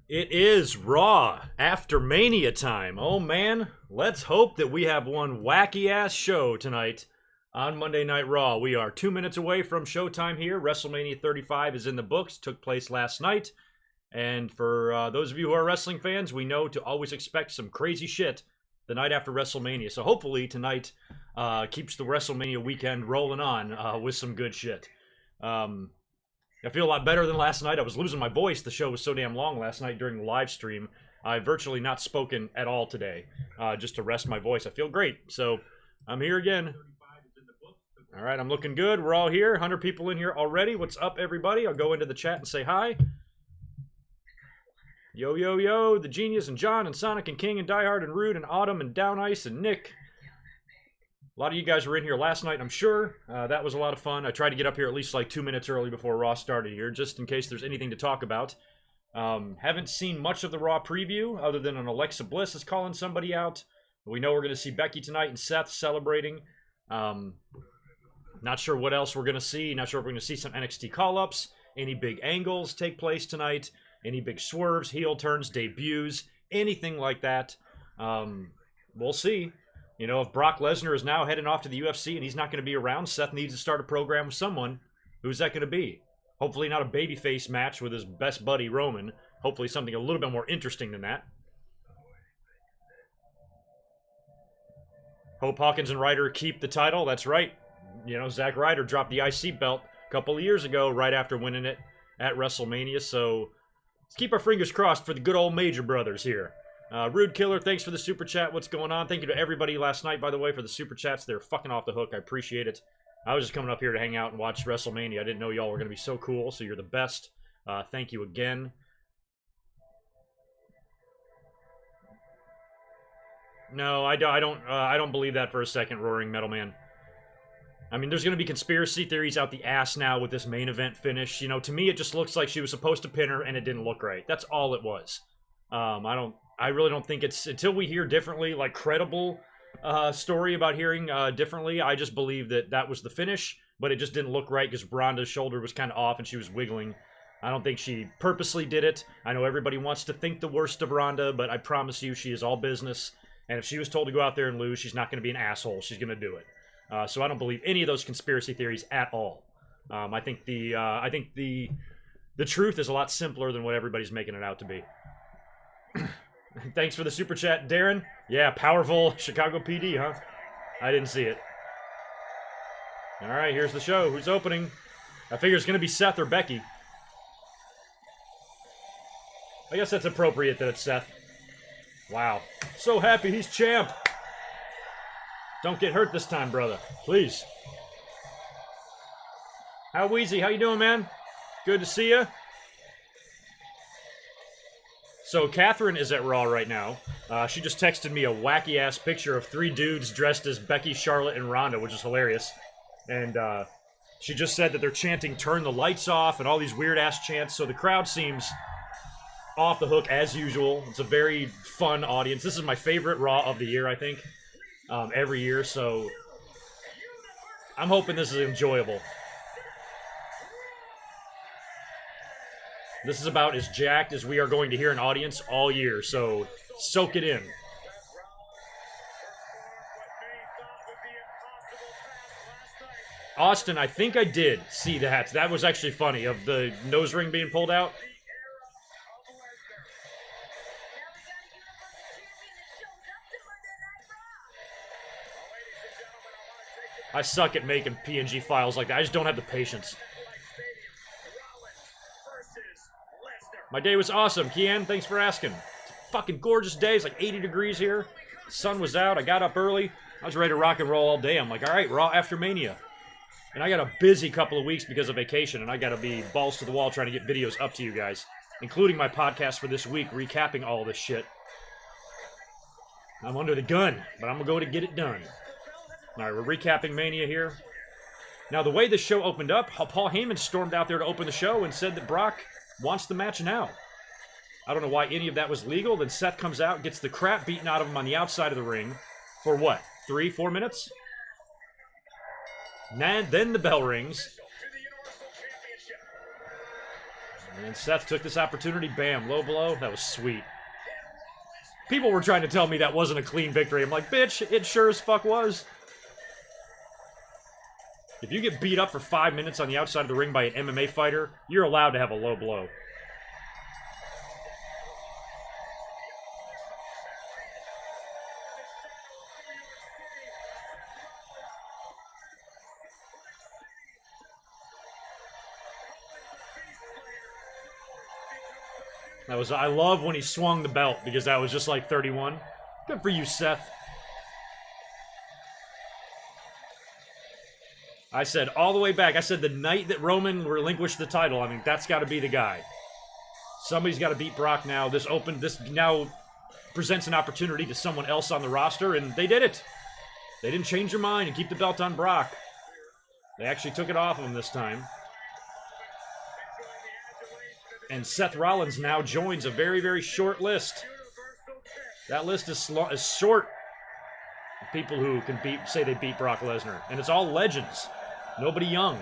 It is Raw after Mania time. Oh man, let's hope that we have one wacky ass show tonight on Monday Night Raw. We are 2 minutes away from showtime here. WrestleMania 35 is in the books, took place last night. And for those of you who are wrestling fans, we know to always expect some crazy shit the night after WrestleMania. So hopefully tonight keeps the WrestleMania weekend rolling on with some good shit. I feel a lot better than last night. I was losing my voice. The show was so damn long last night during the live stream. I've virtually not spoken at all today, just to rest my voice. I feel great. So I'm here again. All right, I'm looking good. We're all here. 100 people in here already. What's up, everybody? I'll go into the chat and say hi. Yo, yo, yo. The Genius and John and Sonic and King and Diehard and Rude and Autumn and Down Ice and Nick. A lot of you guys were in here last night, I'm sure. That was a lot of fun. I tried to get up here at least like 2 minutes early before Raw started here, just in case there's anything to talk about. Haven't seen much of the Raw preview, other than an Alexa Bliss is calling somebody out. We know we're going to see Becky tonight and Seth celebrating. Not sure what else we're going to see. Not sure if we're going to see some NXT call-ups. Any big angles take place tonight. Any big swerves, heel turns, debuts, anything like that. We'll see. You know, if Brock Lesnar is now heading off to the UFC and he's not going to be around, Seth needs to start a program with someone. Who's that going to be? Hopefully not a babyface match with his best buddy, Roman. Hopefully something a little bit more interesting than that. Hope Hawkins and Ryder keep the title. That's right. You know, Zack Ryder dropped the IC belt a couple of years ago, right after winning it at WrestleMania. So let's keep our fingers crossed for the good old Major Brothers here. Rude Killer, thanks for the super chat. What's going on? Thank you to everybody last night, by the way, for the super chats. They're fucking off the hook. I appreciate it. I was just coming up here to hang out and watch WrestleMania. I didn't know y'all were going to be so cool, so you're the best. Thank you again. No, I don't believe that for a second, Roaring Metal Man. I mean, there's going to be conspiracy theories out the ass now with this main event finish. You know, to me, it just looks like she was supposed to pin her, and it didn't look right. That's all it was. I really don't think it's, until we hear differently, like credible story about hearing differently, I just believe that that was the finish, but it just didn't look right because Ronda's shoulder was kind of off and she was wiggling. I don't think she purposely did it. I know everybody wants to think the worst of Ronda, but I promise you she is all business, and if she was told to go out there and lose, she's not going to be an asshole. She's going to do it. So I don't believe any of those conspiracy theories at all. I think the truth is a lot simpler than what everybody's making it out to be. Thanks for the super chat, Darren. Yeah, powerful Chicago PD, huh? I didn't see it. All right, here's the show. Who's opening? I figure it's going to be Seth or Becky. I guess that's appropriate that it's Seth. Wow. So happy he's champ. Don't get hurt this time, brother. Please. How Wheezy? How you doing, man? Good to see you. So Catherine is at Raw right now. She just texted me a wacky-ass picture of 3 dudes dressed as Becky, Charlotte, and Ronda, which is hilarious. And she just said that they're chanting, "Turn the lights off," and all these weird-ass chants. So the crowd seems off the hook as usual. It's a very fun audience. This is my favorite Raw of the year, I think, every year. So I'm hoping this is enjoyable. This is about as jacked as we are going to hear an audience all year, so soak it in. Austin, I think I did see that. That was actually funny, of the nose ring being pulled out. I suck at making PNG files like that. I just don't have the patience. My day was awesome. Kian, thanks for asking. It's a fucking gorgeous day. It's like 80 degrees here. The sun was out. I got up early. I was ready to rock and roll all day. I'm like, all right, Raw after Mania. And I got a busy couple of weeks because of vacation, and I got to be balls to the wall trying to get videos up to you guys, including my podcast for this week, recapping all this shit. I'm under the gun, but I'm going to go to get it done. All right, we're recapping Mania here. Now, the way the show opened up, Paul Heyman stormed out there to open the show and said that Brock wants the match now. I don't know why any of that was legal. Then Seth comes out, gets the crap beaten out of him on the outside of the ring for what, 3-4 minutes? Then the bell rings. And then Seth took this opportunity. Bam, low blow. That was sweet. People were trying to tell me that wasn't a clean victory. I'm like, bitch, it sure as fuck was. If you get beat up for 5 minutes on the outside of the ring by an MMA fighter, you're allowed to have a low blow. That was, I love when he swung the belt because that was just like 31. Good for you, Seth. I said all the way back, I said the night that Roman relinquished the title, I mean, that's got to be the guy. Somebody's got to beat Brock now. This now presents an opportunity to someone else on the roster, and they did it. They didn't change their mind and keep the belt on Brock. They actually took it off him this time. And Seth Rollins now joins a very, very short list. That list is short. People who can say they beat Brock Lesnar. And it's all legends. Nobody young.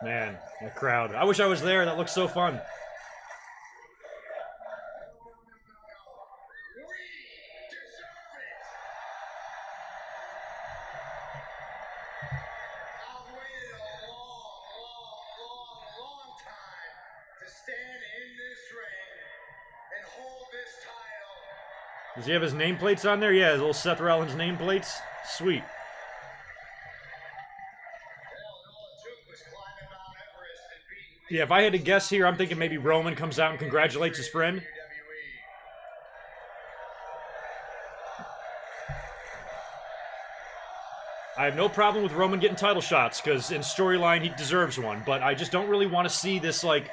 Man, that crowd. I wish I was there. That looks so fun. Does he have his nameplates on there? Yeah, his little Seth Rollins nameplates. Sweet. Yeah, if I had to guess here, I'm thinking maybe Roman comes out and congratulates his friend. I have no problem with Roman getting title shots, because in storyline, he deserves one. But I just don't really want to see this, like,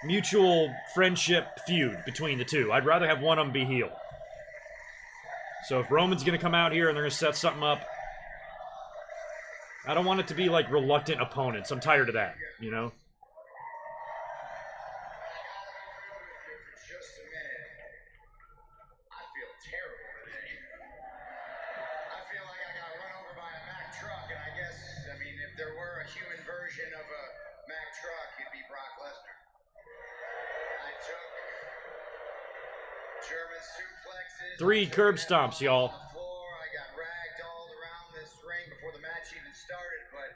mutual friendship feud between the two. I'd rather have one of them be heel. So if Roman's going to come out here and they're going to set something up, I don't want it to be like reluctant opponents. I'm tired of that, you know? Three curb stomps, y'all. I got ragged all around this ring before the match even started, but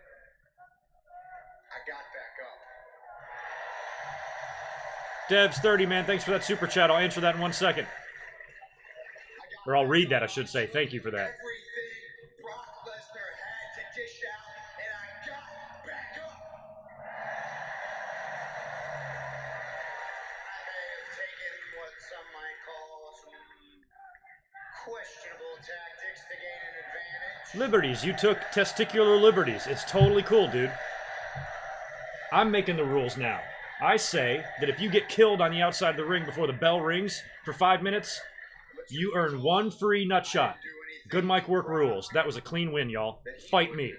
I got back up. Devs 30, man, thanks for that super chat. I'll answer that in 1 second. Or I'll read that, I should say. Thank you for that. Everything Brock Lesnar had to dish out, and I got back up. I may have taken what some might call some questionable tactics to gain an advantage. Liberties. You took testicular liberties. It's totally cool, dude. I'm making the rules now. I say that if you get killed on the outside of the ring before the bell rings for 5 minutes, you earn one free nut shot. GoodMicWork rules. That was a clean win, y'all. Fight me.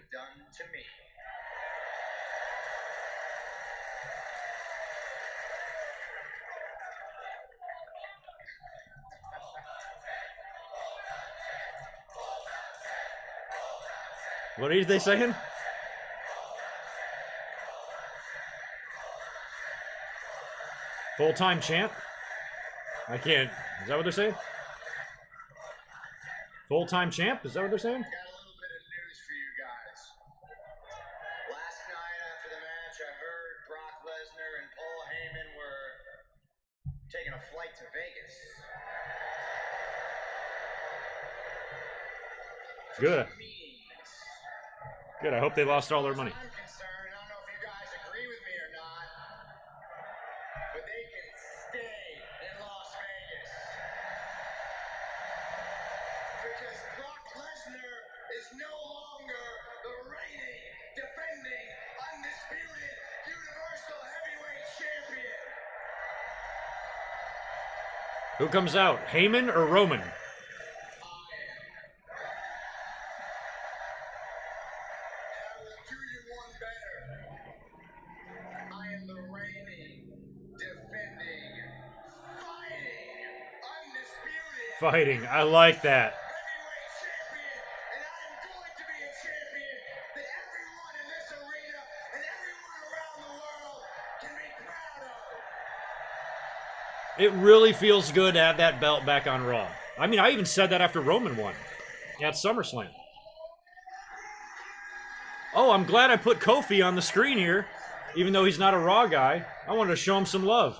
What are they saying? Full-time champ? I can't. Is that what they're saying? Full-time champ? Is that what they're saying? I got a little bit of news for you guys. Last night after the match, I heard Brock Lesnar and Paul Heyman were taking a flight to Vegas. Good. Good. I hope they lost all their money. I'm concerned. I don't know if you guys agree with me or not, but they can stay in Las Vegas. Because Brock Lesnar is no longer the reigning, defending, undisputed Universal Heavyweight Champion. Who comes out? Heyman or Roman? Fighting. I like that. It really feels good to have that belt back on Raw. I mean, I even said that after Roman won at SummerSlam. Oh, I'm glad I put Kofi on the screen here, even though he's not a Raw guy. I wanted to show him some love.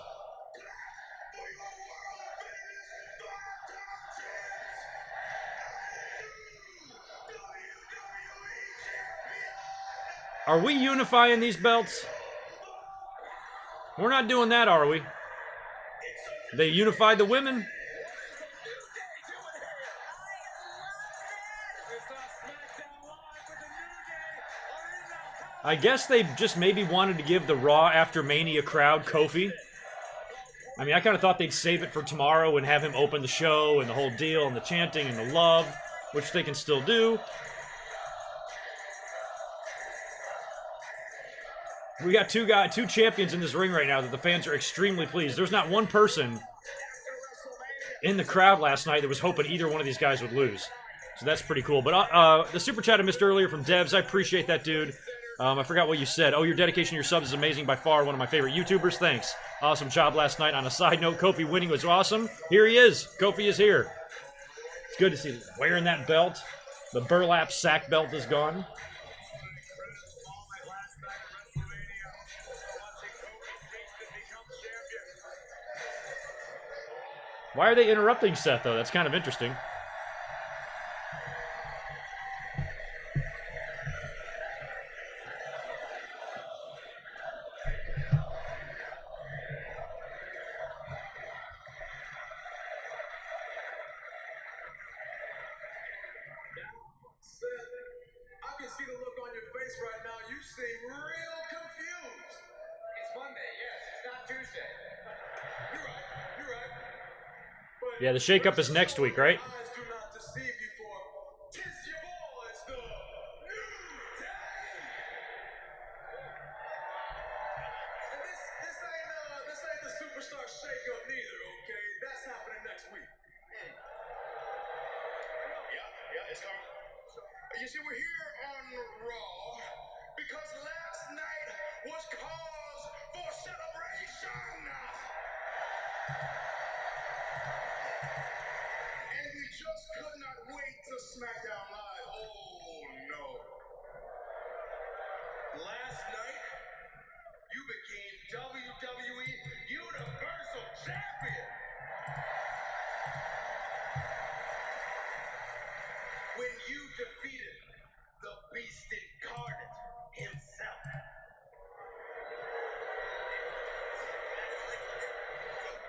Are we unifying these belts? We're not doing that, are we? They unified the women. I guess they just maybe wanted to give the Raw After Mania crowd Kofi. I mean, I kind of thought they'd save it for tomorrow and have him open the show and the whole deal and the chanting and the love, which they can still do. We got two champions in this ring right now that the fans are extremely pleased. There's not one person in the crowd last night that was hoping either one of these guys would lose. So that's pretty cool. But the super chat I missed earlier from Devs, I appreciate that, dude. I forgot what you said. Oh, your dedication to your subs is amazing. By far one of my favorite YouTubers. Thanks. Awesome job last night. On a side note, Kofi winning was awesome. Here he is. Kofi is here. It's good to see him wearing that belt. The burlap sack belt is gone. Why are they interrupting Seth, though? That's kind of interesting. I can see the look on your face right now. You seem real confused. It's Monday, yes. It's not Tuesday. You're right. You're right. But yeah, the shakeup is next week, right? eyes do not deceive you, for 'tis your boys, the New Day. And this ain't the superstar shakeup neither, okay? That's happening next week. Yeah, it's coming. You see, we're here on Raw because last night was cause for celebration. And we just could not wait to SmackDown Live. Oh, no. Last night, you became WWE Universal Champion. When you defeated the Beast Incarnate himself.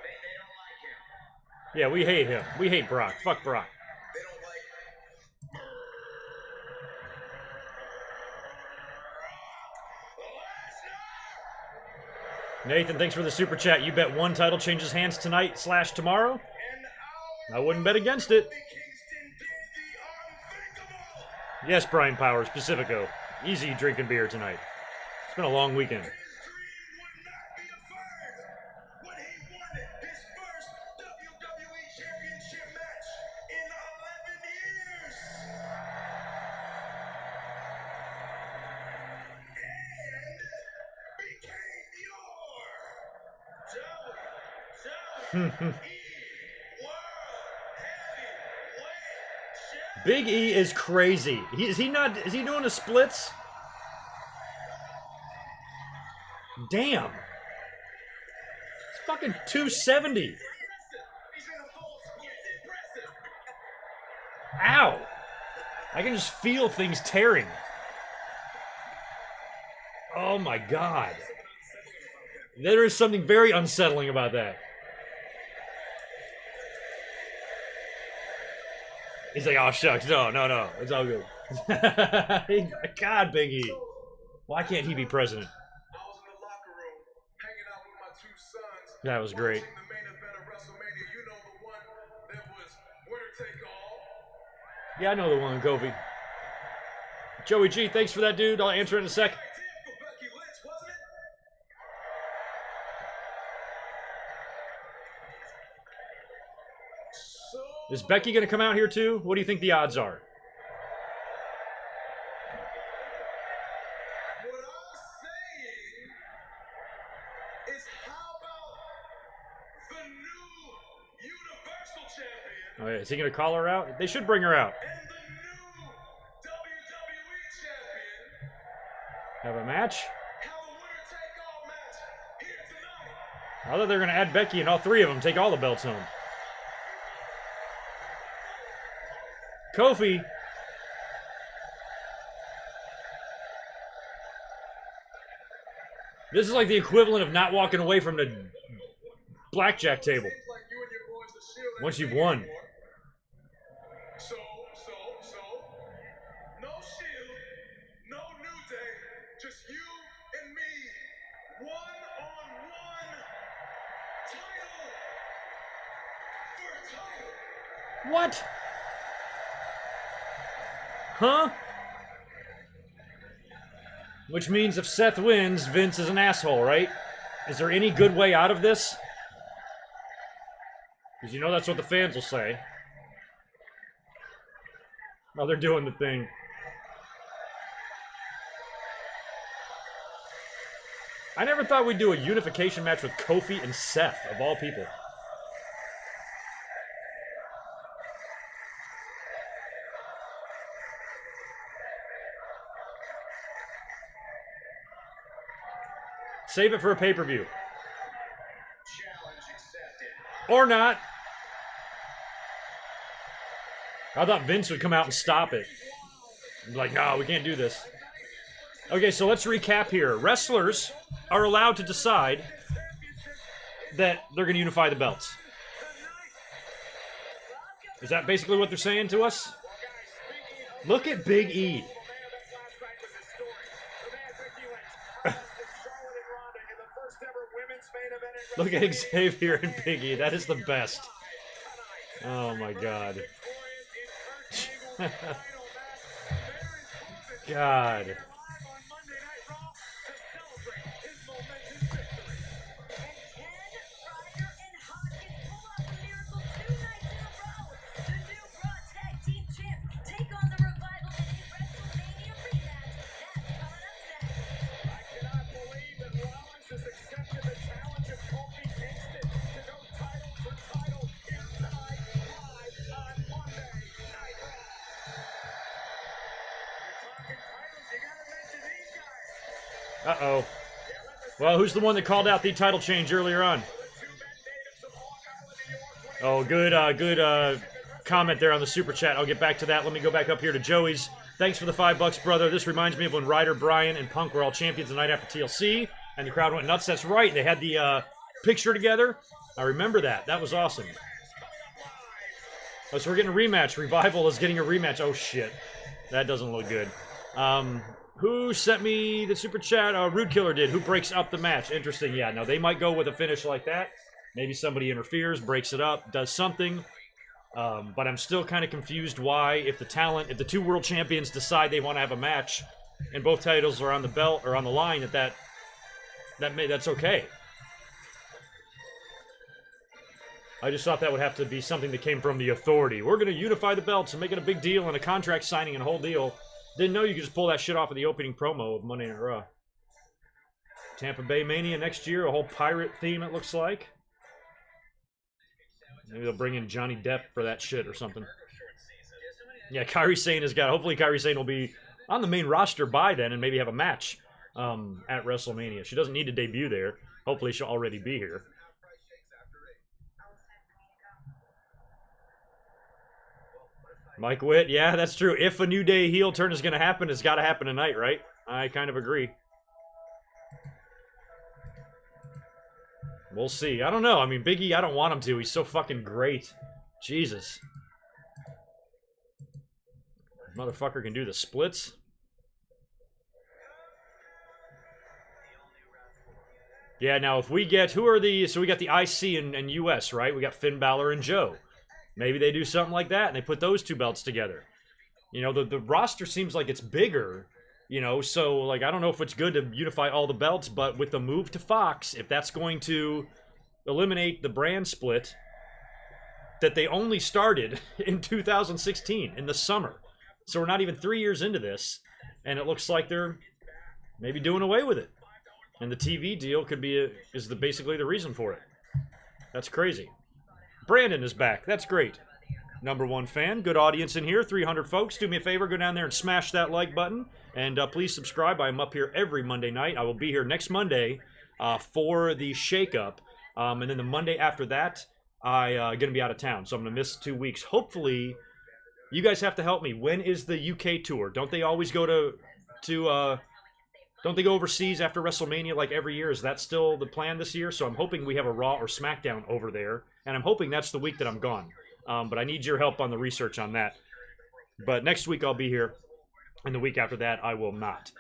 They don't like him. Yeah, we hate him. We hate Brock. Fuck Brock. They don't like Nathan, thanks for the super chat. You bet one title changes hands tonight / tomorrow? I wouldn't bet against it. Yes, Brian Powers, Pacifico. Easy drinking beer tonight. It's been a long weekend. his dream would not be affirmed when he won his first WWE Championship match in 11 years. And became your WWE World Heavyweight Champion. Big E is crazy. Is he doing the splits? Damn. It's fucking 270. He's in a full split. It's impressive. Ow. I can just feel things tearing. Oh my god. There is something very unsettling about that. He's like, oh shucks, no, it's all good. God, Big E. Why can't he be president? I was in the locker room hanging out with my two sons. That was great. Watching the main event of WrestleMania. You know, the one that was winner take all. Yeah, I know the one, Kofi. Joey G, thanks for that, dude. I'll answer in a sec. Tag team for Becky Lynch, wasn't it? So Is Becky gonna come out here too? What do you think the odds are? what I'm saying is, how about the New Oh, yeah. Is he going to call her out? They should bring her out. And the new WWE champion. Have a match? Have a winner-take-all match here tonight. I thought they were going to add Becky and all three of them take all the belts home. Kofi. This is like the equivalent of not walking away from the blackjack table. Once you've won. So, no Shield, no New Day, just you and me, one-on-one, title for title. What? Huh? Which means if Seth wins, Vince is an asshole, right? Is there any good way out of this? Because you know that's what the fans will say. Oh, they're doing the thing. I never thought we'd do a unification match with Kofi and Seth, of all people. Save it for a pay-per-view. Challenge accepted. Or not. I thought Vince would come out and stop it. Be like, no, we can't do this. Okay, so let's recap here. Wrestlers are allowed to decide that they're going to unify the belts. Is that basically what they're saying to us? Look at Big E. Look at Xavier and Big E. That is the best. Oh my god. God. Uh-oh. Well, who's the one that called out the title change earlier on? Oh, good comment there on the super chat. I'll get back to that. Let me go back up here to Joey's. Thanks for the $5, brother. This reminds me of when Ryder, Bryan, and Punk were all champions the night after TLC, and the crowd went nuts. That's right. They had the picture together. I remember that. That was awesome. Oh, so we're getting a rematch. Revival is getting a rematch. Oh, shit. That doesn't look good. Who sent me the super chat? Rude Killer did. Who breaks up the match? Interesting. Yeah, no, they might go with a finish like that. Maybe somebody interferes, breaks it up, does something. But I'm still kind of confused why, if the two world champions decide they want to have a match, and both titles are on the belt or on the line, that's okay. I just thought that would have to be something that came from the authority. We're going to unify the belts and make it a big deal and a contract signing and a whole deal. Didn't know you could just pull that shit off of the opening promo of Monday Night Raw. Tampa Bay Mania next year, a whole pirate theme it looks like. Maybe they'll bring in Johnny Depp for that shit or something. Yeah, Kairi Sane has got... Hopefully Kairi Sane will be on the main roster by then and maybe have a match at WrestleMania. She doesn't need to debut there. Hopefully she'll already be here. Mike Witt, yeah, that's true. If a New Day heel turn is going to happen, it's got to happen tonight, right? I kind of agree. We'll see. I don't know. I mean, Big E, I don't want him to. He's so fucking great. Jesus. Motherfucker can do the splits. Yeah, now if we get... Who are the... So we got the IC and US, right? We got Finn Balor and Joe. Maybe they do something like that, and they put those two belts together. You know, the roster seems like it's bigger, you know, so, like, I don't know if it's good to unify all the belts, but with the move to Fox, if that's going to eliminate the brand split that they only started in 2016, in the summer. So we're not even 3 years into this, and it looks like they're maybe doing away with it. And the TV deal could be basically the reason for it. That's crazy. Brandon is back. That's great. #1 fan. Good audience in here, 300 folks. Do me a favor, go down there and smash that like button. And please subscribe. I'm up here every Monday night. I will be here next Monday for the shakeup. And then the Monday after that, I'm going to be out of town. So I'm going to miss 2 weeks. Hopefully, you guys have to help me. When is the UK tour? Don't they always go don't they go overseas after WrestleMania like every year? Is that still the plan this year? So I'm hoping we have a Raw or SmackDown over there. And I'm hoping that's the week that I'm gone. But I need your help on the research on that. But next week I'll be here. And the week after that, I will not.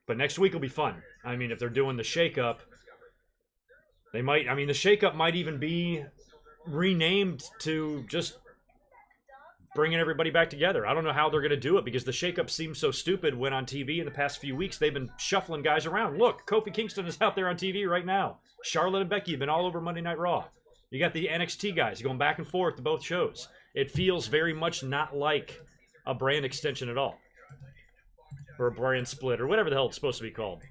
But next week will be fun. I mean, if they're doing the shakeup, they might... I mean, the shakeup might even be renamed to just bringing everybody back together. I don't know how they're going to do it because the shakeup seems so stupid when on TV in the past few weeks. They've been shuffling guys around. Look, Kofi Kingston is out there on TV right now. Charlotte and Becky have been all over Monday Night Raw. You got the NXT guys going back and forth to both shows. It feels very much not like a brand extension at all. Or a brand split, or whatever the hell it's supposed to be called.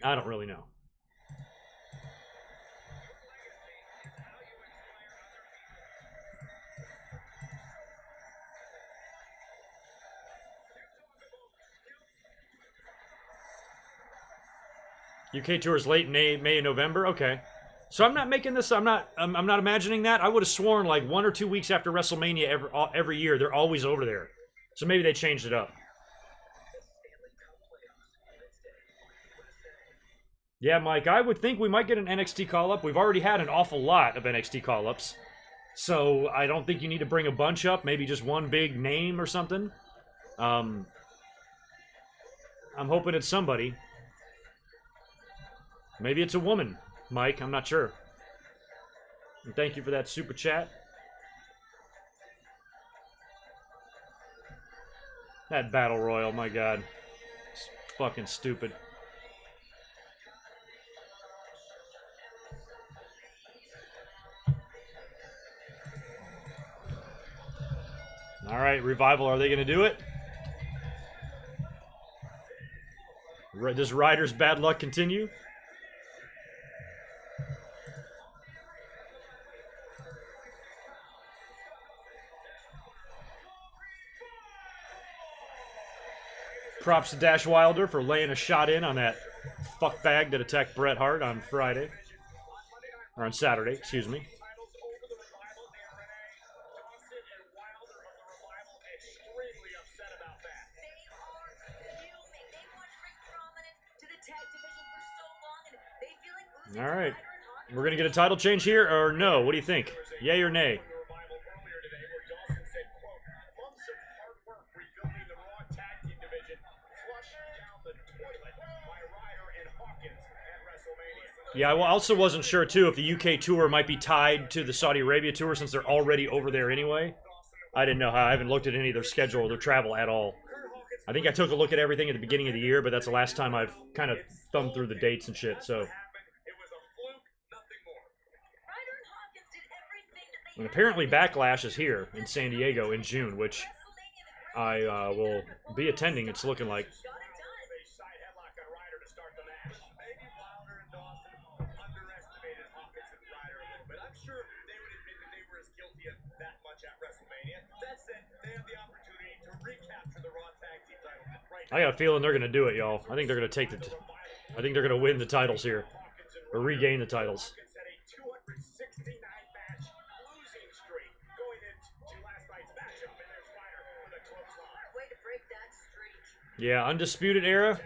I don't really know. UK tour is late May and November? Okay. So I'm not making this, I'm not imagining that. I would have sworn like 1 or 2 weeks after WrestleMania every year, they're always over there. So maybe they changed it up. Yeah, Mike, I would think we might get an NXT call-up. We've already had an awful lot of NXT call-ups. So I don't think you need to bring a bunch up. Maybe just one big name or something. I'm hoping it's somebody. Maybe it's a woman, Mike. I'm not sure. And thank you for that super chat. That Battle Royal, my God. It's fucking stupid. All right, Revival, are they going to do it? Does Ryder's bad luck continue? Props to Dash Wilder for laying a shot in on that fuckbag that attacked Bret Hart on Friday. Or on Saturday, excuse me. All right. We're going to get a title change here, or no? What do you think? Yay or nay? Yeah, I also wasn't sure, too, if the UK tour might be tied to the Saudi Arabia tour since they're already over there anyway. I didn't know how. I haven't looked at any of their schedule or their travel at all. I think I took a look at everything at the beginning of the year, but that's the last time I've kind of thumbed through the dates and shit, so... And apparently Backlash is here in San Diego in June, which I will be attending, it's looking like. I got a feeling they're going to do it, y'all. I think they're going to take I think they're going to win the titles here. Or regain the titles. Yeah, Undisputed Era.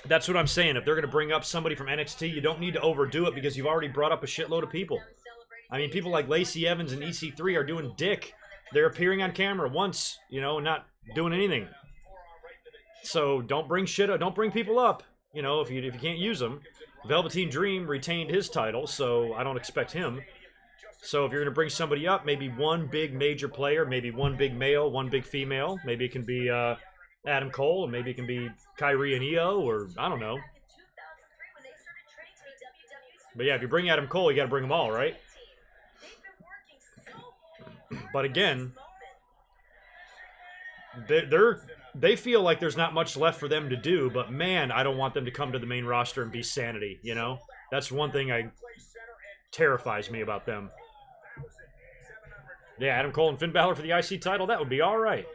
That's what I'm saying. If they're going to bring up somebody from NXT, you don't need to overdo it because you've already brought up a shitload of people. I mean, people like Lacey Evans and EC3 are doing dick. They're appearing on camera once, you know, and not doing anything. So don't bring shit up. Don't bring people up, you know, if you can't use them. Velveteen Dream retained his title, so I don't expect him. So if you're going to bring somebody up, maybe one big major player, maybe one big male, one big female. Maybe it can be Adam Cole, and maybe it can be Kyrie and Io, or I don't know. But yeah, if you bring Adam Cole, you got to bring them all, right? But again, they feel like there's not much left for them to do, but man, I don't want them to come to the main roster and be Sanity, you know? That's one thing I terrifies me about them. Yeah, Adam Cole and Finn Balor for the IC title, that would be all right.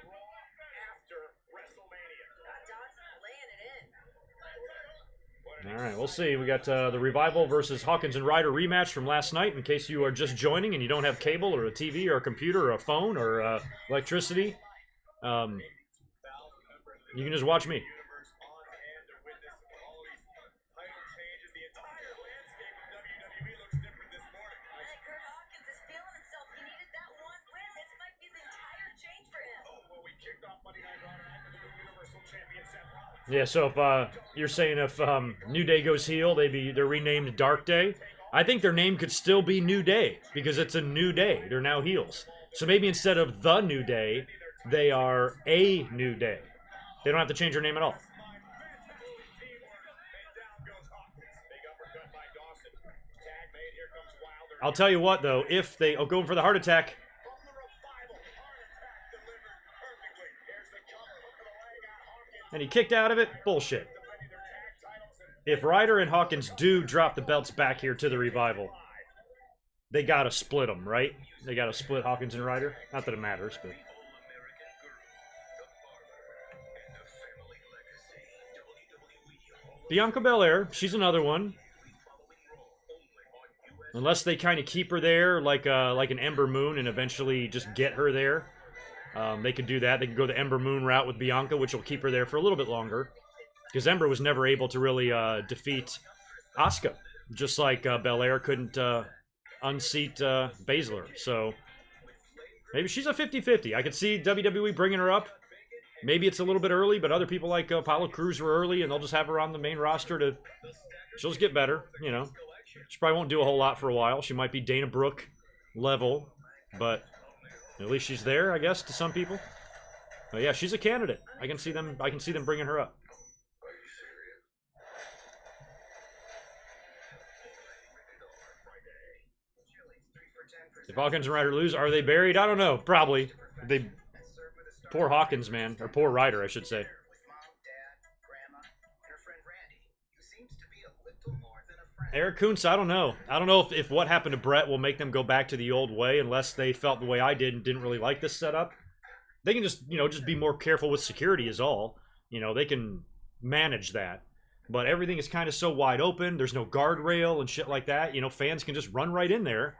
All right, we'll see. We got the Revival versus Hawkins and Ryder rematch from last night. In case you are just joining and you don't have cable or a TV or a computer or a phone or electricity, you can just watch me. Yeah, so if you're saying if New Day goes heel, they're renamed Dark Day. I think their name could still be New Day because it's a new day. They're now heels. So maybe instead of the New Day, they are a New Day. They don't have to change their name at all. I'll tell you what, though, if they... Oh, going for the heart attack. And he kicked out of it? Bullshit. If Ryder and Hawkins do drop the belts back here to the Revival, they gotta split them, right? They gotta split Hawkins and Ryder. Not that it matters, but... Bianca Belair, she's another one. Unless they kind of keep her there like an Ember Moon and eventually just get her there. They could do that. They could go the Ember Moon route with Bianca, which will keep her there for a little bit longer. Because Ember was never able to really defeat Asuka. Just like Belair couldn't unseat Baszler. So maybe she's a 50-50. I could see WWE bringing her up. Maybe it's a little bit early, but other people like Apollo Crews were early, and they'll just have her on the main roster to... She'll just get better, you know. She probably won't do a whole lot for a while. She might be Dana Brooke level, but at least she's there, I guess, to some people. But yeah, she's a candidate. I can see them bringing her up. If Hawkins and Ryder lose, are they buried? I don't know. Probably. They... Poor Hawkins, man. Or poor Ryder, I should say. Eric Kuntz, I don't know. I don't know if what happened to Brett will make them go back to the old way unless they felt the way I did and didn't really like this setup. They can just, you know, just be more careful with security is all. You know, they can manage that. But everything is kind of so wide open. There's no guardrail and shit like that. You know, fans can just run right in there.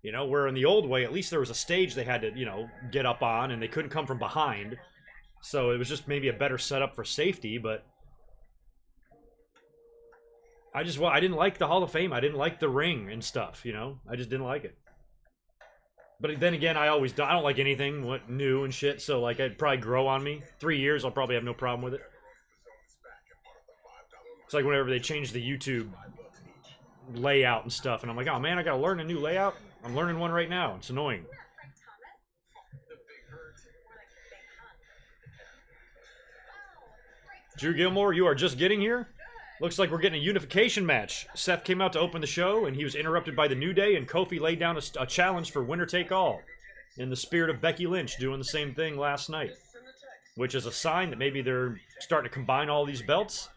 You know, where in the old way, at least there was a stage they had to, you know, get up on, and they couldn't come from behind. So it was just maybe a better setup for safety, but I didn't like the Hall of Fame. I didn't like the ring and stuff, you know? I just didn't like it. But then again, I don't like anything new and shit, so, like, it'd probably grow on me. 3 years, I'll probably have no problem with it. It's like whenever they change the YouTube layout and stuff, and I'm like, oh man, I gotta learn a new layout? I'm learning one right now. It's annoying. Drew Gilmore, you are just getting here? Looks like we're getting a unification match. Seth came out to open the show, and he was interrupted by the New Day, and Kofi laid down a challenge for winner-take-all. In the spirit of Becky Lynch doing the same thing last night. Which is a sign that maybe they're starting to combine all these belts.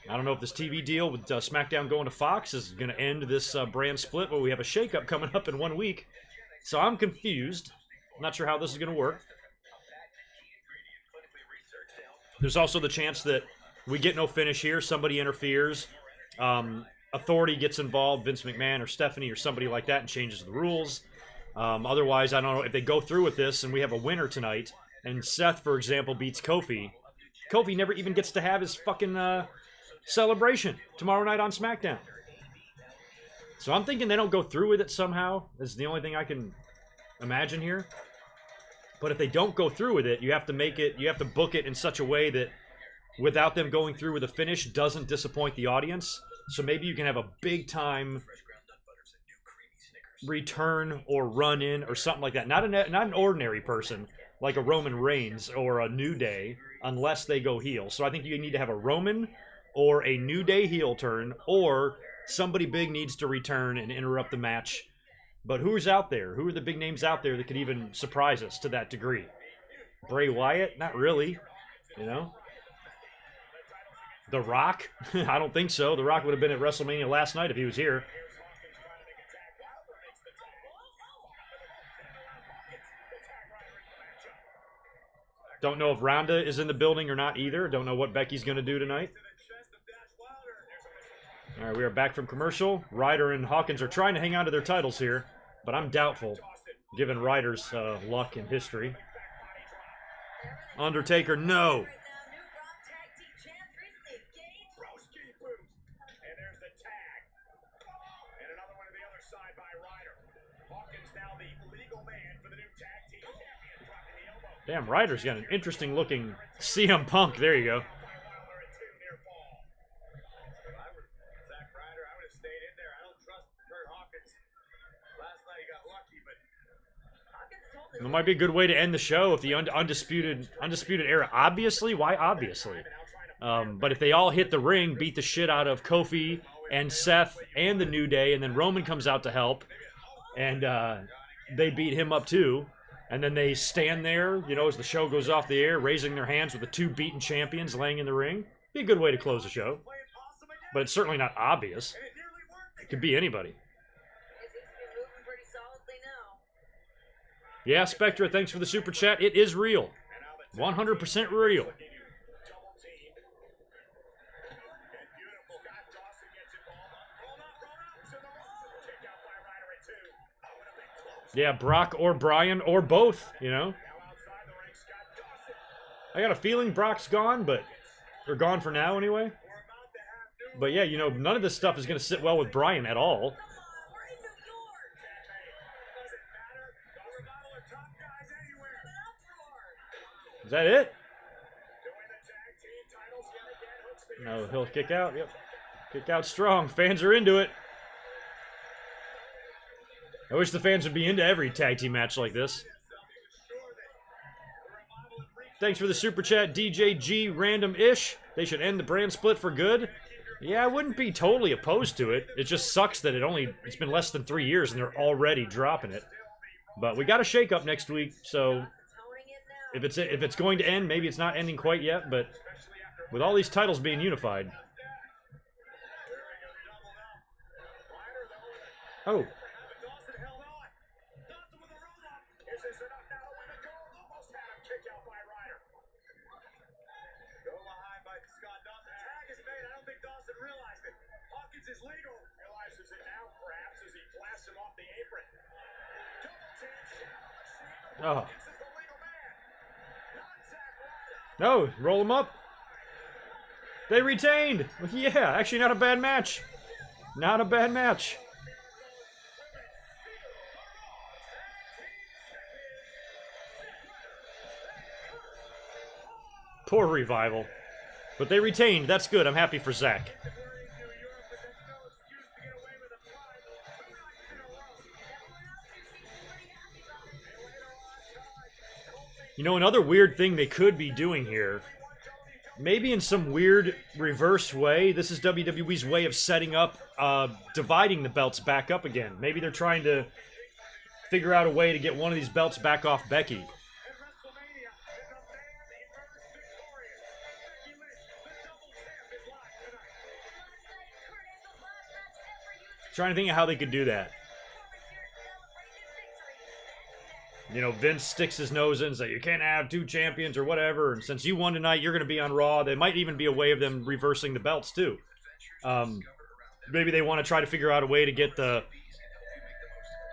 I don't know if this TV deal with SmackDown going to Fox is going to end this brand split, but we have a shakeup coming up in 1 week. So I'm confused. I'm not sure how this is going to work. There's also the chance that we get no finish here. Somebody interferes. Authority gets involved, Vince McMahon or Stephanie or somebody like that, and changes the rules. Otherwise, I don't know if they go through with this and we have a winner tonight, and Seth, for example, beats Kofi. Kofi never even gets to have his fucking... celebration tomorrow night on SmackDown. So I'm thinking they don't go through with it somehow. This is the only thing I can imagine here. But if they don't go through with it, you have to book it in such a way that without them going through with a finish doesn't disappoint the audience. So maybe you can have a big time return or run in or something like that. Not an ordinary person like a Roman Reigns or a New Day unless they go heel. So I think you need to have a Roman or a New Day heel turn, or somebody big needs to return and interrupt the match. But who's out there? Who are the big names out there that could even surprise us to that degree? Bray Wyatt? Not really. You know? The Rock? I don't think so. The Rock would have been at WrestleMania last night if he was here. Don't know if Ronda is in the building or not either. Don't know what Becky's going to do tonight. All right, we are back from commercial. Ryder and Hawkins are trying to hang on to their titles here, but I'm doubtful, given Ryder's luck and history. Undertaker, no. Damn, Ryder's got an interesting looking CM Punk. There you go. It might be a good way to end the show if the undisputed era. Obviously, why obviously? But if they all hit the ring, beat the shit out of Kofi and Seth and the New Day, and then Roman comes out to help, and they beat him up too, and then they stand there, you know, as the show goes off the air, raising their hands with the two beaten champions laying in the ring. Be a good way to close the show. But it's certainly not obvious. It could be anybody. Yeah, Spectra, thanks for the super chat. It is real. 100% real. Yeah, Brock or Bryan or both, you know. I got a feeling Brock's gone, but... Or gone for now, anyway. But yeah, you know, none of this stuff is going to sit well with Bryan at all. Is that it? No, he'll kick out. Yep. Kick out strong. Fans are into it. I wish the fans would be into every tag team match like this. Thanks for the super chat, DJG Random-ish. They should end the brand split for good. Yeah, I wouldn't be totally opposed to it. It just sucks that it's been less than 3 years and they're already dropping it. But we got a shake-up next week, so if it's going to end, maybe it's not ending quite yet, but with all these titles being unified. Oh. Oh. No, roll them up. They retained. Yeah, actually not a bad match. Not a bad match. Poor Revival. But they retained. That's good. I'm happy for Zach. You know, another weird thing they could be doing here, maybe in some weird reverse way, this is WWE's way of setting up, dividing the belts back up again. Maybe they're trying to figure out a way to get one of these belts back off Becky. Trying to think of how they could do that. You know, Vince sticks his nose in and says, you can't have two champions or whatever, and since you won tonight, you're going to be on Raw. There might even be a way of them reversing the belts, too. Maybe they want to try to figure out a way to get the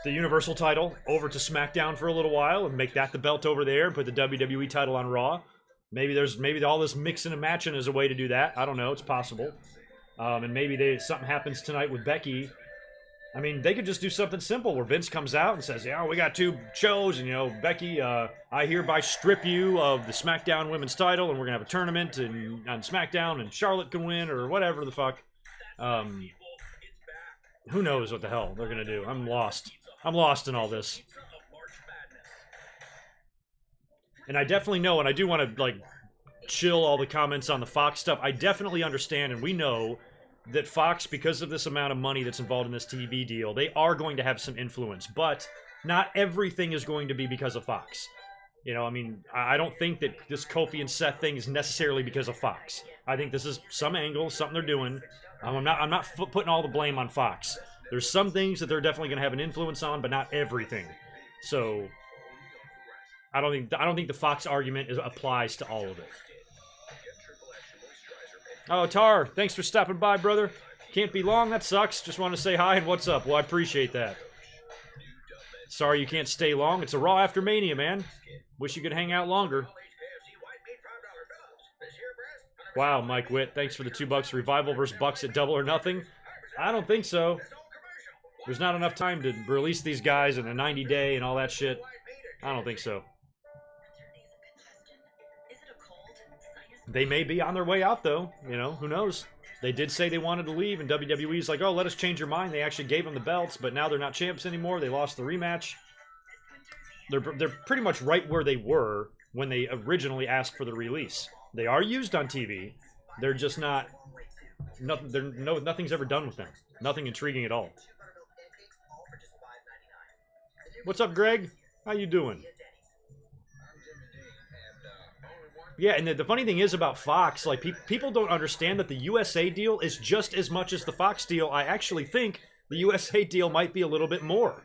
Universal title over to SmackDown for a little while and make that the belt over there and put the WWE title on Raw. Maybe all this mixing and matching is a way to do that. I don't know. It's possible. And maybe something happens tonight with Becky. I mean, they could just do something simple where Vince comes out and says, yeah, we got two shows, and, you know, Becky, I hereby strip you of the SmackDown Women's title, and we're going to have a tournament on SmackDown, and Charlotte can win, or whatever the fuck. Who knows what the hell they're going to do. I'm lost. I'm lost in all this. And I definitely know, and I do want to, like, chill all the comments on the Fox stuff. I definitely understand, and we know that Fox, because of this amount of money that's involved in this TV deal, they are going to have some influence, but not everything is going to be because of Fox. You know, I mean, I don't think that this Kofi and Seth thing is necessarily because of Fox. I think this is some angle, something they're doing. I'm not putting all the blame on Fox. There's some things that they're definitely going to have an influence on, but not everything. So I don't think the Fox argument applies to all of it. Oh, Tar, thanks for stopping by, brother. Can't be long, that sucks. Just want to say hi and what's up. Well, I appreciate that. Sorry you can't stay long. It's a Raw after Mania, man. Wish you could hang out longer. Wow, Mike Witt, thanks for the $2. Revival versus Bucks at Double or Nothing. I don't think so. There's not enough time to release these guys in a 90-day and all that shit. I don't think so. They may be on their way out, though. You know, who knows? They did say they wanted to leave, and WWE's like, oh, let us change your mind. They actually gave them the belts, but now they're not champs anymore. They lost the rematch. They're pretty much right where they were when they originally asked for the release. They are used on TV. They're just not... nothing's ever done with them. Nothing intriguing at all. What's up, Greg? How you doing? Yeah, and the funny thing is about Fox, like, people don't understand that the USA deal is just as much as the Fox deal. I actually think the USA deal might be a little bit more.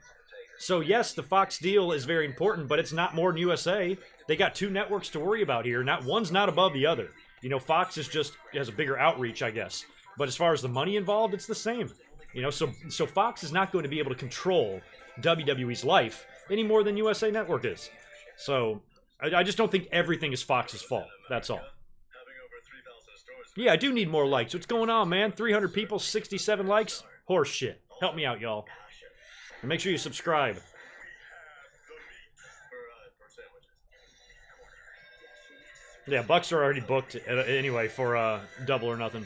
So, yes, the Fox deal is very important, but it's not more than USA. They got two networks to worry about here. One's not above the other. You know, Fox is just has a bigger outreach, I guess. But as far as the money involved, it's the same. You know, so Fox is not going to be able to control WWE's life any more than USA Network is. So... I just don't think everything is Fox's fault. That's all. Yeah, I do need more likes. What's going on, man? 300 people, 67 likes? Horse shit. Help me out, y'all. And make sure you subscribe. Yeah, Bucks are already booked anyway for Double or Nothing.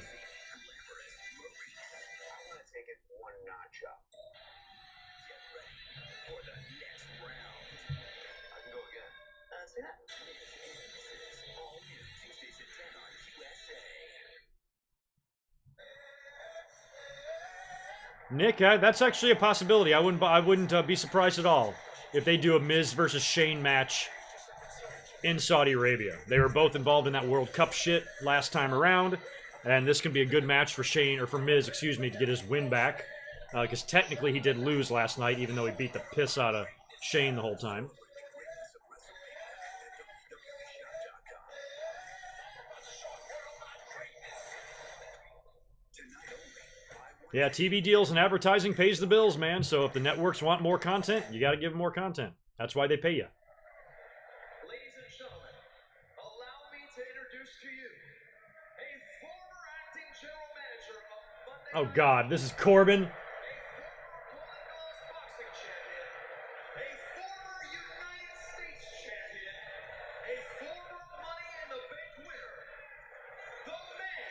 Nick, that's actually a possibility. I wouldn't be surprised at all if they do a Miz versus Shane match in Saudi Arabia. They were both involved in that World Cup shit last time around, and this can be a good match for Shane, or for Miz, excuse me, to get his win back. Because technically he did lose last night, even though he beat the piss out of Shane the whole time. Yeah, TV deals and advertising pays the bills, man. So if the networks want more content, you got to give them more content. That's why they pay you. Ladies and gentlemen, allow me to introduce to you a former acting general manager of Monday Oh God, this is Corbin. a former boxing champion, a former United States champion, a former Money in the Bank winner, the man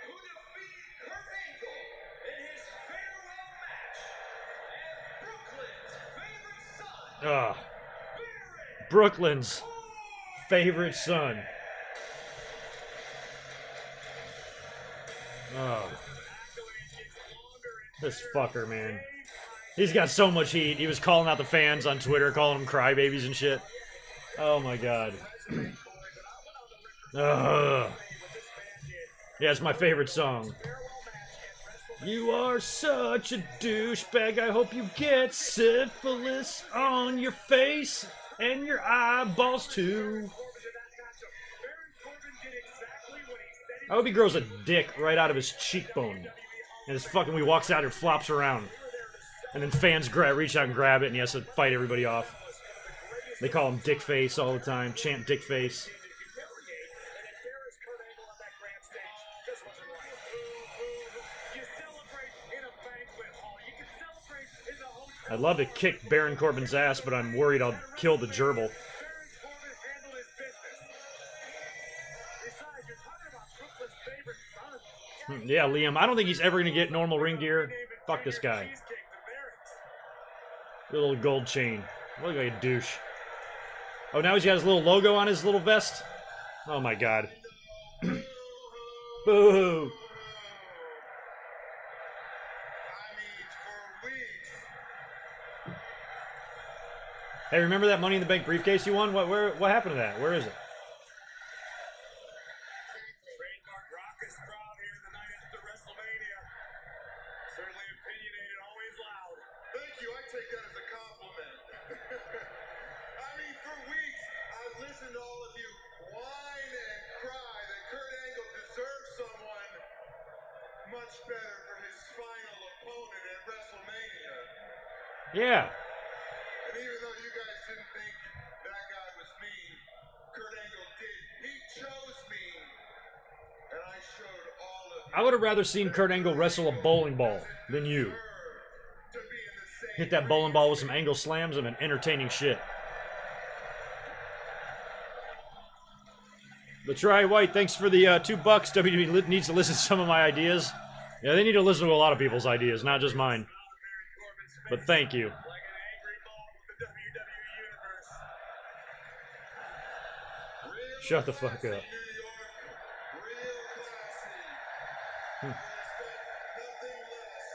who defeated Kurt Angle in his farewell match, and Brooklyn's favorite son, Brooklyn's favorite son. Oh. This fucker, man. He's got so much heat. He was calling out the fans on Twitter, calling them crybabies and shit. Oh my God. Ugh. Yeah, it's my favorite song. You are such a douchebag. I hope you get syphilis on your face and your eyeballs too. I hope he grows a dick right out of his cheekbone. And his fucking, when he walks out, it flops around. And then fans reach out and grab it, and he has to fight everybody off. They call him Dick Face all the time. Chant Dick Face. I'd love to kick Baron Corbin's ass, but I'm worried I'll kill the gerbil. Yeah, Liam, I don't think he's ever going to get normal ring gear. Fuck this guy. Little gold chain. Look like a douche. Oh, now he's got his little logo on his little vest? Oh my God. Boo! Hey, remember that Money in the Bank briefcase you won? What happened to that? Where is it? Trademark raucous crowd here the night after WrestleMania. Certainly opinionated, always loud. Thank you. I take that as a compliment. I mean, for weeks, I've listened to all of you whine and cry that Kurt Angle deserves someone much better for his final opponent at WrestleMania. Yeah. And even though you guys didn't think that guy was me, Kurt Angle did. He chose me. And I showed all of you. I would have rather seen Kurt Angle wrestle a bowling ball than you. Hit that bowling ball with some angle slams and an entertaining shit. The Try White, thanks for the $2. WWE needs to listen to some of my ideas. Yeah, they need to listen to a lot of people's ideas, not just mine. But thank you. Like an angry ball with the WWE Universe. Shut the fuck up. New York, real classy. I expect nothing less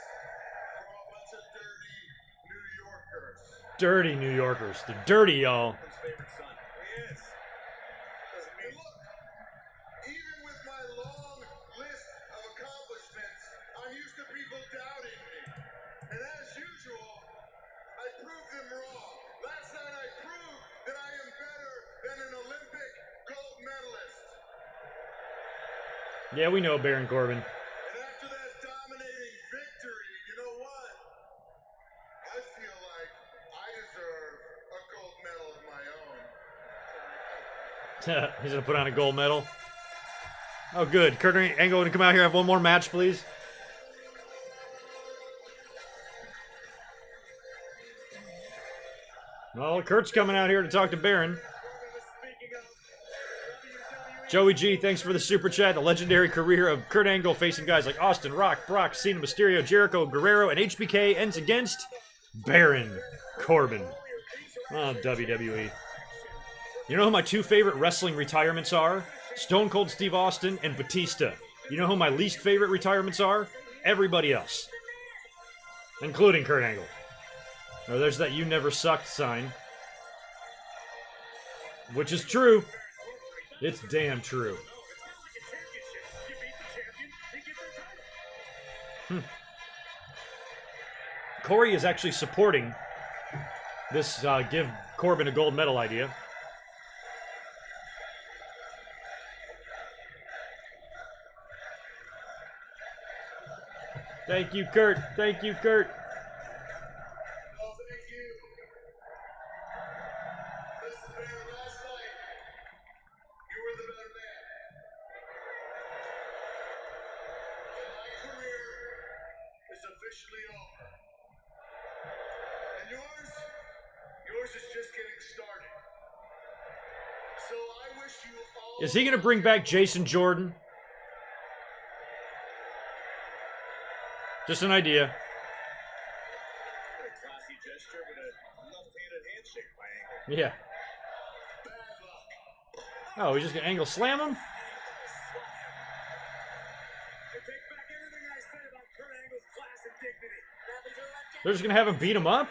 from a bunch of dirty New Yorkers. Dirty New Yorkers. They're dirty, y'all. His favorite son. He is. Doesn't mean look. Even with my long list of accomplishments, I'm used to people doubting me. And as usual, I proved them wrong. Last night I proved that I am better than an Olympic gold medalist. Yeah, we know Baron Corbin. And after that dominating victory, you know what? I feel like I deserve a gold medal of my own. He's gonna put on a gold medal. Oh, good. Kurt Angle gonna come out here and have one more match, please. Well, Kurt's coming out here to talk to Baron. Joey G, thanks for the super chat. The legendary career of Kurt Angle facing guys like Austin, Rock, Brock, Cena, Mysterio, Jericho, Guerrero, and HBK ends against Baron Corbin. Oh, WWE. You know who my two favorite wrestling retirements are? Stone Cold Steve Austin and Batista. You know who my least favorite retirements are? Everybody else. Including Kurt Angle. Now there's that "you never sucked" sign. Which is true. It's damn true. Corey is actually supporting this give Corbin a gold medal idea. Thank you, Kurt. Thank you, Kurt. Oh, thank you. Listen, man, last night, you were the better man. And my career is officially over. And yours is just getting started. So I wish you all... Is he going to bring back Jason Jordan? Just an idea. Classy gesture with a left-handed handshake by Angle. Yeah. Bad luck. Oh, he's just going to Angle slam him? I take back everything I said about Kurt Angle's class and dignity. They're just going to have him beat him up?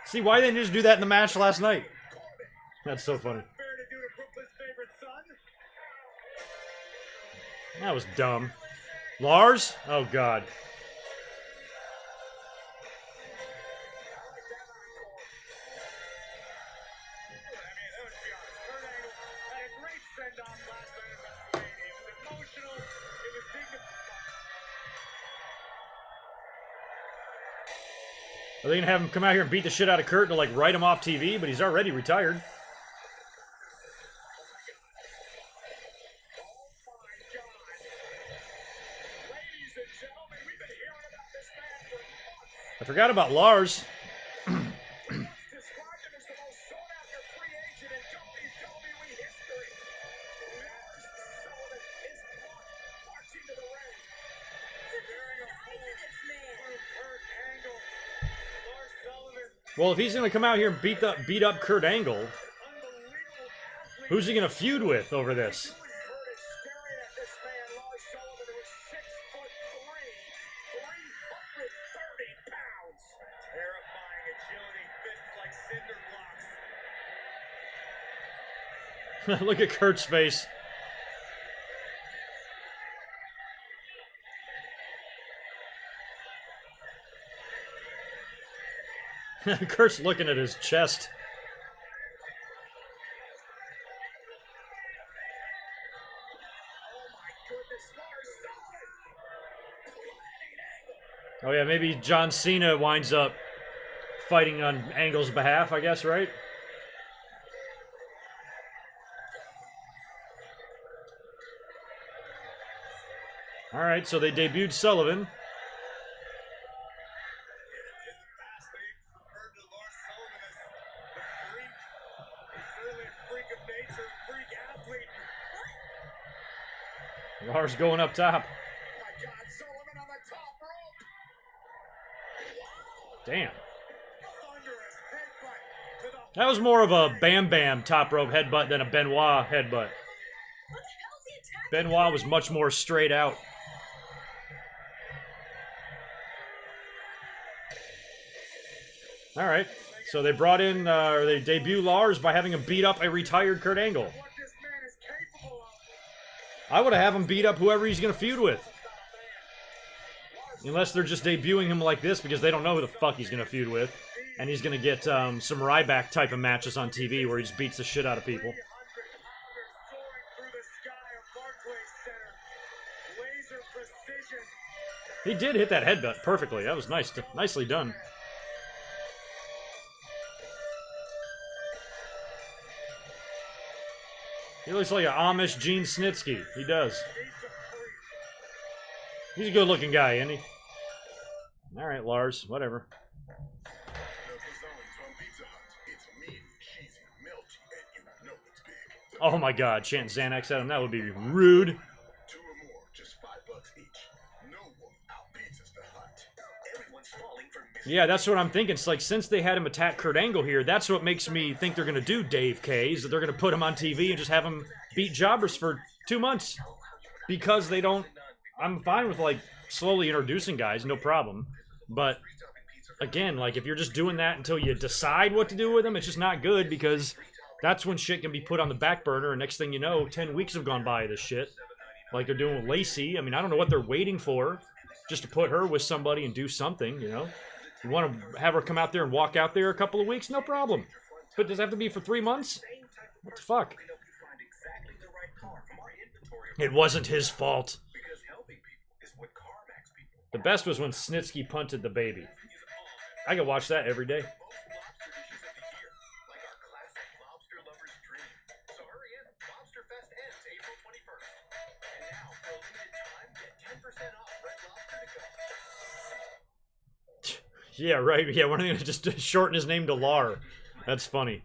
See, why didn't they just do that in the match last night? That's so funny. Fair to do to Brooklyn's favorite son. That was dumb. Lars? Oh, God. Are they going to have him come out here and beat the shit out of Kurt to, like, write him off TV? But he's already retired. I forgot about Lars. Well, if he's going to come out here and beat up Kurt Angle, who's he going to feud with over this? Look at Kurt's face. Kurt's looking at his chest. Oh yeah, maybe John Cena winds up fighting on Angle's behalf, I guess, right? Alright, so they debuted Sullivan. Lars going up top. Damn. That was more of a Bam Bam top rope headbutt than a Benoit headbutt. Benoit was much more straight out. Alright, so they brought in, or they debut Lars by having him beat up a retired Kurt Angle. I would have him beat up whoever he's going to feud with. Unless they're just debuting him like this because they don't know who the fuck he's going to feud with. And he's going to get some Ryback type of matches on TV where he just beats the shit out of people. He did hit that headbutt perfectly. That was nice, nicely done. He looks like an Amish Gene Snitsky. He does. He's a good-looking guy, isn't he? All right, Lars. Whatever. Oh my God! Chant Xanax at him. That would be rude. Yeah, that's what I'm thinking. It's like, since they had him attack Kurt Angle here, that's what makes me think they're going to do Dave K, is that they're going to put him on TV and just have him beat jobbers for 2 months. Because they don't... I'm fine with, like, slowly introducing guys, no problem. But, again, like, if you're just doing that until you decide what to do with them, it's just not good, because that's when shit can be put on the back burner, and next thing you know, 10 weeks have gone by of this shit. Like they're doing with Lacey. I mean, I don't know what they're waiting for, just to put her with somebody and do something, you know? You want to have her come out there and walk out there a couple of weeks? No problem. But does it have to be for 3 months? What the fuck? It wasn't his fault. The best was when Snitsky punted the baby. I could watch that every day. Yeah, right. Yeah, we're going to just shorten his name to Lar. That's funny.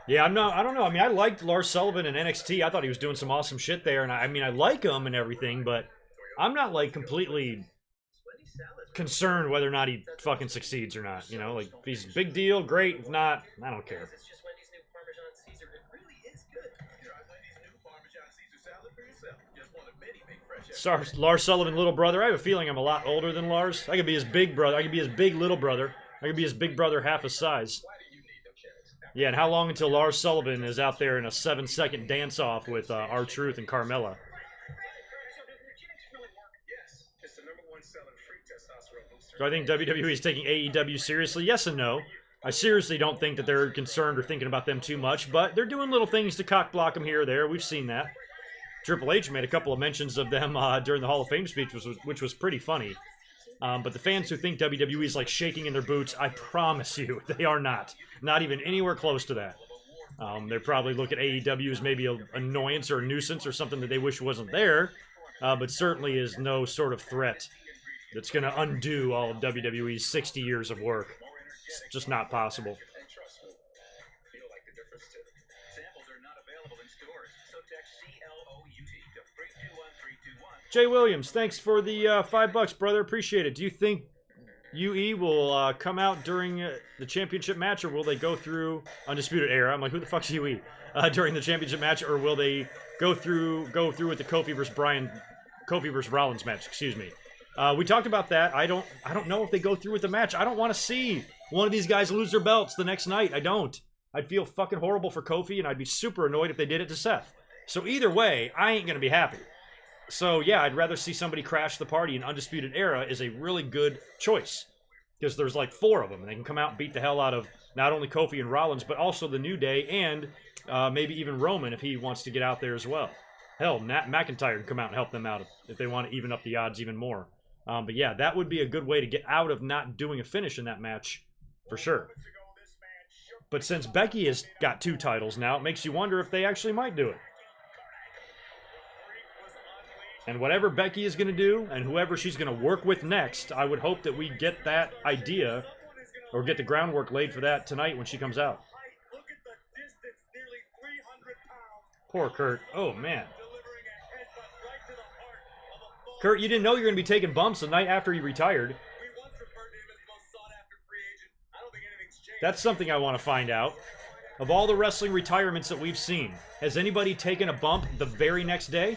Yeah, I don't know. I mean, I liked Lars Sullivan in NXT. I thought he was doing some awesome shit there. And I mean, I like him and everything, but I'm not, like, completely concerned whether or not he fucking succeeds or not. You know, like, if he's a big deal, great. If not, I don't care. Sorry, Lars Sullivan, little brother. I have a feeling I'm a lot older than Lars. I could be his big brother. I could be his big little brother. I could be his big brother half his size. Yeah, and how long until Lars Sullivan is out there in a 7-second dance-off with R-Truth and Carmella? So I think WWE is taking AEW seriously. Yes and no. I seriously don't think that they're concerned or thinking about them too much, but they're doing little things to cock block them here or there. We've seen that. Triple H made a couple of mentions of them during the Hall of Fame speech, which was pretty funny. But the fans who think WWE is like shaking in their boots, I promise you, they are not. Not even anywhere close to that. They probably look at AEW as maybe an annoyance or a nuisance or something that they wish wasn't there, but certainly is no sort of threat that's going to undo all of WWE's 60 years of work. It's just not possible. Jay Williams, thanks for the $5, brother. Appreciate it. Do you think UE will come out during the championship match, or will they go through Undisputed Era? I'm like, who the fuck's UE? During the championship match, or will they go through with the Kofi versus Rollins match? Excuse me. We talked about that. I don't know if they go through with the match. I don't want to see one of these guys lose their belts the next night. I don't. I'd feel fucking horrible for Kofi, and I'd be super annoyed if they did it to Seth. So either way, I ain't gonna be happy. So yeah, I'd rather see somebody crash the party, and Undisputed Era is a really good choice. Because there's like 4 of them, and they can come out and beat the hell out of not only Kofi and Rollins, but also the New Day, and maybe even Roman if he wants to get out there as well. Hell, Matt McIntyre can come out and help them out if they want to even up the odds even more. But yeah, that would be a good way to get out of not doing a finish in that match, for sure. But since Becky has got 2 titles now, it makes you wonder if they actually might do it. And whatever Becky is going to do, and whoever she's going to work with next, I would hope that we get that idea, or get the groundwork laid for that tonight when she comes out. Poor Kurt. Oh, man. Kurt, you didn't know you were going to be taking bumps the night after you retired. That's something I want to find out. Of all the wrestling retirements that we've seen, has anybody taken a bump the very next day?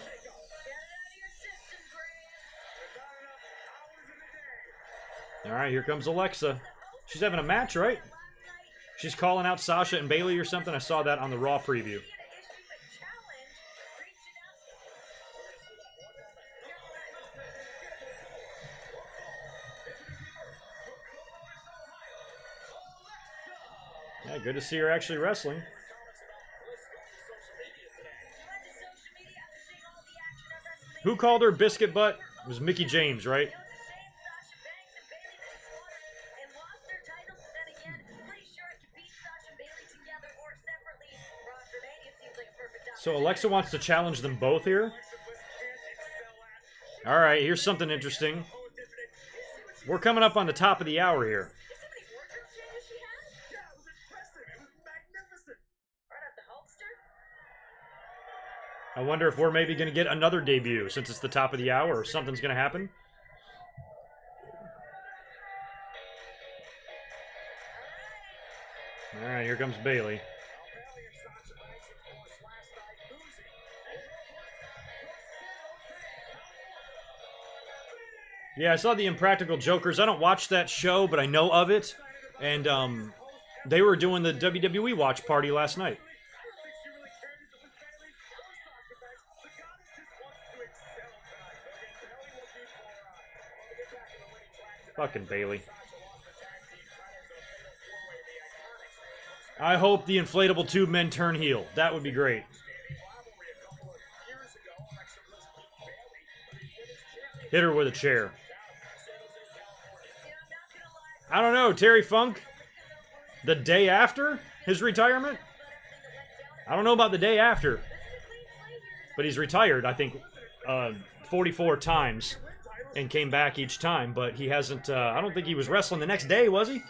Alright, here comes Alexa. She's having a match, right? She's calling out Sasha and Bayley or something. I saw that on the Raw preview. Yeah, good to see her actually wrestling. Who called her biscuit butt? It was Mickie James, right? So Alexa wants to challenge them both here. All right, here's something interesting. We're coming up on the top of the hour here. I wonder if we're maybe going to get another debut since it's the top of the hour, or something's going to happen. All right, here comes Bayley. Yeah, I saw the Impractical Jokers. I don't watch that show, but I know of it. And they were doing the WWE watch party last night. Fucking Bayley. I hope the inflatable tube men turn heel. That would be great. Hit her with a chair. I don't know, Terry Funk? The day after his retirement? I don't know about the day after. But he's retired, I think, 44 times. And came back each time, but he hasn't, I don't think he was wrestling the next day, was he?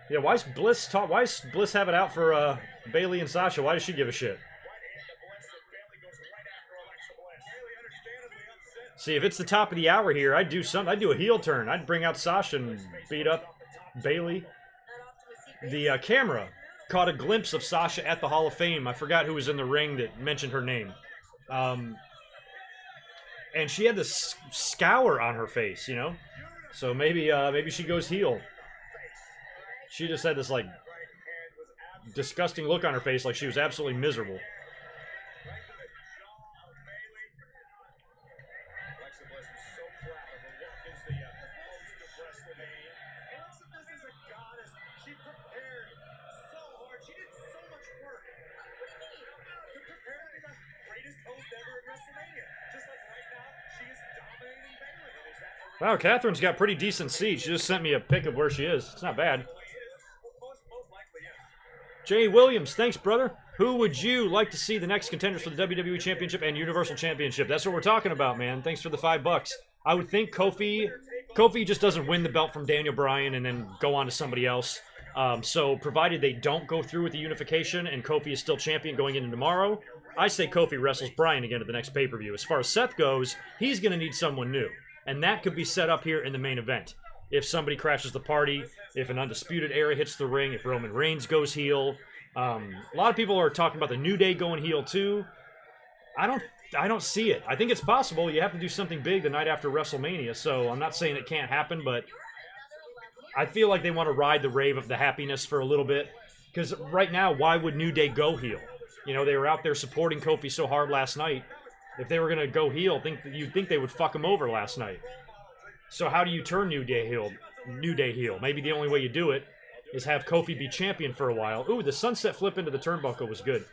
Yeah, why is Bliss have it out for Bayley and Sasha? Why does she give a shit? See, if it's the top of the hour here, I'd do something. I'd do a heel turn. I'd bring out Sasha and beat up Bayley. The camera caught a glimpse of Sasha at the Hall of Fame. I forgot who was in the ring that mentioned her name. And she had this scour on her face, you know? So maybe she goes heel. She just had this, like, disgusting look on her face, like she was absolutely miserable. Wow, Catherine's got pretty decent seats. She just sent me a pic of where she is. It's not bad. Jay Williams, thanks, brother. Who would you like to see the next contenders for the WWE Championship and Universal Championship? That's what we're talking about, man. Thanks for the $5. I would think Kofi just doesn't win the belt from Daniel Bryan and then go on to somebody else. So provided they don't go through with the unification and Kofi is still champion going into tomorrow, I say Kofi wrestles Bryan again at the next pay-per-view. As far as Seth goes, he's going to need someone new. And that could be set up here in the main event. If somebody crashes the party, if an Undisputed Era hits the ring, if Roman Reigns goes heel. A lot of people are talking about the New Day going heel too. I don't see it. I think it's possible. You have to do something big the night after WrestleMania, so I'm not saying it can't happen, but I feel like they want to ride the rave of the happiness for a little bit. Because right now, why would New Day go heel? You know, they were out there supporting Kofi so hard last night. If they were going to go heel, you'd think they would fuck him over last night. So how do you turn New Day heel? Maybe the only way you do it is have Kofi be champion for a while. Ooh, the sunset flip into the turnbuckle was good.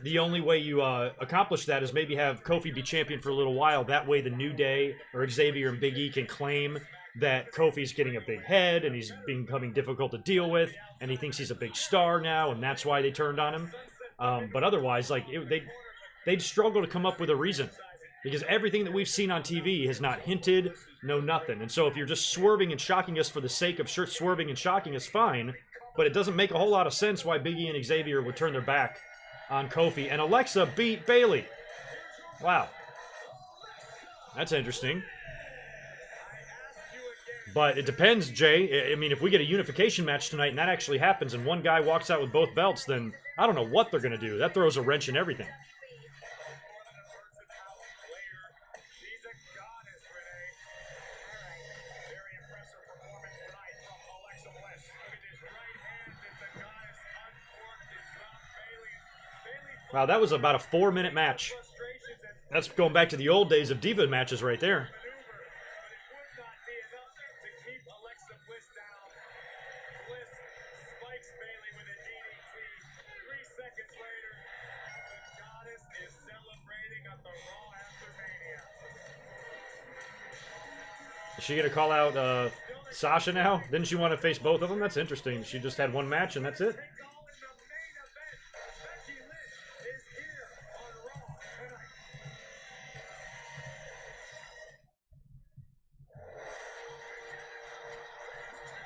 The only way you accomplish that is maybe have Kofi be champion for a little while. That way the New Day or Xavier and Big E can claim that Kofi's getting a big head and he's becoming difficult to deal with and he thinks he's a big star now and that's why they turned on him. But otherwise, like, they'd struggle to come up with a reason. Because everything that we've seen on TV has not hinted, no nothing. And so if you're just swerving and shocking us for the sake of swerving and shocking us, fine. But it doesn't make a whole lot of sense why Big E and Xavier would turn their back on Kofi. And Alexa beat Bayley. Wow. That's interesting. But it depends, Jay. I mean, if we get a unification match tonight and that actually happens and one guy walks out with both belts, then I don't know what they're going to do. That throws a wrench in everything. Wow, that was about a 4-minute match. That's going back to the old days of Diva matches right there. Is she going to call out Sasha now? Didn't she want to face both of them? That's interesting. She just had one match and that's it.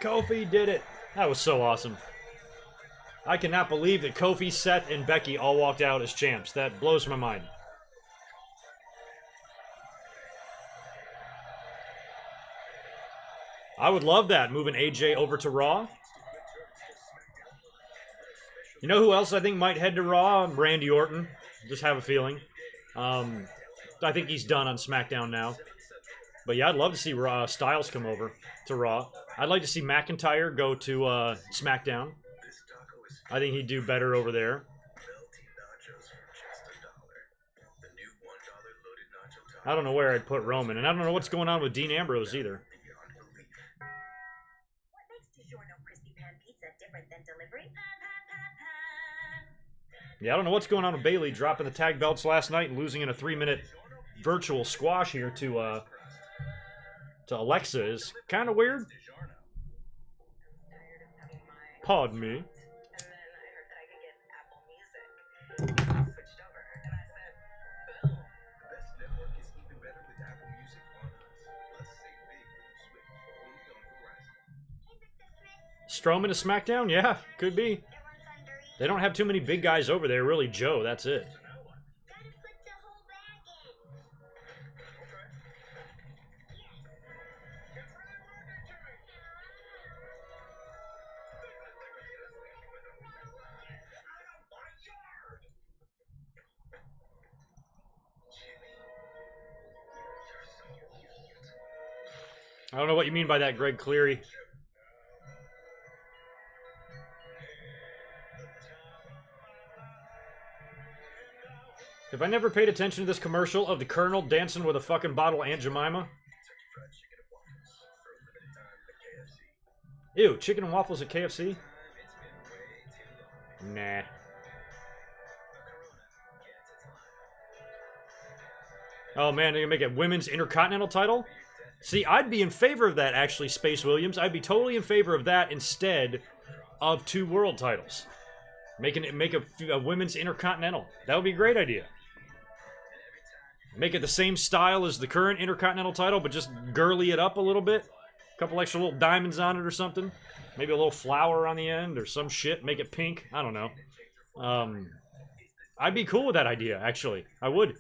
Kofi did it. That was so awesome. I cannot believe that Kofi, Seth, and Becky all walked out as champs. That blows my mind. I would love that, moving AJ over to Raw. You know who else I think might head to Raw? Randy Orton. Just have a feeling. I think he's done on SmackDown now. But yeah, I'd love to see Styles come over to Raw. I'd like to see McIntyre go to SmackDown. I think he'd do better over there. I don't know where I'd put Roman, and I don't know what's going on with Dean Ambrose either. What makes DiGiorno crispy pan pizza different than delivery? Yeah, I don't know what's going on with Bayley dropping the tag belts last night and losing in a 3-minute virtual squash here to Alexa is kind of weird. Pardon me. Strowman to SmackDown? Yeah, could be. They don't have too many big guys over there. Really, Joe, that's it. I don't know what you mean by that, Greg Cleary. Have I never paid attention to this commercial of the Colonel dancing with a fucking bottle of Aunt Jemima? Ew, chicken and waffles at KFC? Nah. Oh man, they're gonna make a women's intercontinental title? See, I'd be in favor of that, actually, Space Williams. I'd be totally in favor of that instead of 2 world titles. Make a women's intercontinental. That would be a great idea. Make it the same style as the current intercontinental title, but just girly it up a little bit. Couple extra little diamonds on it or something. Maybe a little flower on the end or some shit. Make it pink. I don't know. I'd be cool with that idea, actually. I would.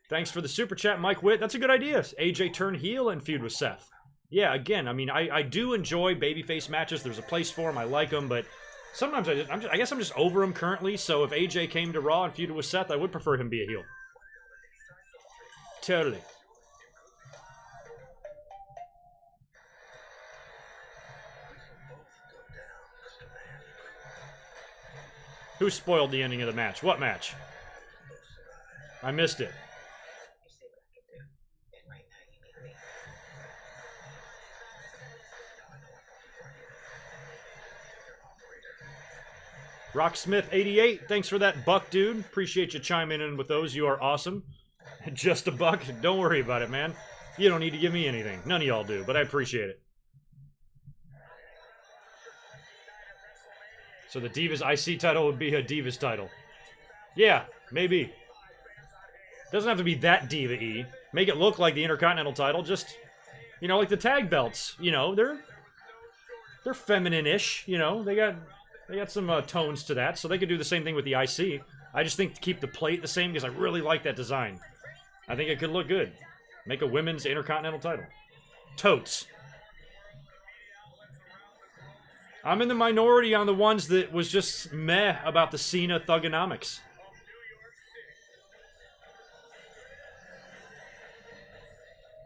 Thanks for the super chat, Mike Witt. That's a good idea. AJ turn heel and feud with Seth. Yeah, again, I mean, I do enjoy babyface matches. There's a place for them. I like them, but sometimes I guess I'm just over him currently. So if AJ came to Raw and feuded with Seth, I would prefer him be a heel. Totally. Who spoiled the ending of the match? What match? I missed it. Rocksmith88, thanks for that buck, dude. Appreciate you chiming in with those. You are awesome. Just a buck? Don't worry about it, man. You don't need to give me anything. None of y'all do, but I appreciate it. So the Divas IC title would be a Divas title. Yeah, maybe. Doesn't have to be that Diva-y. Make it look like the Intercontinental title. Just, you know, like the tag belts. You know, they're feminine-ish. You know, they got some tones to that, so they could do the same thing with the IC. I just think to keep the plate the same because I really like that design. I think it could look good. Make a women's Intercontinental title. Totes. I'm in the minority on the ones that was just meh about the Cena Thugonomics.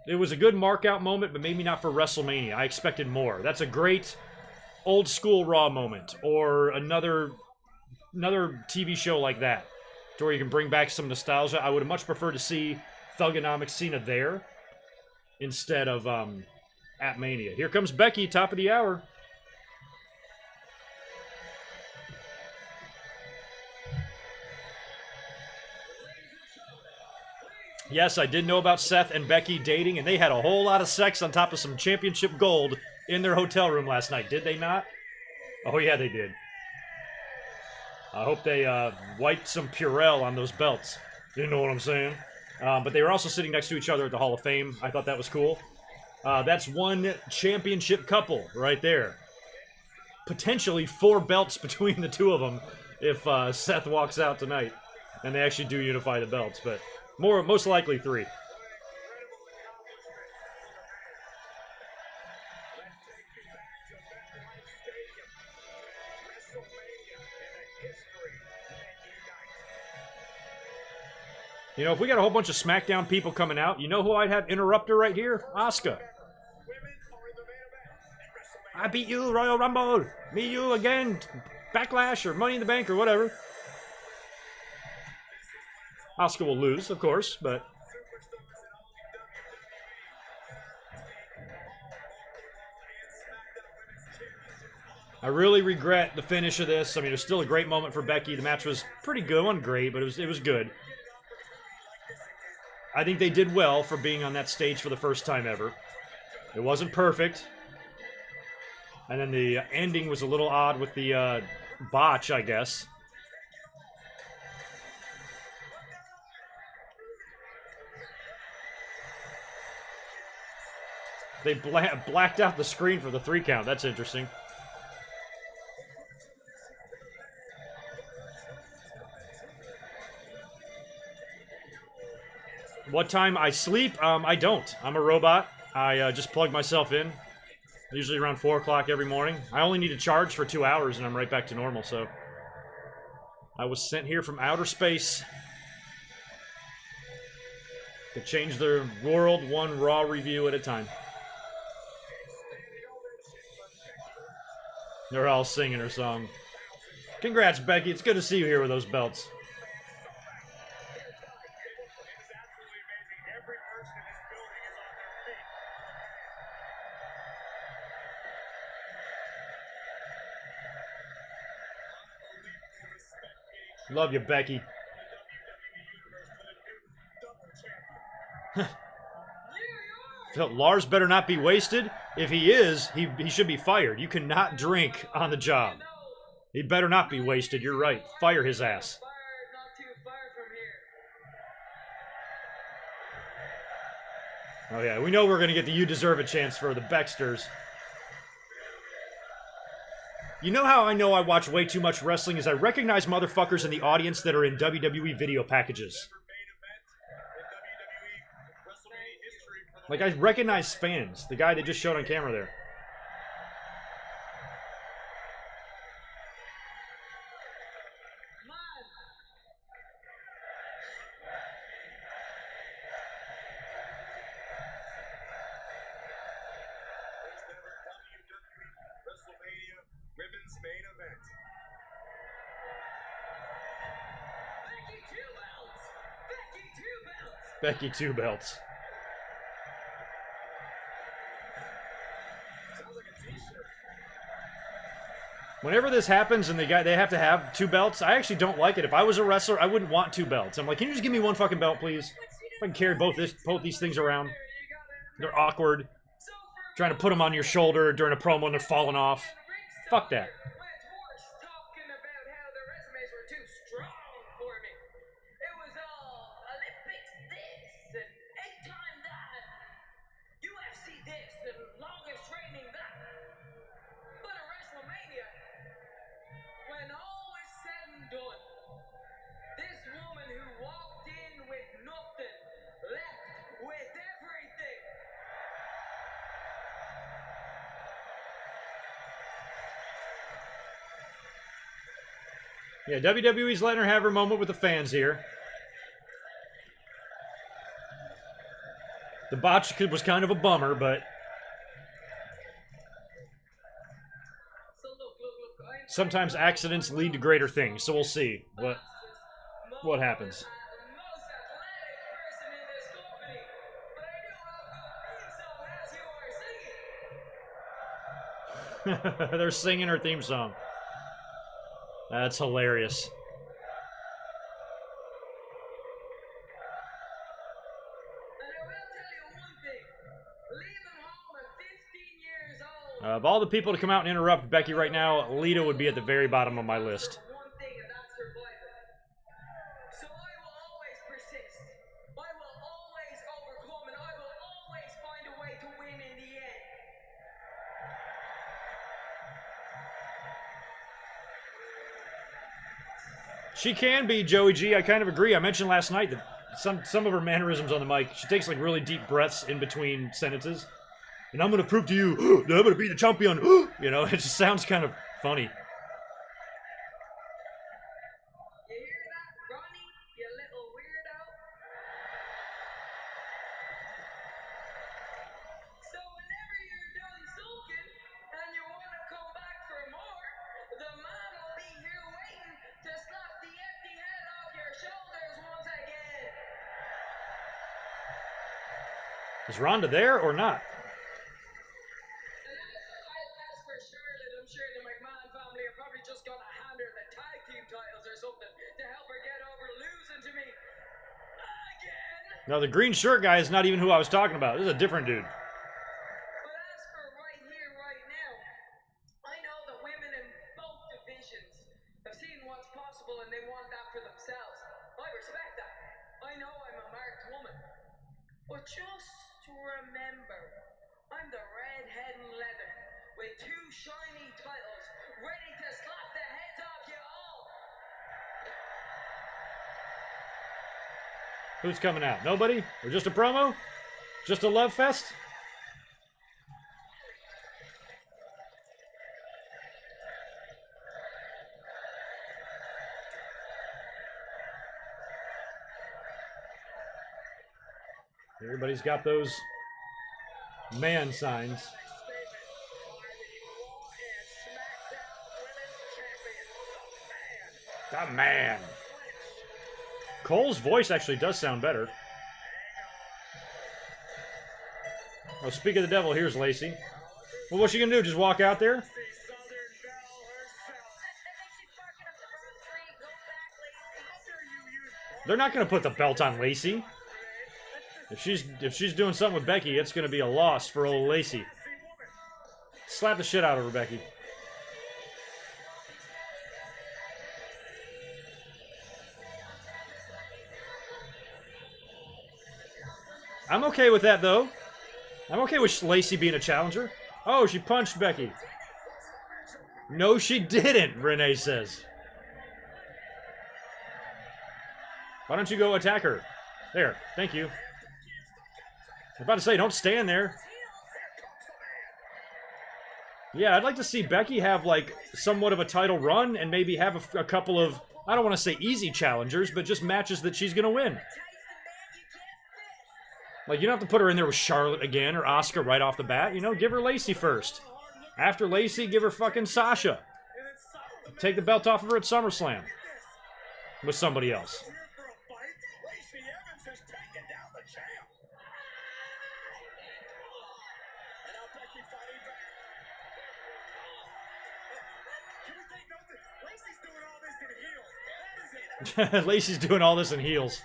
It was a good mark-out moment, but maybe not for WrestleMania. I expected more. That's a great old-school Raw moment, or another TV show like that, to where you can bring back some nostalgia. I would have much preferred to see Thugonomics Cena there instead of at Mania. Here comes Becky, top of the hour. Yes, I did know about Seth and Becky dating, and they had a whole lot of sex on top of some championship gold in their hotel room last night. Did they not? Oh, yeah, they did. I hope they wiped some Purell on those belts. You know what I'm saying? But they were also sitting next to each other at the Hall of Fame. I thought that was cool. That's one championship couple right there. Potentially 4 belts between the two of them if Seth walks out tonight and they actually do unify the belts, but most likely 3. You know, if we got a whole bunch of SmackDown people coming out, you know who I'd have interrupter right here? Asuka. I beat you, Royal Rumble. Meet you again, Backlash or Money in the Bank or whatever. Asuka will lose, of course, but I really regret the finish of this. I mean, it was still a great moment for Becky. The match was pretty good. It wasn't great, but it was good. I think they did well for being on that stage for the first time ever. It wasn't perfect. And then the ending was a little odd with the botch, I guess. They blacked out the screen for the 3 count. That's interesting. What time I sleep? I don't. I'm a robot. I just plug myself in. Usually around 4 o'clock every morning. I only need to charge for 2 hours and I'm right back to normal, so. I was sent here from outer space to change the world one Raw review at a time. They're all singing her song. Congrats, Becky. It's good to see you here with those belts. Love you, Becky. Lars better not be wasted. If he is, he should be fired. You cannot drink on the job. He better not be wasted. You're right. Fire his ass. Oh yeah, we know we're gonna get the "You Deserve a Chance" for the Baxters. You know how I know I watch way too much wrestling is I recognize motherfuckers in the audience that are in WWE video packages. Like, I recognize fans. The guy they just showed on camera there. Women's main event. Becky two belts. Becky two belts. Becky Two Belts. Sounds like a t-shirt. Whenever this happens and they have to have 2 belts, I actually don't like it. If I was a wrestler, I wouldn't want 2 belts. I'm like, can you just give me one fucking belt, please? If I can carry both these things around. They're awkward. Trying to put them on your shoulder during a promo and they're falling off. Fuck that. Talking about how the resumes were too strong for me. It was all Olympics this and 8-time that, UFC this and longest training that. But at WrestleMania, when all is said and done, this woman who walked in with nothing left with everything. Yeah, WWE's letting her have her moment with the fans here. The botch was kind of a bummer, but sometimes accidents lead to greater things, so we'll see what happens. They're singing her theme song. That's hilarious. Of all the people to come out and interrupt Becky right now, Lita would be at the very bottom of my list. So I will always persist. I will always overcome, and I will always find a way to win in the end. She can be Joey G. I kind of agree. I mentioned last night that some of her mannerisms on the mic, she takes like really deep breaths in between sentences. And I'm gonna prove to you that I'm gonna be the champion. You know, it just sounds kind of funny. You hear that, Ronnie? You little weirdo. So whenever you're done sulking and you want to come back for more, the man will be here waiting to slap the empty head off your shoulders once again. Is Ronda there or not? And as for Charlotte, I'm sure the McMahon family are probably just gonna hand her the tag team titles or something to help her get over losing to me again. No, the green shirt guy is not even who I was talking about. This is a different dude. But as for right here, right now, I know that women in both divisions have seen what's possible and they want that for themselves. I respect that. I know I'm a marked woman. But just remember, I'm the redhead in leather with 2 shiny titles ready to slap the heads off you all. Who's coming out? Nobody? Or just a promo? Just a love fest? Everybody's got those man signs. The man. Cole's voice actually does sound better. Oh, speak of the devil, here's Lacey. Well, what's she gonna do? Just walk out there? They're not gonna put the belt on Lacey. If she's doing something with Becky, it's gonna be a loss for old Lacey. Slap the shit out of her, Becky. I'm okay with that though. I'm okay with Lacey being a challenger. Oh, she punched Becky. No, she didn't, Renee says. Why don't you go attack her? There, thank you. I was about to say, don't stand there. Yeah, I'd like to see Becky have, like, somewhat of a title run and maybe have a couple of, I don't want to say easy challengers, but just matches that she's going to win. Like, you don't have to put her in there with Charlotte again or Asuka right off the bat. You know, give her Lacey first. After Lacey, give her fucking Sasha. Take the belt off of her at SummerSlam. With somebody else. Lacey's doing all this in heels.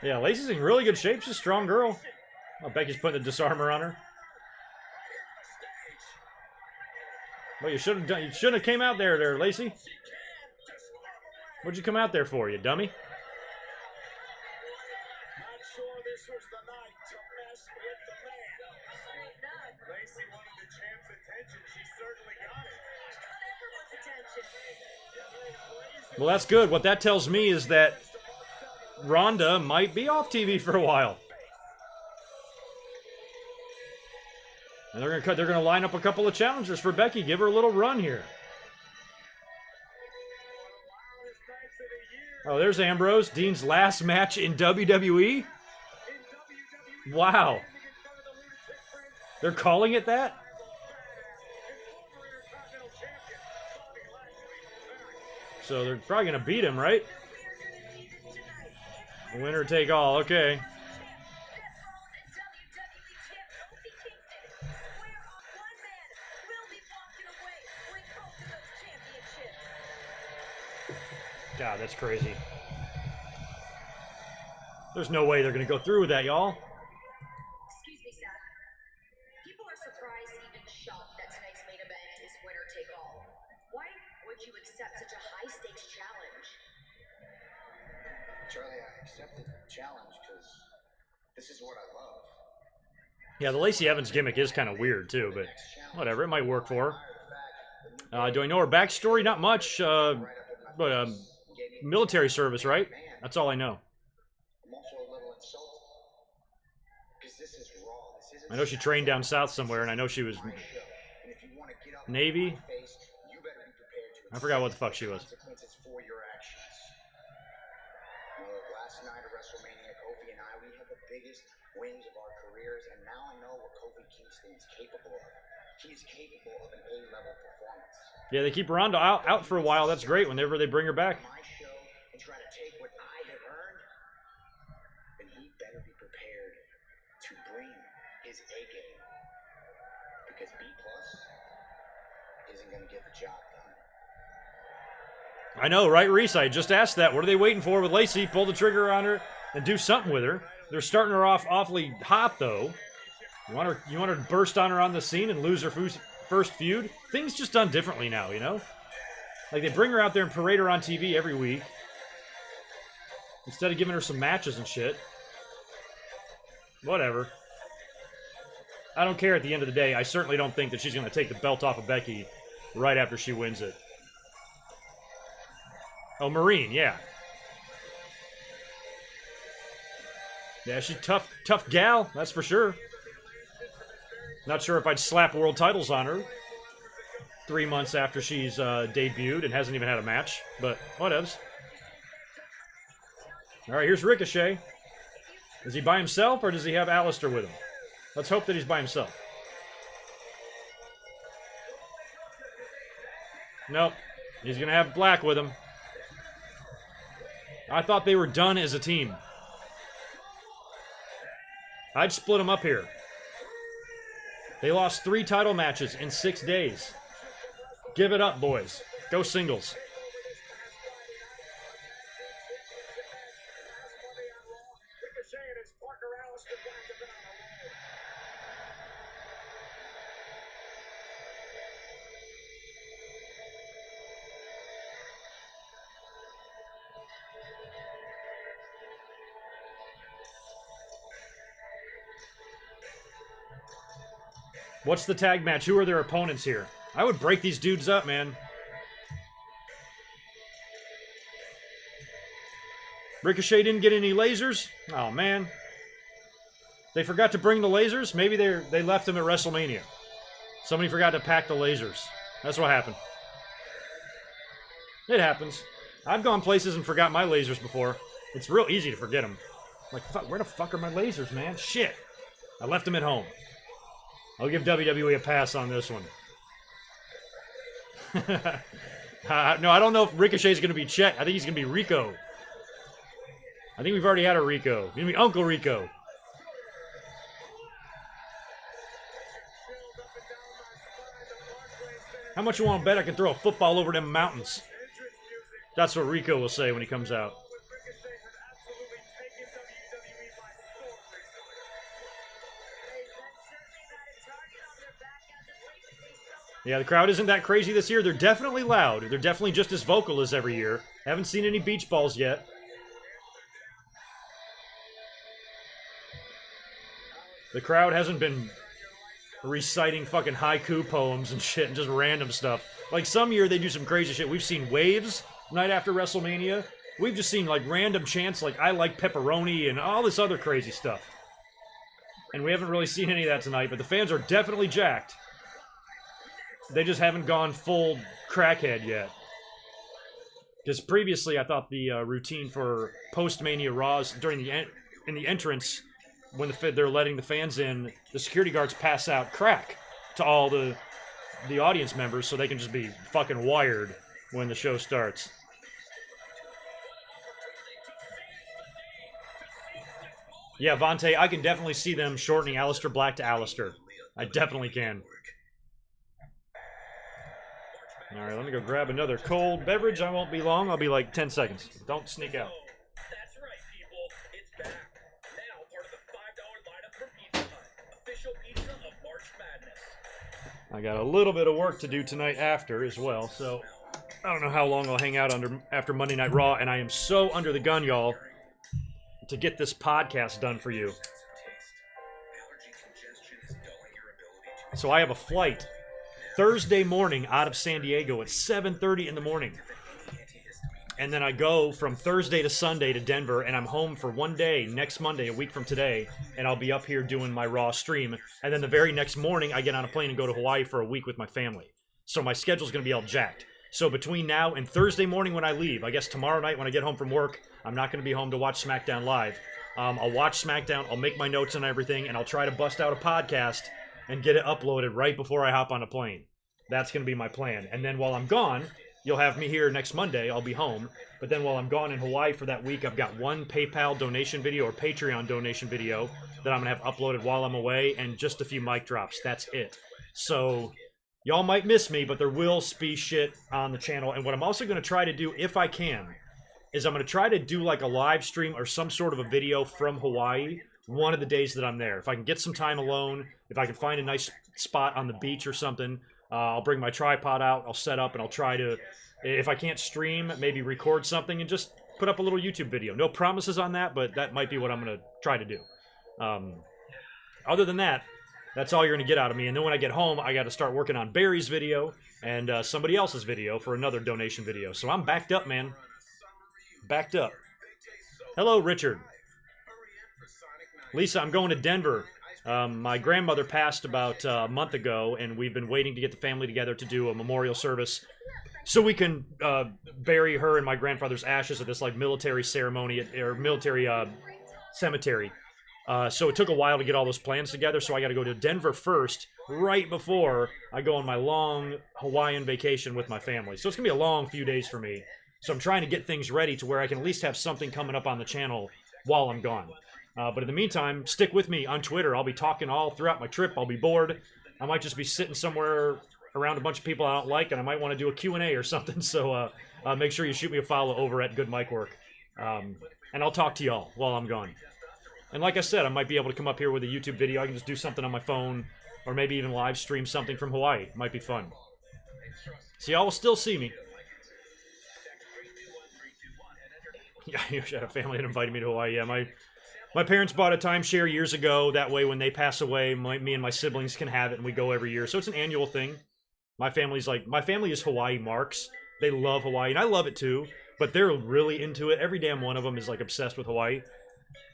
Yeah, Lacey's in really good shape. She's a strong girl. Oh, Becky's putting the disarmor on her. Well, you shouldn't have came out there, Lacey. What'd you come out there for, you dummy? Not sure this was the night to mess with the man. Lacey wanted the champ's attention. She certainly got it. Everyone's attention. Well, that's good. What that tells me is that Ronda might be off TV for a while. And they're gonna line up a couple of challengers for Becky. Give her a little run here. Oh, there's Ambrose. Dean's last match in WWE. Wow. They're calling it that? So they're probably gonna beat him, right? Winner take all. Okay. God, that's crazy. There's no way they're going to go through with that, y'all. Excuse me, Seth. People are surprised, even shocked, that tonight's main event is winner take all. Why would you accept such a high stakes challenge? Charlie, I accepted the challenge because this is what I love. Yeah, the Lacey Evans gimmick is kind of weird, too, but whatever. It might work for her. Do I know her backstory? Not much, but military service, right? That's all I know. I'm also a little insulted because this is raw. This isn't I know she trained down south somewhere, and I know she was my show. And if you want to get up Navy. in my face, you better be prepared to I forgot what the fuck she was. consequences for your actions. You know, last night at WrestleMania, Kofi and I, we had the biggest wins of our careers, and now I know what Kofi Kingston is capable of. He is capable of an A-level performance. Yeah, they keep Ronda out for a while. That's great whenever they bring her back. My show and try to take what I have earned, then he better be prepared to bring his A game. Because B plus isn't going to get the job done. I know, right, Reese? I just asked that. What are they waiting for with Lacey? Pull the trigger on her and do something with her. They're starting her off awfully hot, though. You want her to burst on her on the scene and lose her first feud? Things just done differently now, you know? Like, they bring her out there and parade her on TV every week. Instead of giving her some matches and shit. Whatever. I don't care at the end of the day. I certainly don't think that she's going to take the belt off of Becky right after she wins it. Oh, Marine, yeah. Yeah, she's tough gal, that's for sure. Not sure if I'd slap world titles on her 3 months after she's debuted and hasn't even had a match, but whatevs. All right, here's Ricochet. Is he by himself or does he have Alistair with him? Let's hope that he's by himself. Nope, he's gonna have Black with him. I thought they were done as a team. I'd split them up here. They lost 3 title matches in 6 days. Give it up, boys. Go singles. Ricochet and his partner Alistair Black have been on a roll. What's the tag match? Who are their opponents here? I would break these dudes up, man. Ricochet didn't get any lasers? Oh, man. They forgot to bring the lasers? Maybe they left them at WrestleMania. Somebody forgot to pack the lasers. That's what happened. It happens. I've gone places and forgot my lasers before. It's real easy to forget them. Like, fuck, where the fuck are my lasers, man? Shit. I left them at home. I'll give WWE a pass on this one. No, I don't know if Ricochet's going to be Chet. I think he's going to be Rico. I think we've already had a Rico. He's going to be Uncle Rico. How much you want to bet I can throw a football over them mountains? That's what Rico will say when he comes out. Yeah, the crowd isn't that crazy this year. They're definitely loud. They're definitely just as vocal as every year. Haven't seen any beach balls yet. The crowd hasn't been reciting fucking haiku poems and shit and just random stuff. Like some year they do some crazy shit. We've seen waves night after WrestleMania. We've just seen like random chants like I like pepperoni and all this other crazy stuff. And we haven't really seen any of that tonight, but the fans are definitely jacked. They just haven't gone full crackhead yet. Because previously, I thought the routine for post-Mania Raws during in the entrance, when they're letting the fans in, the security guards pass out crack to all the audience members so they can just be fucking wired when the show starts. Yeah, Vontae, I can definitely see them shortening Aleister Black to Alistair. I definitely can. Alright, let me go grab another cold beverage. I won't be long. I'll be like 10 seconds. Don't sneak out. That's right, people. It's back. Now part of the $5 lineup for Pizza Hut. Official pizza of March Madness. I got a little bit of work to do tonight after as well, so I don't know how long I'll hang out after Monday Night Raw, and I am so under the gun, y'all, to get this podcast done for you. So I have a flight Thursday morning out of San Diego at 7:30 in the morning. And then I go from Thursday to Sunday to Denver, and I'm home for one day, next Monday, a week from today, and I'll be up here doing my Raw stream. And then the very next morning, I get on a plane and go to Hawaii for a week with my family. So my schedule's going to be all jacked. So between now and Thursday morning when I leave, I guess tomorrow night when I get home from work, I'm not going to be home to watch SmackDown Live. I'll watch SmackDown, I'll make my notes and everything, and I'll try to bust out a podcast and get it uploaded right before I hop on a plane. That's going to be my plan. And then while I'm gone, you'll have me here next Monday. I'll be home. But then while I'm gone in Hawaii for that week, I've got one PayPal donation video or Patreon donation video that I'm going to have uploaded while I'm away and just a few mic drops. That's it. So y'all might miss me, but there will be shit on the channel. And what I'm also going to try to do, if I can, is I'm going to try to do like a live stream or some sort of a video from Hawaii one of the days that I'm there. If I can get some time alone, if I can find a nice spot on the beach or something, I'll bring my tripod out, I'll set up, and I'll try to, if I can't stream, maybe record something and just put up a little YouTube video. No promises on that, but that might be what I'm going to try to do. Other than that, that's all you're going to get out of me. And then when I get home, I got to start working on Barry's video and somebody else's video for another donation video. So I'm backed up, man. Backed up. Hello, Richard. Lisa, I'm going to Denver. My grandmother passed about a month ago, and we've been waiting to get the family together to do a memorial service so we can bury her and my grandfather's ashes at this like military ceremony or military cemetery. So it took a while to get all those plans together, so I got to go to Denver first, right before I go on my long Hawaiian vacation with my family. So it's going to be a long few days for me. So I'm trying to get things ready to where I can at least have something coming up on the channel while I'm gone. But in the meantime, stick with me on Twitter. I'll be talking all throughout my trip. I'll be bored. I might just be sitting somewhere around a bunch of people I don't like, and I might want to do a Q&A or something. So make sure you shoot me a follow over at GoodMicWork. And I'll talk to y'all while I'm gone. And like I said, I might be able to come up here with a YouTube video. I can just do something on my phone, or maybe even live stream something from Hawaii. It might be fun. So y'all will still see me. Yeah, you should have family that invited me to Hawaii. Yeah, My parents bought a timeshare years ago. That way, when they pass away, me and my siblings can have it, and we go every year. So it's an annual thing. My family is Hawaii marks. They love Hawaii, and I love it too. But they're really into it. Every damn one of them is like obsessed with Hawaii.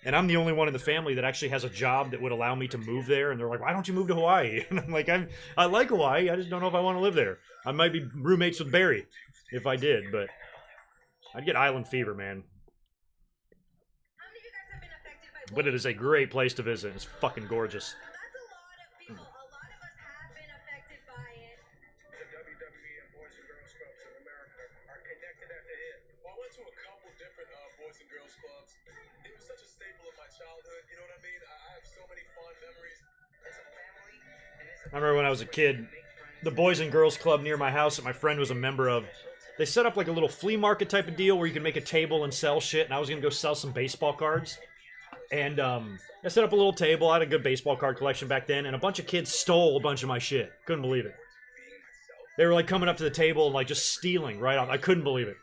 And I'm the only one in the family that actually has a job that would allow me to move there. And they're like, why don't you move to Hawaii? And I'm like, I like Hawaii. I just don't know if I want to live there. I might be roommates with Barry if I did, but I'd get island fever, man. How many of you guys have been affected by But it is a great place to visit. It's fucking gorgeous. That's a lot of people. A lot of us have been affected by it. The WWE and Boys and Girls Clubs of America are connected at the hip. Well, I went to a couple different Boys and Girls Clubs. It was such a staple of my childhood, you know what I mean? I have so many fond memories. As a family, and as a I remember when I was a kid, the Boys and Girls Club near my house that my friend was a member of, they set up like a little flea market type of deal where you can make a table and sell shit, and I was going to go sell some baseball cards. And I set up a little table. I had a good baseball card collection back then, and a bunch of kids stole a bunch of my shit. Couldn't believe it. They were like coming up to the table and like just stealing right off. I couldn't believe it.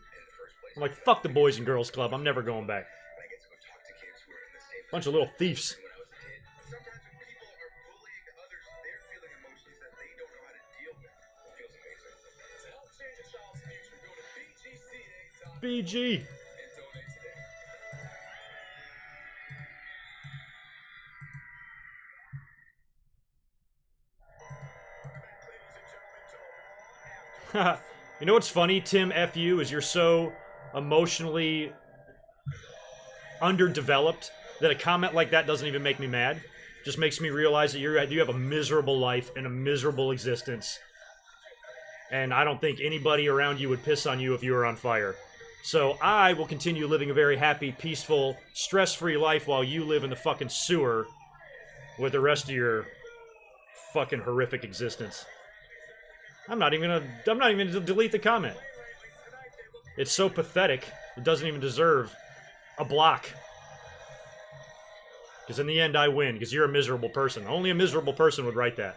I'm like, fuck the Boys and Girls Club. I'm never going back. Bunch of little thieves. sometimes when people are bullying others, they're feeling emotions that they don't know how to deal with. It feels amazing. To help change a child's future, go to BGCA.org BG. and donate today. Ladies and gentlemen, to the Raw After. You know what's funny, Tim FU, is you're so emotionally underdeveloped that a comment like that doesn't even make me mad. Just makes me realize that you have a miserable life and a miserable existence. And I don't think anybody around you would piss on you if you were on fire. So I will continue living a very happy, peaceful, stress-free life while you live in the fucking sewer with the rest of your fucking horrific existence. I'm not even gonna delete the comment. It's so pathetic. It doesn't even deserve a block. Because in the end, I win. Because you're a miserable person. Only a miserable person would write that.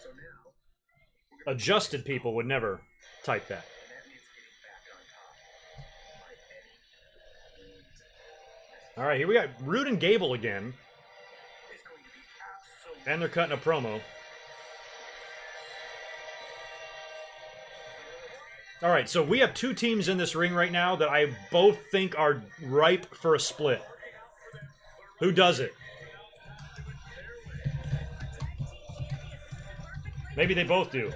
So now, Adjusted people would never type that. and that means getting back on top by any means. All right, here we got Rude and Gable again. It's going to be absolutely And they're cutting a promo. All right, so we have two teams in this ring right now that I both think are ripe for a split. Who does it? Maybe they both do.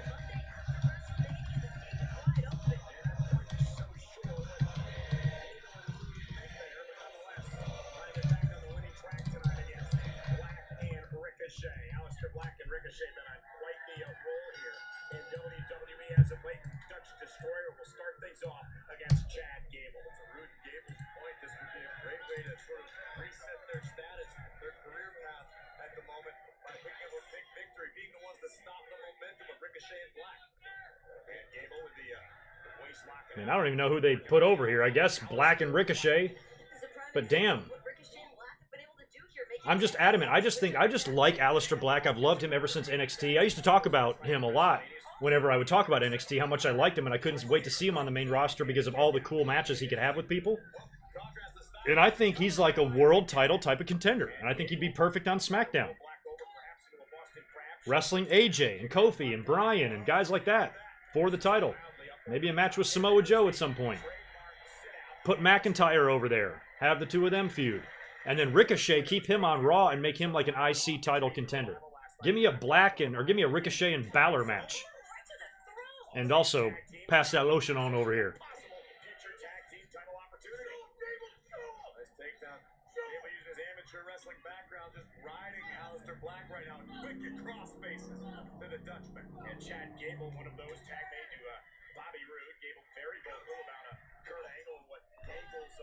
Aleister Black and Ricochet been on quite the roll here in WWE as of late. Dutch Destroyer will start things off against Chad Gable. To Rude and Gable's point, this would be a great way to sort of reset their status, their career path at the moment by picking up a big victory, being the ones that stop the momentum of Ricochet and Black. And Gable with the waist lock. Man, I don't even know who they put over here. I guess Black and Ricochet. But damn. What Ricochet and Black have been able to do here, making I'm just adamant. I just like Aleister Black. I've loved him ever since NXT. I used to talk about him a lot whenever I would talk about NXT, how much I liked him, and I couldn't wait to see him on the main roster because of all the cool matches he could have with people. And I think he's like a world title type of contender. And I think he'd be perfect on SmackDown. Wrestling AJ and Kofi and Bryan and guys like that for the title. Maybe a match with Samoa Joe at some point. Put McIntyre over there. Have the two of them feud. And then Ricochet, keep him on Raw and make him like an IC title contender. Give me a give me a Ricochet and Balor match. And also, pass that lotion on over here. Future tag team title opportunity. Nice takedown. Gable using his amateur wrestling background, just riding Aleister Black right now. Wicked cross faces to the Dutchman. And Chad Gable, one of those tag made to Bobby Roode. Gable very vocal about Kurt Angle and what Gable's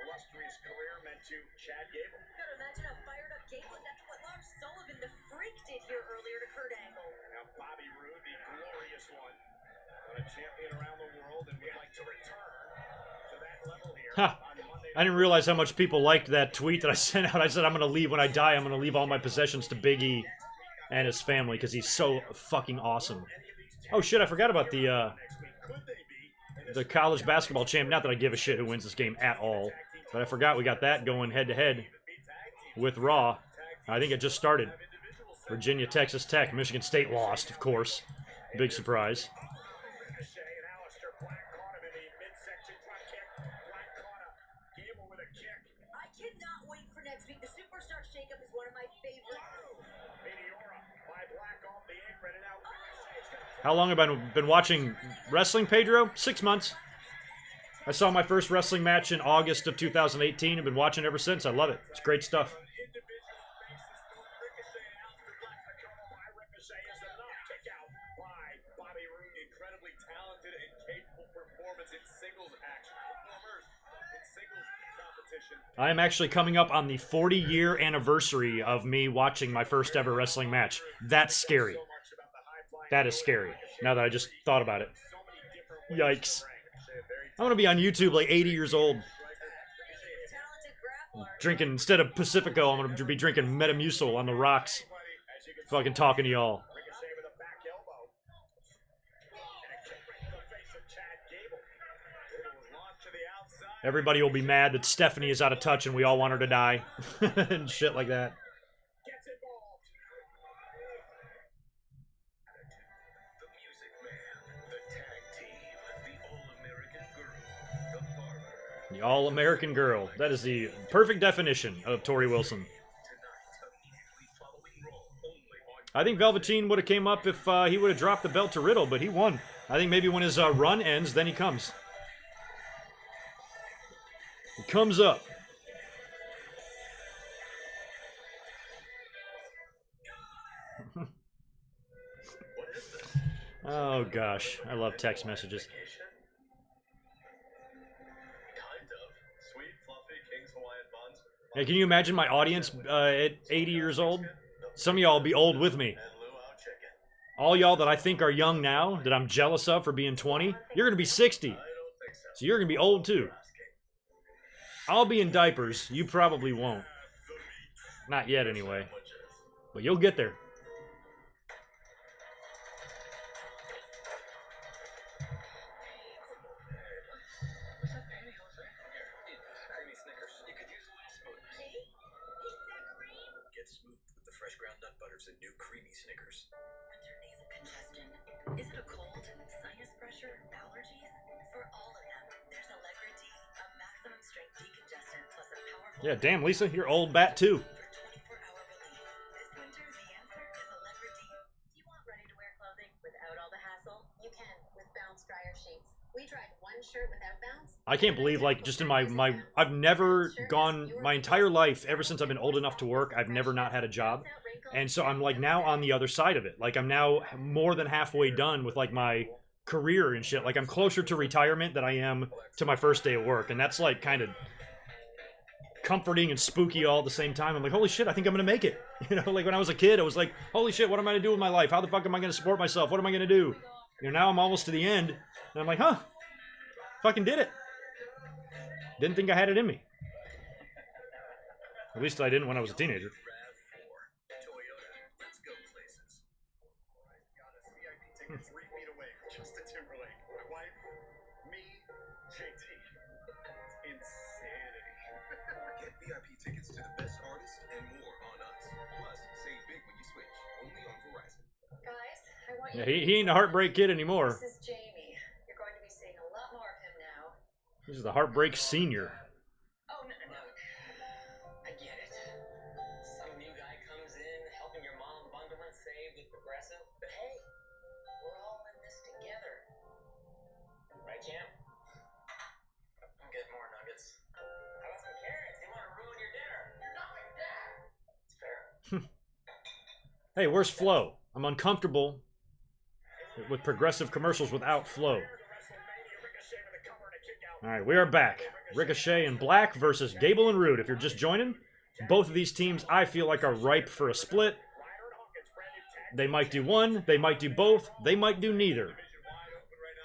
illustrious career meant to Chad Gable. Gotta imagine how fired up Gable, and that's what Lars Sullivan, the Freak, did here earlier to Kurt Angle. Now Bobby Roode, the glorious one, a champion around the world, and would like to return to that level here Ha! on Monday. I didn't realize how much people liked that tweet that I sent out. I said, I'm going to leave when I die. I'm going to leave all my possessions to Big E and his family because he's so fucking awesome. Oh shit, I forgot about the Next week, could they be? And the college basketball champ. Not that I give a shit who wins this game at all, but I forgot we got that going head-to-head with Raw. I think it just started. Virginia, Texas Tech. Michigan State lost, of course. Big surprise. I cannot wait for next week. The Superstar Shakeup is one of my favorites. How long have I been watching wrestling, Pedro? 6 months. I saw my first wrestling match in August of 2018. I've been watching ever since. I love it. It's great stuff. I am actually coming up on the 40-year anniversary of me watching my first ever wrestling match. That's scary. That is scary, now that I just thought about it. Yikes. I'm going to be on YouTube like 80 years old. Drinking, instead of Pacifico, I'm going to be drinking Metamucil on the rocks. Fucking talking to y'all. Everybody will be mad that Stephanie is out of touch and we all want her to die. And shit like that. The All-American Girl. That is the perfect definition of Tori Wilson. I think Velveteen would have came up if he would have dropped the belt to Riddle, but he won. I think maybe when his run ends, then he comes. He comes up. Oh gosh, I love text messages. Hey, can you imagine my audience at 80 years old? Some of y'all will be old with me. All y'all that I think are young now, that I'm jealous of for being 20, you're going to be 60. So you're going to be old too. I'll be in diapers. You probably won't. Not yet, anyway. But you'll get there. And new creamy Snickers. Winter nasal congestion. Is it a cold, sinus pressure, allergies? For all of them, there's Allegra D, a maximum strength decongestant plus a powerful... Yeah, damn, Lisa, you're old bat too. 24-hour relief. This winter, the answer is Allegra D. Do you want ready-to-wear clothing without all the hassle? You can with Bounce dryer sheets. We tried one shirt without Bounce. I can't believe, like, just in my I've never gone, my entire life, ever since I've been old enough to work, I've never not had a job. And so I'm, like, now on the other side of it. Like, I'm now more than halfway done with, like, my career and shit. Like, I'm closer to retirement than I am to my first day of work. And that's, like, kind of comforting and spooky all at the same time. I'm like, holy shit, I think I'm going to make it. You know, like, when I was a kid, I was like, holy shit, what am I going to do with my life? How the fuck am I going to support myself? What am I going to do? You know, now I'm almost to the end. And I'm like, huh, fucking did it. Didn't think I had it in me. At least I didn't when I was a teenager. VIP tickets to the best artists and more on us. Plus, save big when you switch. Only on Verizon. Guys, I want Yeah, you he ain't a Heartbreak Kid anymore. This is Jamie. You're going to be seeing a lot more of him now. He's the Heartbreak Senior. Oh, no. I get it. Some new guy comes in, helping your mom bundle and save with Progressive. But hey, we're all in this together. Right, champ? I'm getting more nuggets. How about some carrots? You want to ruin your dinner? You're not my dad. It's fair. Hey, where's Flo? I'm uncomfortable with Progressive commercials without Flo. Alright, we are back. Ricochet and Black versus Gable and Rude. If you're just joining, both of these teams I feel like are ripe for a split. They might do one, they might do both, they might do neither.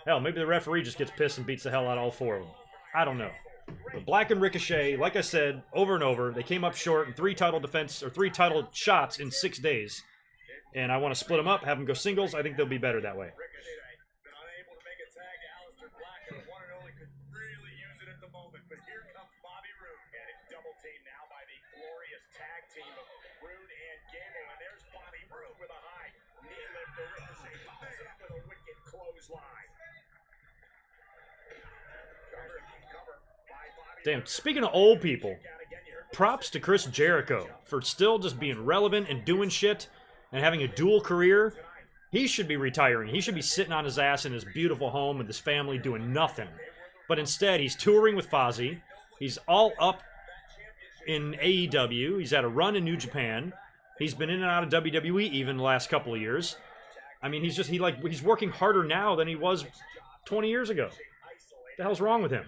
Hell, maybe the referee just gets pissed and beats the hell out of all four of them. I don't know. But Black and Ricochet, like I said, over and over, they came up short in 3 title shots in 6 days. And I want to split them up, have them go singles. I think they'll be better that way. Damn, speaking of old people, props to Chris Jericho for still just being relevant and doing shit and having a dual career. He should be retiring. He should be sitting on his ass in his beautiful home with his family doing nothing. But instead, he's touring with Fozzy. He's all up in AEW. He's had a run in New Japan. He's been in and out of WWE even the last couple of years. I mean, he's working harder now than he was 20 years ago. What the hell's wrong with him?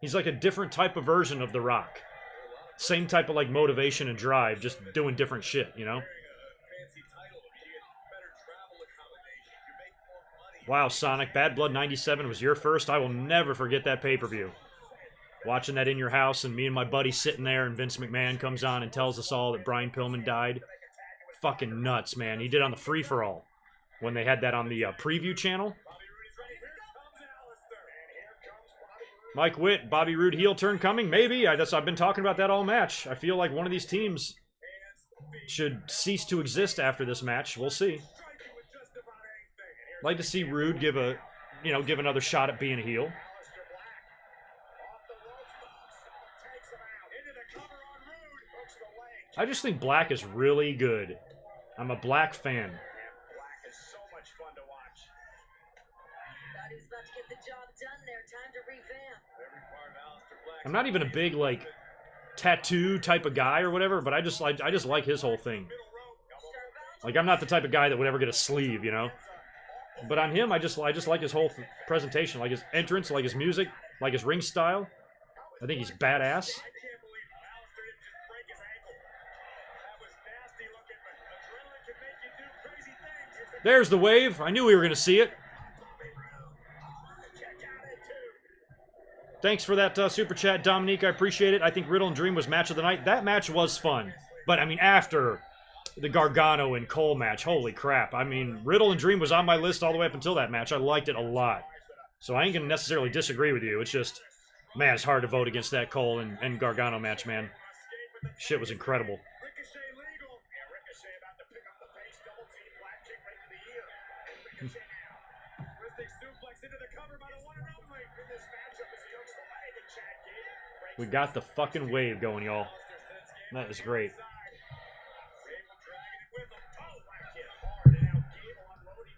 He's like a different type of version of The Rock. Same type of like motivation and drive, just doing different shit, you know? Wow, Sonic, Bad Blood 97 was your first? I will never forget that pay-per-view. Watching that in your house and me and my buddy sitting there and Vince McMahon comes on and tells us all that Brian Pillman died. Fucking nuts, man. He did on the free-for-all when they had that on the preview channel. Mike Witt, Bobby Roode heel turn coming? Maybe. I've been talking about that all match. I feel like one of these teams should cease to exist after this match. We'll see. I'd like to see Roode give another shot at being a heel. I just think Black is really good. I'm a Black fan. Black is so much fun to watch. Thought he was about to get the job done there. Time to revamp. Every part of Aleister Black. I'm not even a big like tattoo type of guy or whatever, but I just like his whole thing. Like I'm not the type of guy that would ever get a sleeve, you know. But on him, I just like his whole presentation, like his entrance, like his music, like his ring style. I think he's badass. I can't believe Aleister didn't just break his ankle. That was nasty looking, but adrenaline can make you do crazy things. There's the wave. I knew we were going to see it. Thanks for that super chat, Dominique. I appreciate it. I think Riddle and Dream was match of the night. That match was fun. But, I mean, after the Gargano and Cole match, holy crap. I mean, Riddle and Dream was on my list all the way up until that match. I liked it a lot. So I ain't going to necessarily disagree with you. It's just, man, it's hard to vote against that Cole and Gargano match, man. Shit was incredible. Ricochet legal. Yeah, Ricochet about to pick up the pace. Double team black kick right to the ear. Ricochet now. Twisting suplex into the cover by the one and only in this matchup as he hooks the leg and Chad Gable. We got the fucking wave going, y'all. That is great.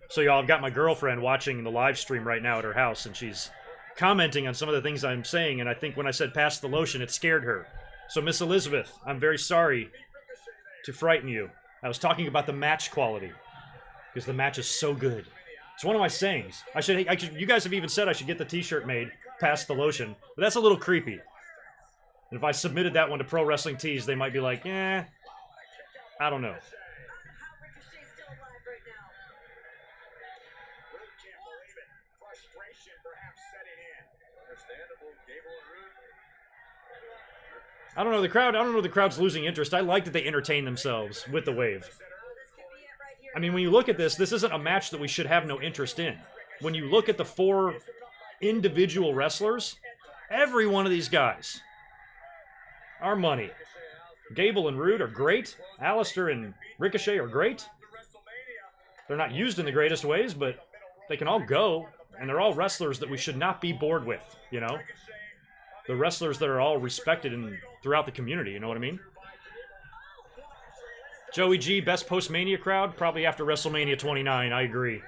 So y'all, I've got my girlfriend watching the live stream right now at her house, and she's commenting on some of the things I'm saying, and I think when I said pass the lotion, it scared her. So Miss Elizabeth, I'm very sorry to frighten you. I was talking about the match quality, because the match is so good. It's one of my sayings. I should. You guys have even said I should get the t-shirt made, pass the lotion, but that's a little creepy. And if I submitted that one to Pro Wrestling Tees, they might be like, I don't know. I don't know, I don't know the crowd's losing interest. I like that they entertain themselves with the wave. I mean, when you look at this isn't a match that we should have no interest in. When you look at the four individual wrestlers, every one of these guys are money. Gable and Roode are great. Aleister and Ricochet are great. They're not used in the greatest ways, but they can all go, and they're all wrestlers that we should not be bored with, you know? The wrestlers that are all respected throughout the community, you know what I mean? Joey G, best post-Mania crowd? Probably after WrestleMania 29, I agree.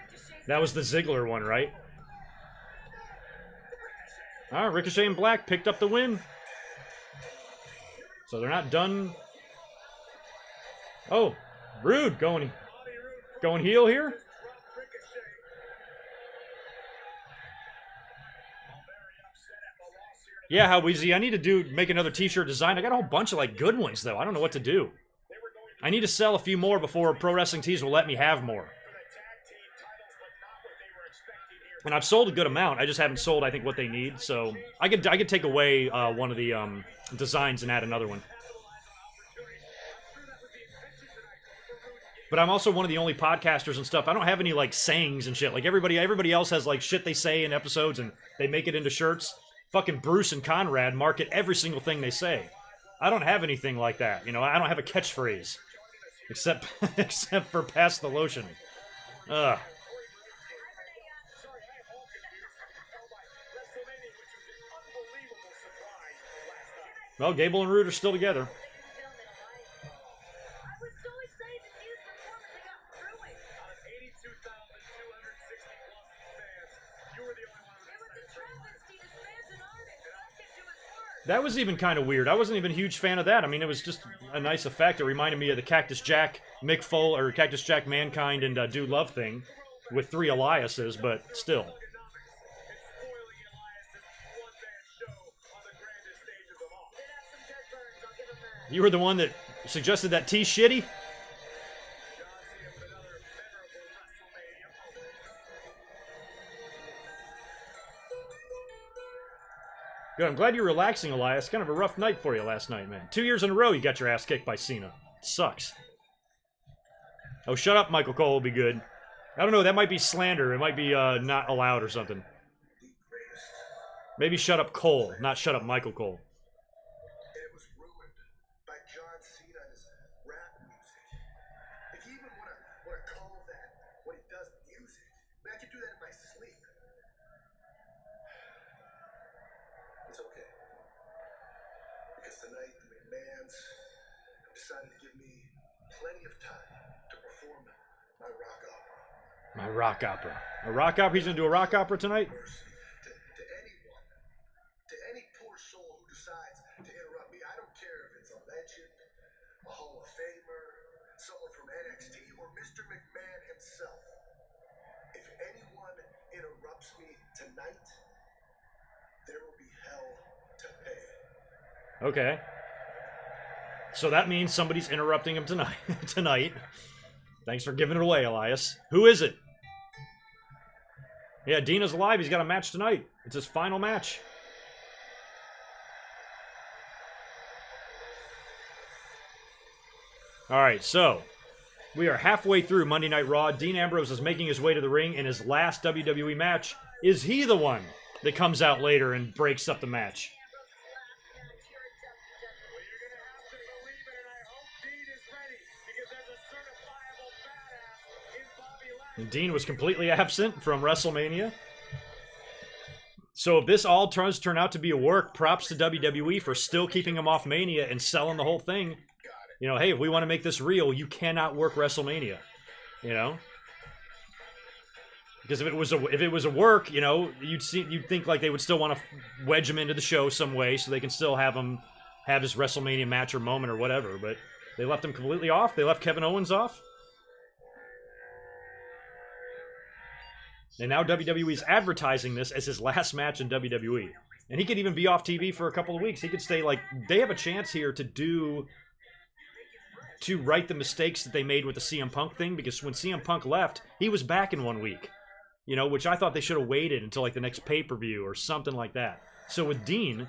That was the Ziggler one, right? All right, Ricochet and Black picked up the win. So they're not done. Oh, Roode going heel here? Yeah, how Weezy, I need to make another t-shirt design. I got a whole bunch of like good ones though. I don't know what to do. I need to sell a few more before Pro Wrestling Tees will let me have more. And I've sold a good amount. I just haven't sold, I think, what they need. So I could take away one of the designs and add another one. But I'm also one of the only podcasters and stuff. I don't have any like sayings and shit. Like everybody else has like shit they say in episodes and they make it into shirts. Fucking Bruce and Conrad market every single thing they say. I don't have anything like that. You know, I don't have a catchphrase. Except for pass the lotion. Ugh. Well, Gable and Roode are still together. I was so excited to see this performance. I got through it. Out of 82,260 plus fans, you were the only one who It was a travesty. This man's an artist. Let's get to his work. That was even kind of weird. I wasn't even a huge fan of that. I mean, it was just a nice effect. It reminded me of the Cactus Jack Mick Foley, or Cactus Jack Mankind and Dude Love thing with 3 Eliases, but still. It's spoiling Elias's one-man show on the grandest stages of all. Did have some dirt burns. I'll give him that. You were the one that suggested that T shitty? John Cena with another memorable WrestleMania moment. Good. I'm glad you're relaxing, Elias. Kind of a rough night for you last night, man. 2 years in a row you got your ass kicked by Cena. Sucks. Oh, shut up, Michael Cole will be good. I don't know, that might be slander. It might be not allowed or something. Maybe shut up Cole, not shut up Michael Cole. It was ruined by John Cena and his rap music. If you even want to call that what he does music, man, I could do that in my sleep. It's okay. Because tonight the McMahons decided to give me plenty of time to perform my rock opera. My rock opera. A rock opera? He's gonna do a rock opera tonight? Mercy to anyone, to any poor soul who decides to interrupt me. I don't care if it's a legend, a Hall of Famer, someone from NXT, or Mr. McMahon himself. If anyone interrupts me tonight, there will be hell to pay. Okay. So that means somebody's interrupting him tonight. tonight. Thanks for giving it away, Elias. Who is it? Yeah, Dina's alive. He's got a match tonight. It's his final match. Alright, so we are halfway through Monday Night Raw. Dean Ambrose is making his way to the ring in his last WWE match. Is he the one that comes out later and breaks up the match? Well, you're going to have to believe it, and I hope Dean is ready, because there's a certifiable badass in Bobby Lashley. And Dean was completely absent from WrestleMania. So if this all does turn out to be a work, props to WWE for still keeping him off Mania and selling the whole thing. You know, hey, if we want to make this real, you cannot work WrestleMania. You know? Because if it was a work, you know, you'd think like they would still want to wedge him into the show some way so they can still have him have his WrestleMania match or moment or whatever. But they left him completely off. They left Kevin Owens off. And now WWE is advertising this as his last match in WWE. And he could even be off TV for a couple of weeks. He could stay, like, they have a chance here to right the mistakes that they made with the CM Punk thing, because when CM Punk left, he was back in 1 week. You know, which I thought they should have waited until, like, the next pay-per-view or something like that. So with Dean,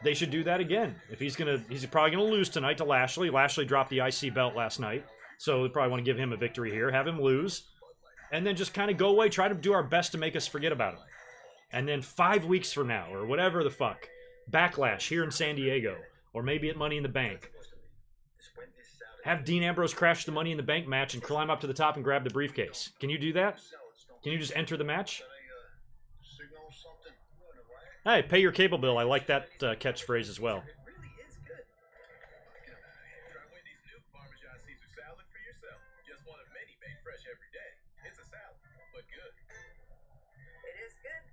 they should do that again. If he's probably gonna lose tonight to Lashley. Lashley dropped the IC belt last night, so they probably want to give him a victory here, have him lose, and then just kind of go away, try to do our best to make us forget about him. And then 5 weeks from now, or whatever the fuck, Backlash here in San Diego, or maybe at Money in the Bank. Have Dean Ambrose crash the Money in the Bank match and climb up to the top and grab the briefcase. Can you do that? Can you just enter the match? Hey, pay your cable bill. I like that catchphrase as well. It really is good. Try Wendy's new Parmesan Caesar salad for yourself. Just one of many made fresh every day. It's a salad, but good. It is good.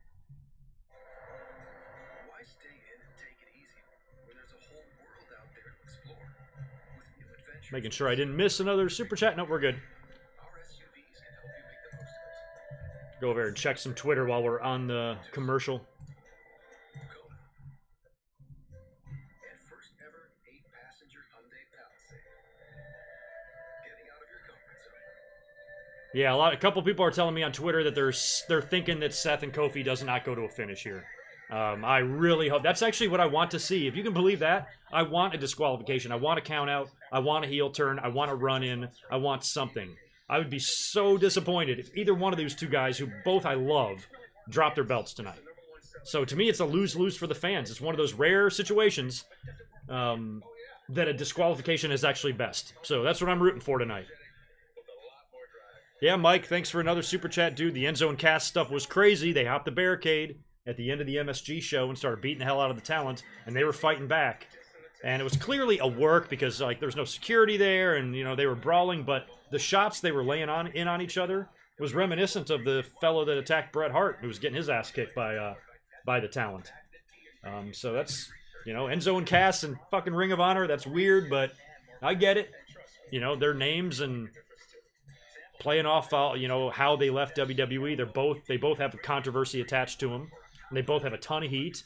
Why stay in and take it easy when there's a whole world out there to explore? With new adventures, Making sure I didn't miss another super chat. Nope, we're good. our SUVs can help you make the most of it. Go over and check some Twitter while we're on the commercial. And first ever 8-passenger Hyundai Palisade. Getting out of your comfort zone. Yeah, a couple people are telling me on Twitter that they're thinking that Seth and Kofi does not go to a finish here. I really hope that's actually what I want to see. If you can believe that, I want a disqualification. I want a count out. I want a heel turn. I want a run in. I want something. I would be so disappointed if either one of those two guys, who both I love, drop their belts tonight. So to me, it's a lose-lose for the fans. It's one of those rare situations that a disqualification is actually best. So that's what I'm rooting for tonight. Yeah, Mike, thanks for another super chat, dude. The End Zone Cast stuff was crazy. They hopped the barricade at the end of the MSG show and started beating the hell out of the talent, and they were fighting back. And it was clearly a work because like there's no security there, and you know they were brawling. But the shots they were laying on each other was reminiscent of the fellow that attacked Bret Hart, who was getting his ass kicked by the talent. So that's, you know, Enzo and Cass and fucking Ring of Honor. That's weird, but I get it. You know, their names and playing off, you know, how they left WWE. They both have controversy attached to them, and they both have a ton of heat.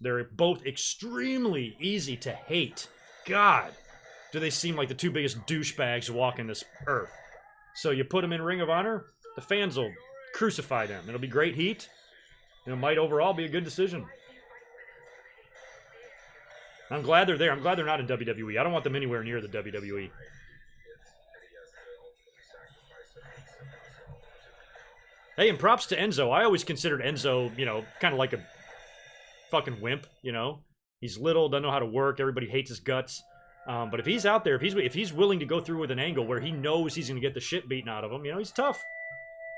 They're both extremely easy to hate. God, do they seem like the two biggest douchebags walking this earth. So you put them in Ring of Honor, the fans will crucify them. It'll be great heat, and it might overall be a good decision. I'm glad they're there. I'm glad they're not in WWE. I don't want them anywhere near the WWE. Hey, and props to Enzo. I always considered Enzo, you know, kind of like a fucking wimp, you know. He's little, doesn't know how to work. Everybody hates his guts. But if he's out there, if he's willing to go through with an angle where he knows he's going to get the shit beaten out of him, you know, he's tough.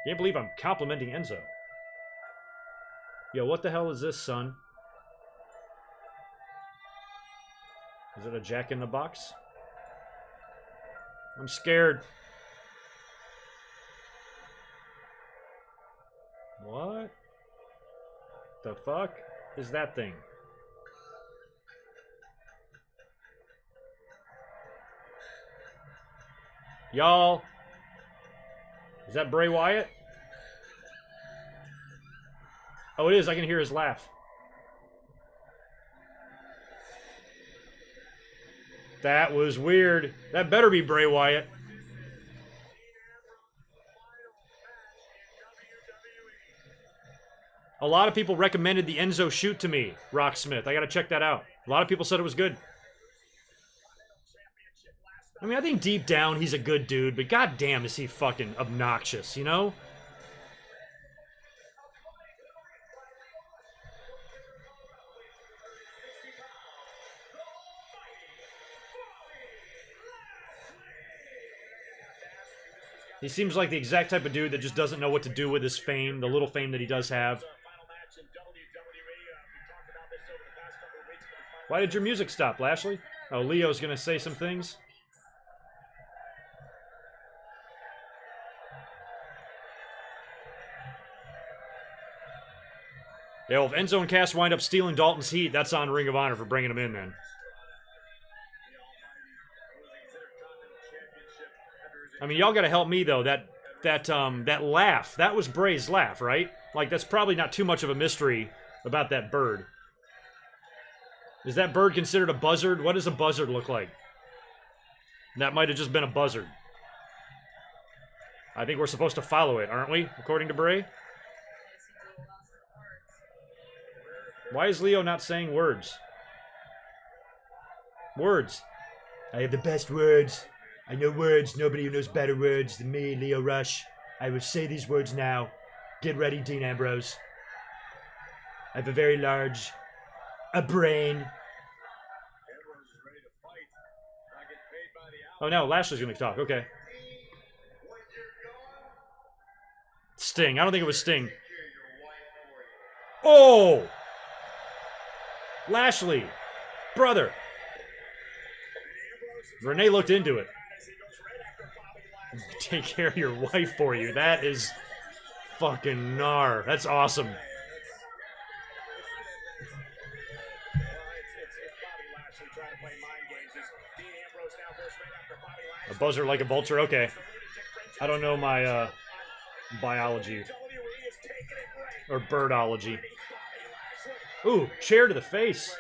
Can't believe I'm complimenting Enzo. Yo, what the hell is this, son? Is it a Jack in the Box? I'm scared. What the fuck is that thing? Y'all, is that Bray Wyatt? Oh, it is. I can hear his laugh. That was weird. That better be Bray Wyatt. A lot of people recommended the Enzo shoot to me, Rocksmith. I gotta check that out. A lot of people said it was good. I mean, I think deep down he's a good dude, but goddamn is he fucking obnoxious, you know? He seems like the exact type of dude that just doesn't know what to do with his fame, the little fame that he does have. Why did your music stop, Lashley? Oh, Leo's gonna say some things. Yeah, well, if Enzo and Cass wind up stealing Dalton's heat, that's on Ring of Honor for bringing him in then. I mean, y'all gotta help me though. That laugh, that was Bray's laugh, right? Like, that's probably not too much of a mystery about that bird. Is that bird considered a buzzard? What does a buzzard look like? That might have just been a buzzard. I think we're supposed to follow it, aren't we? According to Bray? Why is Leo not saying words? Words. I have the best words. I know words. Nobody who knows better words than me, Leo Rush. I will say these words now. Get ready, Dean Ambrose. I have a very large... a brain. Oh no, Lashley's gonna talk. Okay. Sting. I don't think it was Sting. Oh! Lashley. Brother. Renee looked into it. Take care of your wife for you. That is fucking gnar. That's awesome. A buzzer like a vulture? Okay. I don't know my biology. Or birdology. Ooh, chair to the face.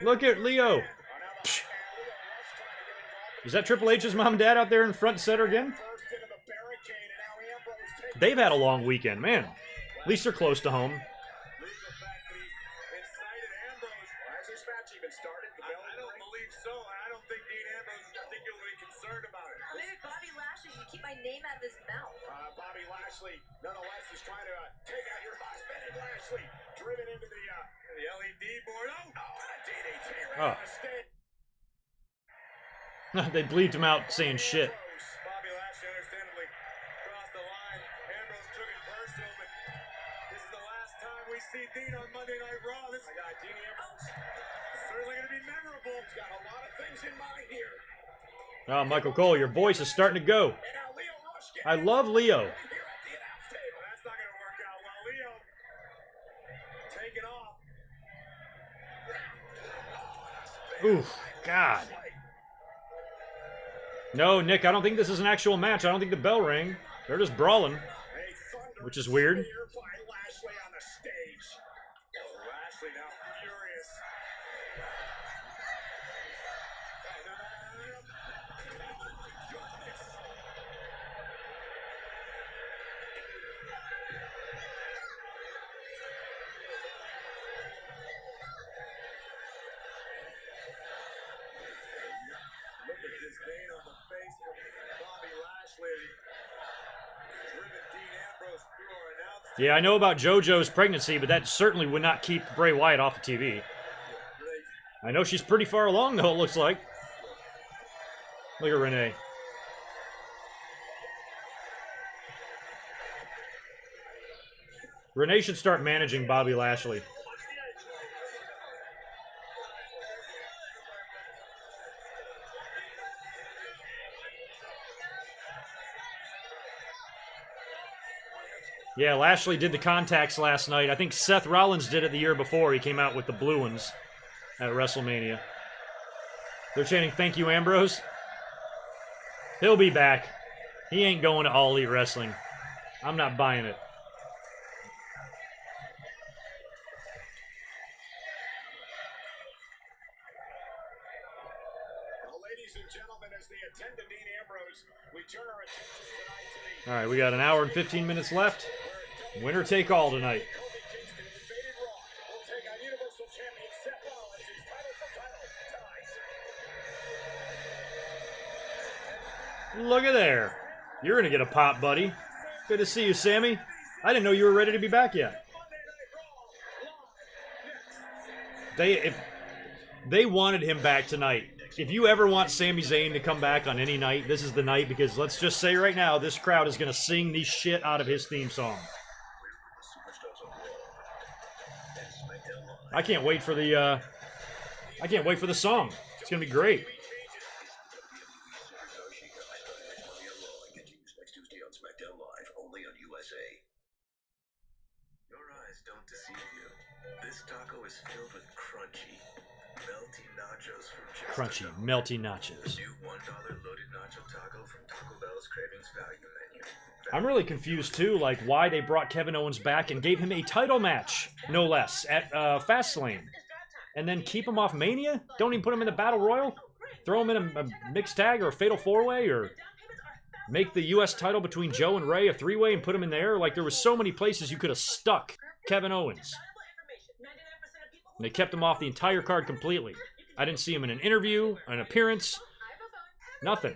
Look at Leo. Psh. Is that Triple H's mom and dad out there in front center again? They've had a long weekend, man. At least they're close to home. Maybe Bobby Lashley should keep my name out of his mouth. Bobby Lashley, nonetheless, is trying to take out your husband, and Lashley driven into the LED board. Oh, and a DDT right on the stage. They bleeped him out saying shit. Bobby Lashley understandably crossed the line. Ambrose took it seen on Monday Night Raw. This guy, Dean Ambrose, certainly going to be memorable. He's got a lot of things in mind here. Oh, Michael Cole, your voice is starting to go. And now Leo Rush I love Leo. here at the announce table. That's not going to work out well. Leo, take it off. Oof, God. No, Nick, I don't think this is an actual match. I don't think the bell rang. They're just brawling, which is weird. Spear by Lashley on the stage. Lashley now furious. Look at this pain on the face of Bobby Lashley. Driven Dean Ambrose through our announce. Yeah, I know about JoJo's pregnancy, but that certainly would not keep Bray Wyatt off the TV. I know she's pretty far along, though, it looks like. Look at Renee. Renee should start managing Bobby Lashley. Yeah, Lashley did the contacts last night. I think Seth Rollins did it the year before. He came out with the blue ones at WrestleMania. They're chanting, "Thank you, Ambrose." He'll be back. He ain't going to All Elite Wrestling. I'm not buying it. Well, ladies and gentlemen, as they attend to Dean Ambrose, we turn our attention tonight to the All right, we got an hour and 15 minutes left. Winner take all tonight. Kofi Kingston invaded Raw. Will take on Universal Champion Seth Rollins in title for title tonight. Look at there. You're going to get a pop, buddy. Good to see you, Sammy. I didn't know you were ready to be back yet. Monday Night Raw live next. If they wanted him back tonight. If you ever want Sami Zayn to come back on any night, this is the night, because let's just say right now, this crowd is going to sing the shit out of his theme song. I can't wait for the song. It's going to be great. Your eyes don't deceive you. This taco is filled with crunchy, melty nachos from just Crunchy, enough. melty nachos. New $1 loaded nacho taco from Taco Bell's Cravings Value Menu. I'm really confused too, like why they brought Kevin Owens back and gave him a title match, no less, at Fastlane, and then keep him off Mania. Don't even put him in the Battle Royal. Throw him in a mixed tag or a Fatal 4-Way, or make the U.S. title between Joe and Ray a 3-way and put him in there. Like there was so many places you could have stuck Kevin Owens, and they kept him off the entire card completely. I didn't see him in an interview, an appearance, nothing.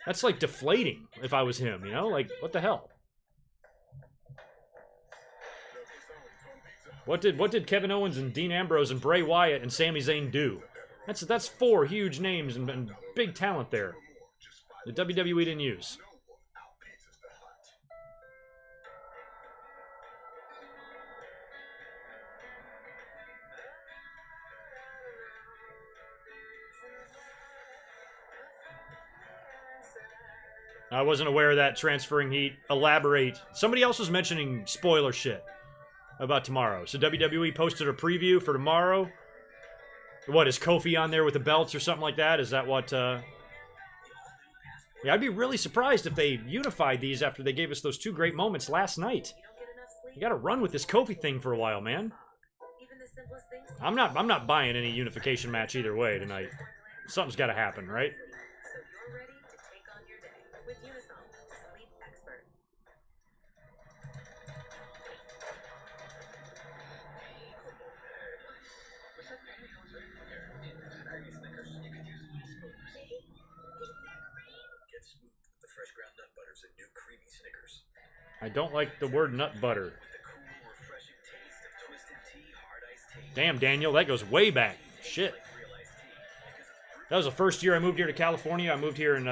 That's like deflating if I was him, you know? Like, what the hell? What did Kevin Owens and Dean Ambrose and Bray Wyatt and Sami Zayn do? That's 4 huge names and big talent there. The WWE didn't use. I wasn't aware of that transferring heat. Elaborate. Somebody else was mentioning spoiler shit about tomorrow. So WWE posted a preview for tomorrow. What, is Kofi on there with the belts or something like that? Is that what, Yeah, I'd be really surprised if they unified these after they gave us those 2 great moments last night. You gotta run with this Kofi thing for a while, man. I'm not buying any unification match either way tonight. Something's gotta happen, right? Get smooth with the fresh ground nut butters and new creamy Snickers. I don't like the word nut butter. With the cool, refreshing taste of twisted tea, hard iced tea. Damn, Daniel, that goes way back. Shit. Real iced tea. Because it's That was the first year I moved here to California. I moved here in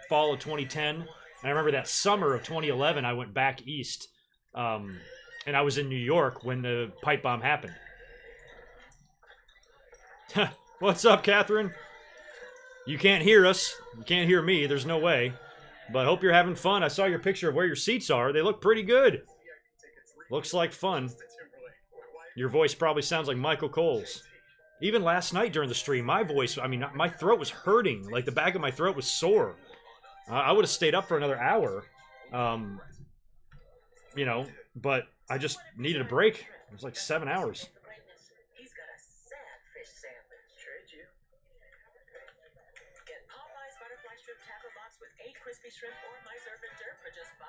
fall of 2010. And I remember that summer of 2011, I went back east And I was in New York when the pipe bomb happened. What's up, Catherine? You can't hear us. You can't hear me. There's no way. But hope you're having fun. I saw your picture of where your seats are. They look pretty good. Looks like fun. Your voice probably sounds like Michael Cole's. Even last night during the stream, my voice, I mean, my throat was hurting. Like, the back of my throat was sore. I would have stayed up for another hour. You know, but I just needed a break. It was like 7 hours. He's got a sad fish sandwich. Trade you. Get Popeye's butterfly shrimp tackle box with 8 crispy shrimp or my surf and dirt for just $5.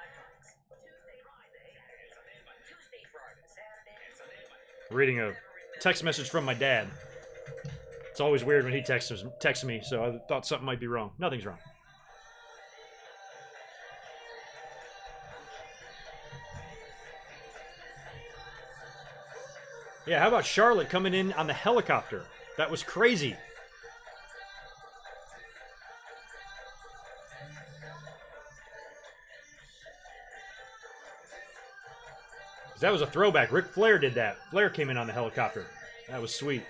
Tuesday, Friday, Tuesday, Friday, Saturday, Sunday. Reading a text message from my dad. It's always weird when he texts me, so I thought something might be wrong. Nothing's wrong. Yeah, how about Charlotte coming in on the helicopter? That was crazy. That was a throwback. Ric Flair did that. Flair came in on the helicopter. That was sweet.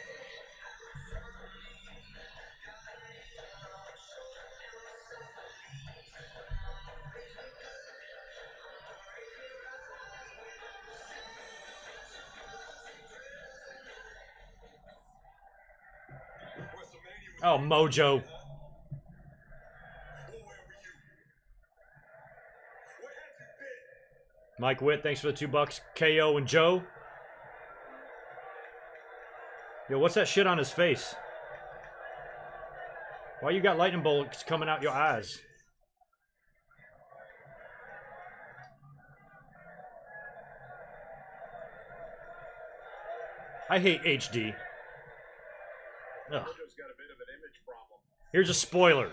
Oh, Mojo. Mike Witt, thanks for the $2. KO and Joe. Yo, what's that shit on his face? Why you got lightning bolts coming out your eyes? I hate HD. Ugh. Here's a spoiler.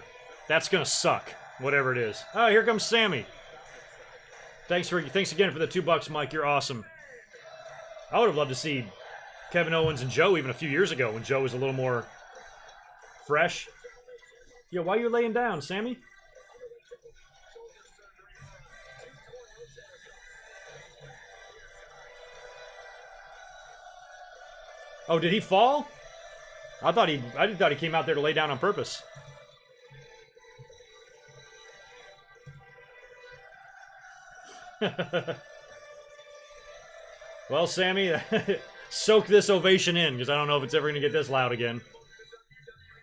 That's gonna suck. Whatever it is. Oh, here comes Sammy. Thanks again for the $2, Mike. You're awesome. I would have loved to see Kevin Owens and Joe even a few years ago when Joe was a little more fresh. Yo, why are you laying down, Sammy? Oh, did he fall? I thought he came out there to lay down on purpose. Well, Sammy, soak this ovation in, because I don't know if it's ever going to get this loud again.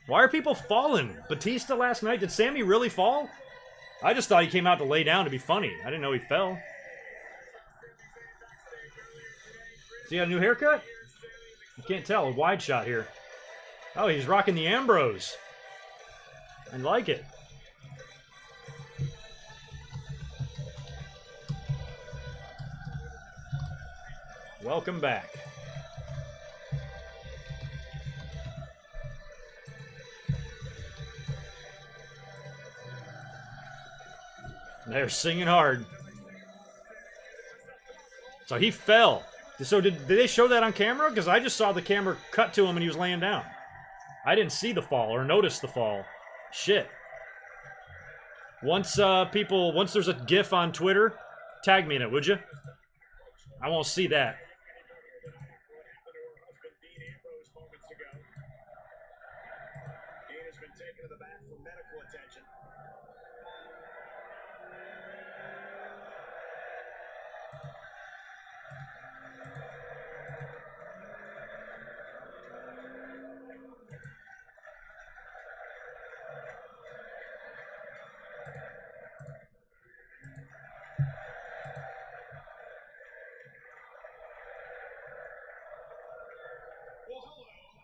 Why are people falling? Batista last night? Did Sammy really fall? I just thought he came out to lay down to be funny. I didn't know he fell. Does he got a new haircut? You can't tell. A wide shot here. Oh, he's rocking the Ambrose. I like it. Welcome back. They're singing hard. So he fell. So did they show that on camera? Because I just saw the camera cut to him and he was laying down. I didn't see the fall or notice the fall. Shit. Once there's a GIF on Twitter, tag me in it, would you? I won't see that.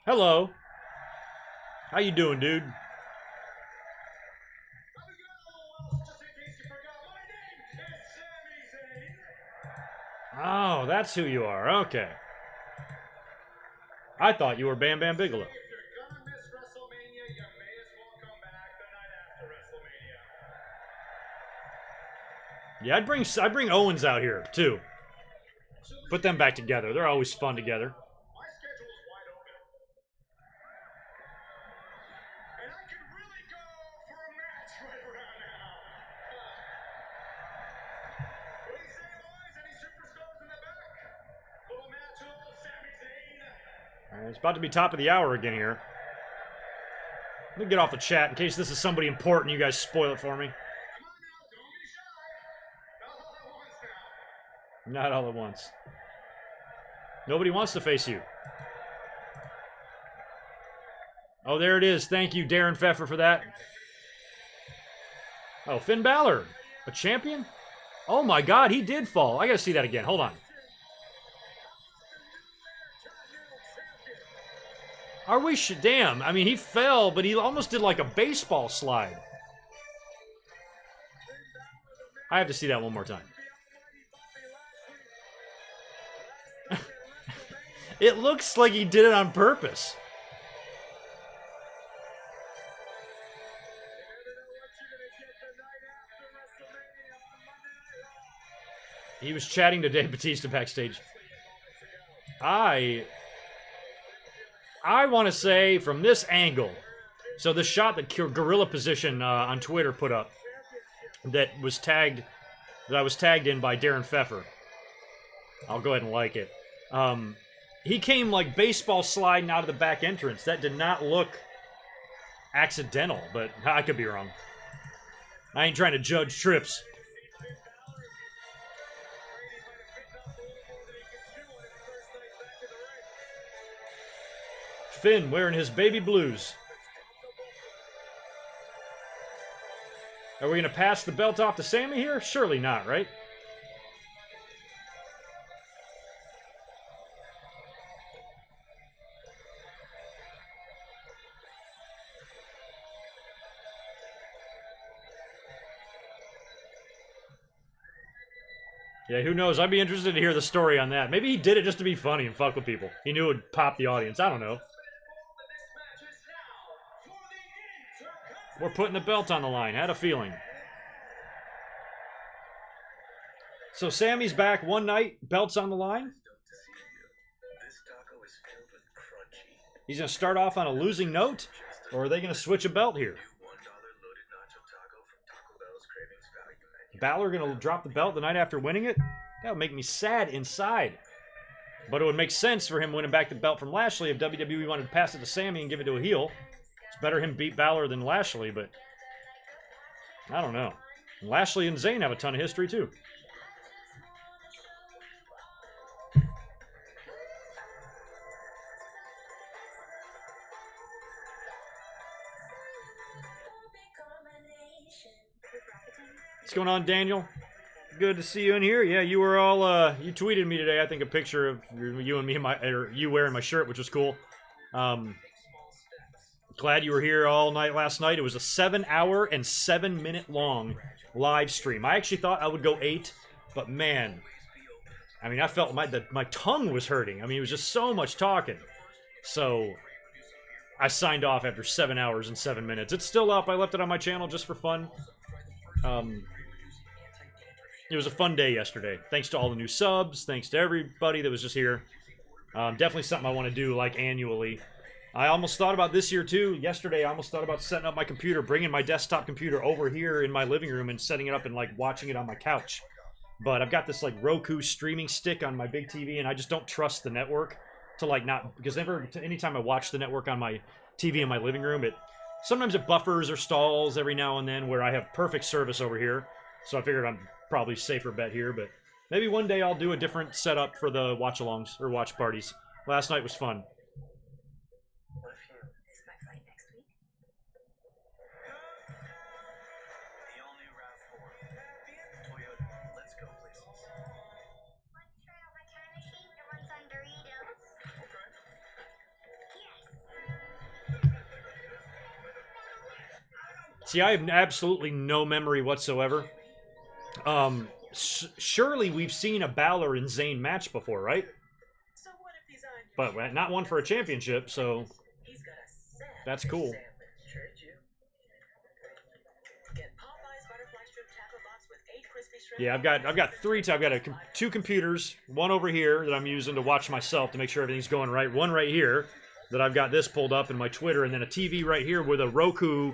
Hello. How you doing, dude? Oh, that's who you are. Okay. I thought you were Bam Bam Bigelow. If you're gonna miss WrestleMania, you may as well come back the night after WrestleMania. Yeah, I'd bring Owens out here too. Put them back together. They're always fun together. My schedule is wide open. And I could really go for a match right around now. What do you say, boys? Any superstars in the back? It's about to be top of the hour again here. Let me get off the chat in case this is somebody important. You guys spoil it for me. Not all at once. Nobody wants to face you. Oh, there it is. Thank you, Darren Pfeffer, for that. Oh, Finn Balor. A champion? Oh my god, he did fall. I gotta see that again. Hold on. Are we damn, I mean, he fell, but he almost did like a baseball slide. I have to see that one more time. It looks like he did it on purpose. He was chatting to Dave Bautista backstage. I want to say from this angle, so the shot that Gorilla Position on Twitter put up that I was tagged in by Darren Pfeffer. I'll go ahead and like it. He came like baseball sliding out of the back entrance. That did not look accidental, but I could be wrong. I ain't trying to judge trips. Finn wearing his baby blues. Are we going to pass the belt off to Sammy here? Surely not, right? Yeah, who knows? I'd be interested to hear the story on that. Maybe he did it just to be funny and fuck with people. He knew it would pop the audience. I don't know. We're putting the belt on the line. Had a feeling. So Sammy's back one night. Belt's on the line. He's going to start off on a losing note? Or are they going to switch a belt here? Balor going to drop the belt the night after winning it? That would make me sad inside. But it would make sense for him winning back the belt from Lashley if WWE wanted to pass it to Sammy and give it to a heel. It's better him beat Balor than Lashley, but I don't know. Lashley and Zayn have a ton of history too. What's going on, Daniel? Good to see you in here. Yeah, you were all, you tweeted me today, I think, a picture of you and me, or you wearing my shirt, which was cool. Glad you were here all night last night. It was a 7-hour and 7-minute long live stream. I actually thought I would go 8, but man, I mean, I felt my tongue was hurting. I mean, it was just so much talking. So I signed off after 7 hours and 7 minutes. It's still up. I left it on my channel just for fun. It was a fun day yesterday. Thanks to all the new subs. Thanks to everybody that was just here. Definitely something I want to do, like, annually. I almost thought about this year, too. Yesterday, I almost thought about setting up my computer, bringing my desktop computer over here in my living room and setting it up and, like, watching it on my couch. But I've got this, like, Roku streaming stick on my big TV, and I just don't trust the network to, like, not... Because anytime I watch the network on my TV in my living room, sometimes it buffers or stalls every now and then where I have perfect service over here. So I figured I'm probably safer bet here, but maybe one day I'll do a different setup for the watch-alongs or watch parties. Last night was fun. Is my flight next week? The all-new RAV4. Toyota, let's go places. Want to try out my time machine that runs on Doritos? Yes. See, I have absolutely no memory whatsoever. Surely we've seen a Balor and Zayn match before, right? So what if he's on your But not one for a championship, so He's got a sandwich that's cool. sandwich, you? Get Popeye's butterfly strip taco box with 8 crispy shrimp. Yeah, I've got three. I've got two computers. One over here that I'm using to watch myself to make sure everything's going right. One right here that I've got this pulled up in my Twitter, and then a TV right here with a Roku,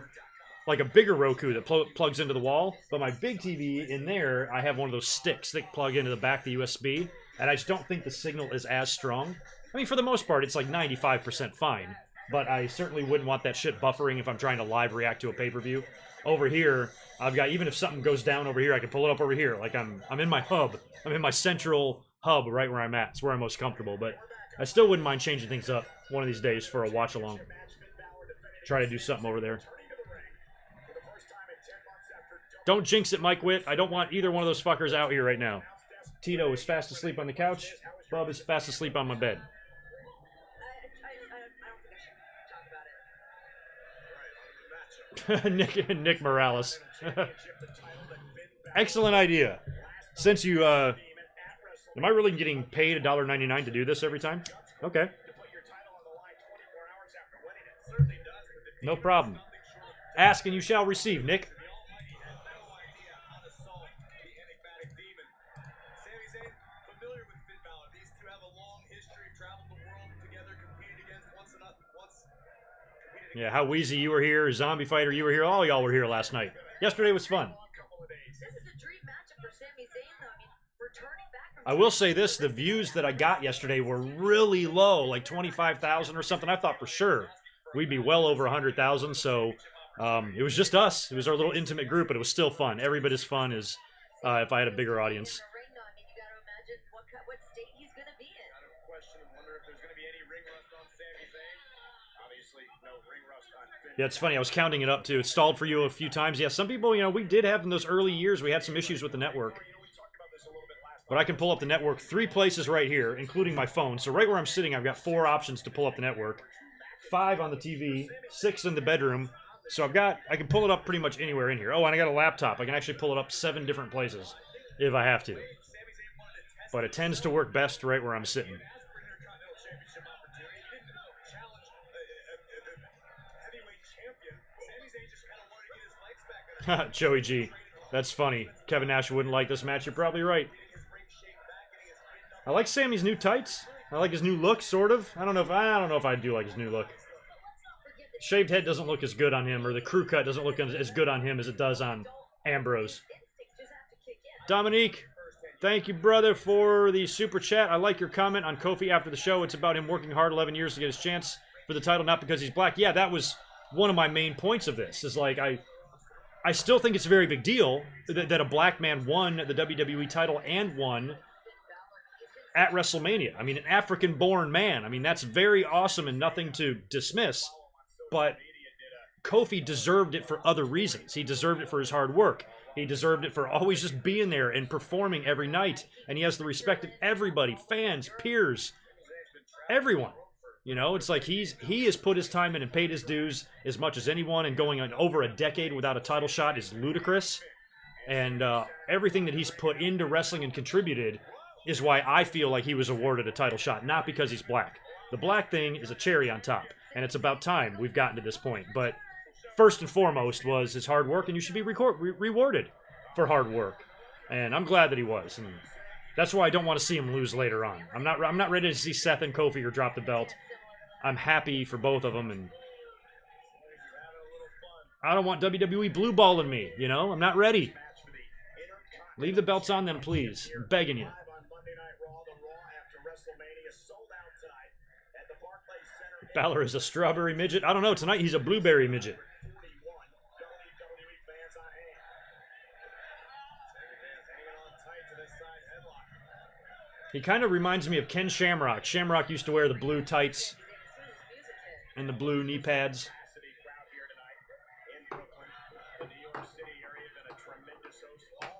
like a bigger Roku that plugs into the wall. But my big TV in there, I have one of those sticks that plug into the back of the USB, and I just don't think the signal is as strong. I mean, for the most part, it's like 95% fine. But I certainly wouldn't want that shit buffering if I'm trying to live react to a pay-per-view. Over here, I've got, even if something goes down over here, I can pull it up over here. Like, I'm in my hub. I'm in my central hub right where I'm at. It's where I'm most comfortable. But I still wouldn't mind changing things up one of these days for a watch-along. Try to do something over there. Don't jinx it, Mike Witt. I don't want either one of those fuckers out here right now. Tito is fast asleep on the couch. Bub is fast asleep on my bed. Nick Morales. Excellent idea. Since you, am I really getting paid $1.99 to do this every time? Okay. No problem. Ask and you shall receive, Nick. Yeah, how Wheezy, you were here. Zombie Fighter, you were here. All y'all were here last night. Yesterday was fun. I will say this, the views that I got yesterday were really low, like 25,000 or something. I thought for sure we'd be well over 100,000, so it was just us. It was our little intimate group, but it was still fun. Every bit as fun as if I had a bigger audience. Yeah, it's funny. I was counting it up, too. It stalled for you a few times. Yeah, some people, you know, we did have in those early years, we had some issues with the network. But I can pull up the network 3 places right here, including my phone. So right where I'm sitting, I've got 4 options to pull up the network. 5 on the TV, 6 in the bedroom. So I can pull it up pretty much anywhere in here. Oh, and I got a laptop. I can actually pull it up 7 different places if I have to. But it tends to work best right where I'm sitting. Joey G. That's funny. Kevin Nash wouldn't like this match. You're probably right. I like Sammy's new tights. I like his new look, sort of. I don't know if I do like his new look. Shaved head doesn't look as good on him, or the crew cut doesn't look as good on him as it does on Ambrose. Dominique, thank you, brother, for the super chat. I like your comment on Kofi after the show. It's about him working hard 11 years to get his chance for the title, not because he's black. Yeah, that was one of my main points of this. Is like I still think it's a very big deal that a black man won the WWE title and won at WrestleMania. I mean, an African-born man. I mean, that's very awesome and nothing to dismiss. But Kofi deserved it for other reasons. He deserved it for his hard work. He deserved it for always just being there and performing every night. And he has the respect of everybody, fans, peers, everyone. You know, it's like he has put his time in and paid his dues as much as anyone, and going on over a decade without a title shot is ludicrous. And everything that he's put into wrestling and contributed is why I feel like he was awarded a title shot, not because he's black. The black thing is a cherry on top, and it's about time we've gotten to this point. But first and foremost was his hard work, and you should be rewarded for hard work. And I'm glad that he was, and that's why I don't want to see him lose later on. I'm not ready to see Seth and Kofi or drop the belt. I'm happy for both of them, and I don't want WWE blue balling me, you know? I'm not ready. Leave the belts on them, please. I'm begging you. Balor is a strawberry midget. I don't know. Tonight he's a blueberry midget. He kind of reminds me of Ken Shamrock. Shamrock used to wear the blue tights and the blue knee pads.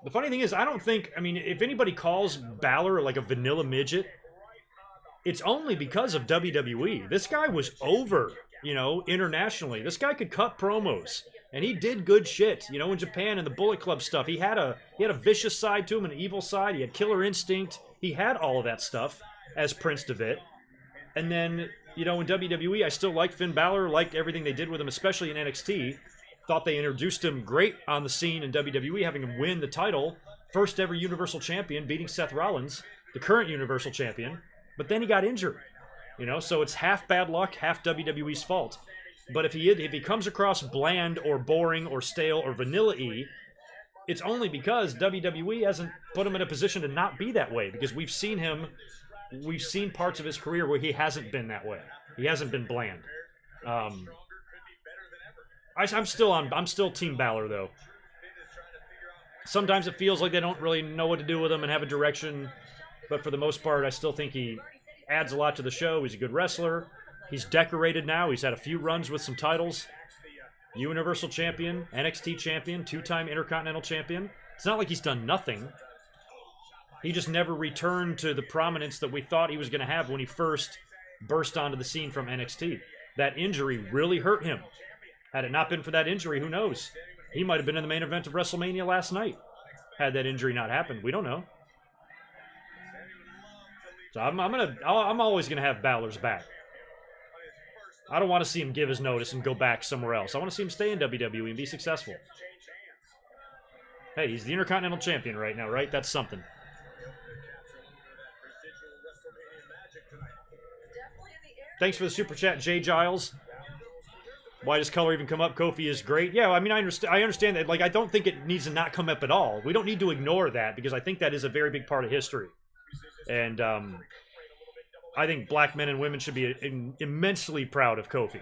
The funny thing is, I don't think, I mean, if anybody calls Balor like a vanilla midget, it's only because of WWE. This guy was over, you know, internationally. This guy could cut promos, and he did good shit, you know, in Japan and the Bullet Club stuff. He had a vicious side to him, an evil side. He had killer instinct. He had all of that stuff as Prince Devitt. And then, you know, in WWE, I still like Finn Balor, liked everything they did with him, especially in NXT. Thought they introduced him great on the scene in WWE, having him win the title. First ever Universal Champion, beating Seth Rollins, the current Universal Champion. But then he got injured, you know, so it's half bad luck, half WWE's fault. But if he comes across bland or boring or stale or vanilla-y, it's only because WWE hasn't put him in a position to not be that way, because we've seen him we've seen parts of his career where he hasn't been that way. He hasn't been bland. I'm still Team Balor though. Sometimes it feels like they don't really know what to do with him and have a direction, but for the most part, I still think he adds a lot to the show. He's a good wrestler. He's decorated now. He's had a few runs with some titles. Universal Champion, NXT Champion, 2-time Intercontinental Champion. It's not like he's done nothing. He just never returned to the prominence that we thought he was going to have when he first burst onto the scene from NXT. That injury really hurt him. Had it not been for that injury, who knows? He might have been in the main event of WrestleMania last night. Had that injury not happened, we don't know. So I'm always gonna have Balor's back. I don't want to see him give his notice and go back somewhere else. I want to see him stay in WWE and be successful. Hey, he's the Intercontinental Champion right now, right? That's something. Thanks for the super chat, Jay Giles. Why does color even come up? Kofi is great. Yeah, I mean, I understand that. Like, I don't think it needs to not come up at all. We don't need to ignore that because I think that is a very big part of history. And I think black men and women should be immensely proud of Kofi.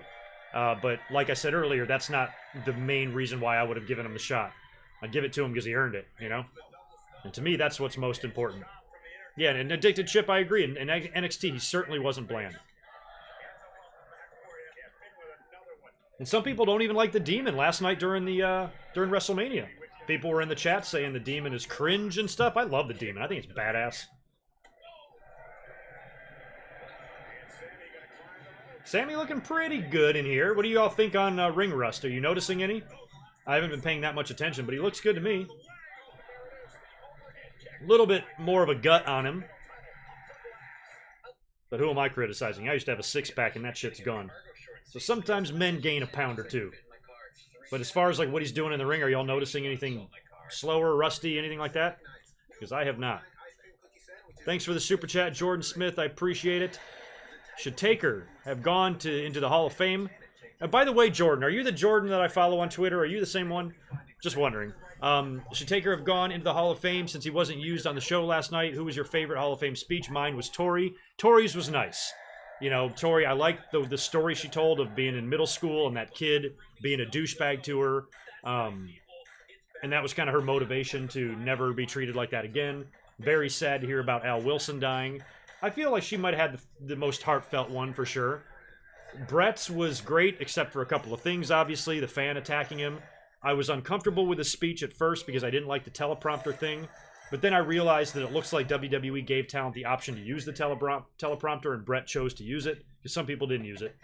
But like I said earlier, that's not the main reason why I would have given him the shot. I'd give it to him because he earned it, you know? And to me, that's what's most important. Yeah, and Addicted Chip, I agree. In NXT, he certainly wasn't bland. And some people don't even like the Demon. Last night during WrestleMania, people were in the chat saying the Demon is cringe and stuff. I love the Demon. I think it's badass. Sammy looking pretty good in here. What do you all think on ring rust? Are you noticing any? I haven't been paying that much attention, but he looks good to me. A little bit more of a gut on him. But who am I criticizing? I used to have a six-pack and that shit's gone. So sometimes men gain a pound or two. But as far as like what he's doing in the ring, are y'all noticing anything slower, rusty, anything like that? Because I have not. Thanks for the super chat, Jordan Smith. I appreciate it. Should Taker have gone into the Hall of Fame? By the way, Jordan, are you the Jordan that I follow on Twitter? Are you the same one? Just wondering. Should Taker have gone into the Hall of Fame since he wasn't used on the show last night? Who was your favorite Hall of Fame speech? Mine was Tori. Tori's was nice. You know, Tori, I liked the story she told of being in middle school and that kid being a douchebag to her. And that was kind of her motivation to never be treated like that again. Very sad to hear about Al Wilson dying. I feel like she might have had the most heartfelt one for sure. Brett's was great, except for a couple of things, obviously. The fan attacking him. I was uncomfortable with his speech at first because I didn't like the teleprompter thing. But then I realized that it looks like WWE gave talent the option to use the teleprompter, and Brett chose to use it, because some people didn't use it.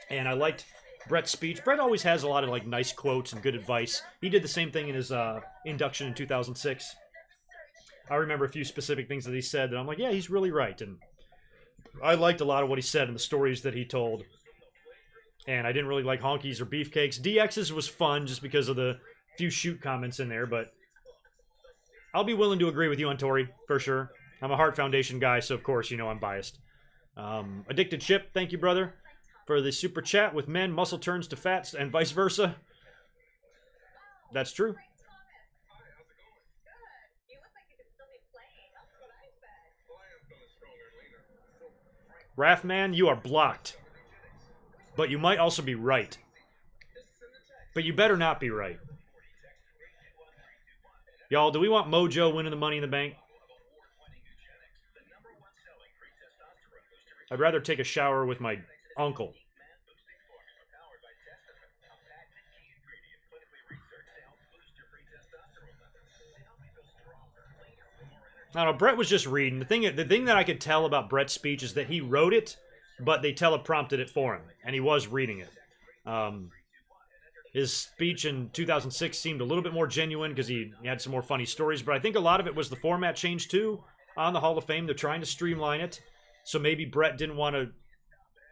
And I liked Brett's speech. Brett always has a lot of like nice quotes and good advice. He did the same thing in his induction in 2006. I remember a few specific things that he said that I'm like, yeah, he's really right. And I liked a lot of what he said and the stories that he told. And I didn't really like honkies or beefcakes. DX's was fun just because of the few shoot comments in there, but I'll be willing to agree with you on Tori, for sure. I'm a Heart Foundation guy, so of course, you know I'm biased. Addicted Chip, thank you, brother, for the super chat. With men, muscle turns to fats and vice versa. That's true. Rathman, you are blocked. But you might also be right. But you better not be right. Y'all, do we want Mojo winning the Money in the Bank? I'd rather take a shower with my uncle. I don't know, Brett was just reading. The thing that I could tell about Brett's speech is that he wrote it, but they teleprompted it for him, and he was reading it. His speech in 2006 seemed a little bit more genuine because he had some more funny stories, but I think a lot of it was the format change too on the Hall of Fame. They're trying to streamline it, so maybe Brett didn't want to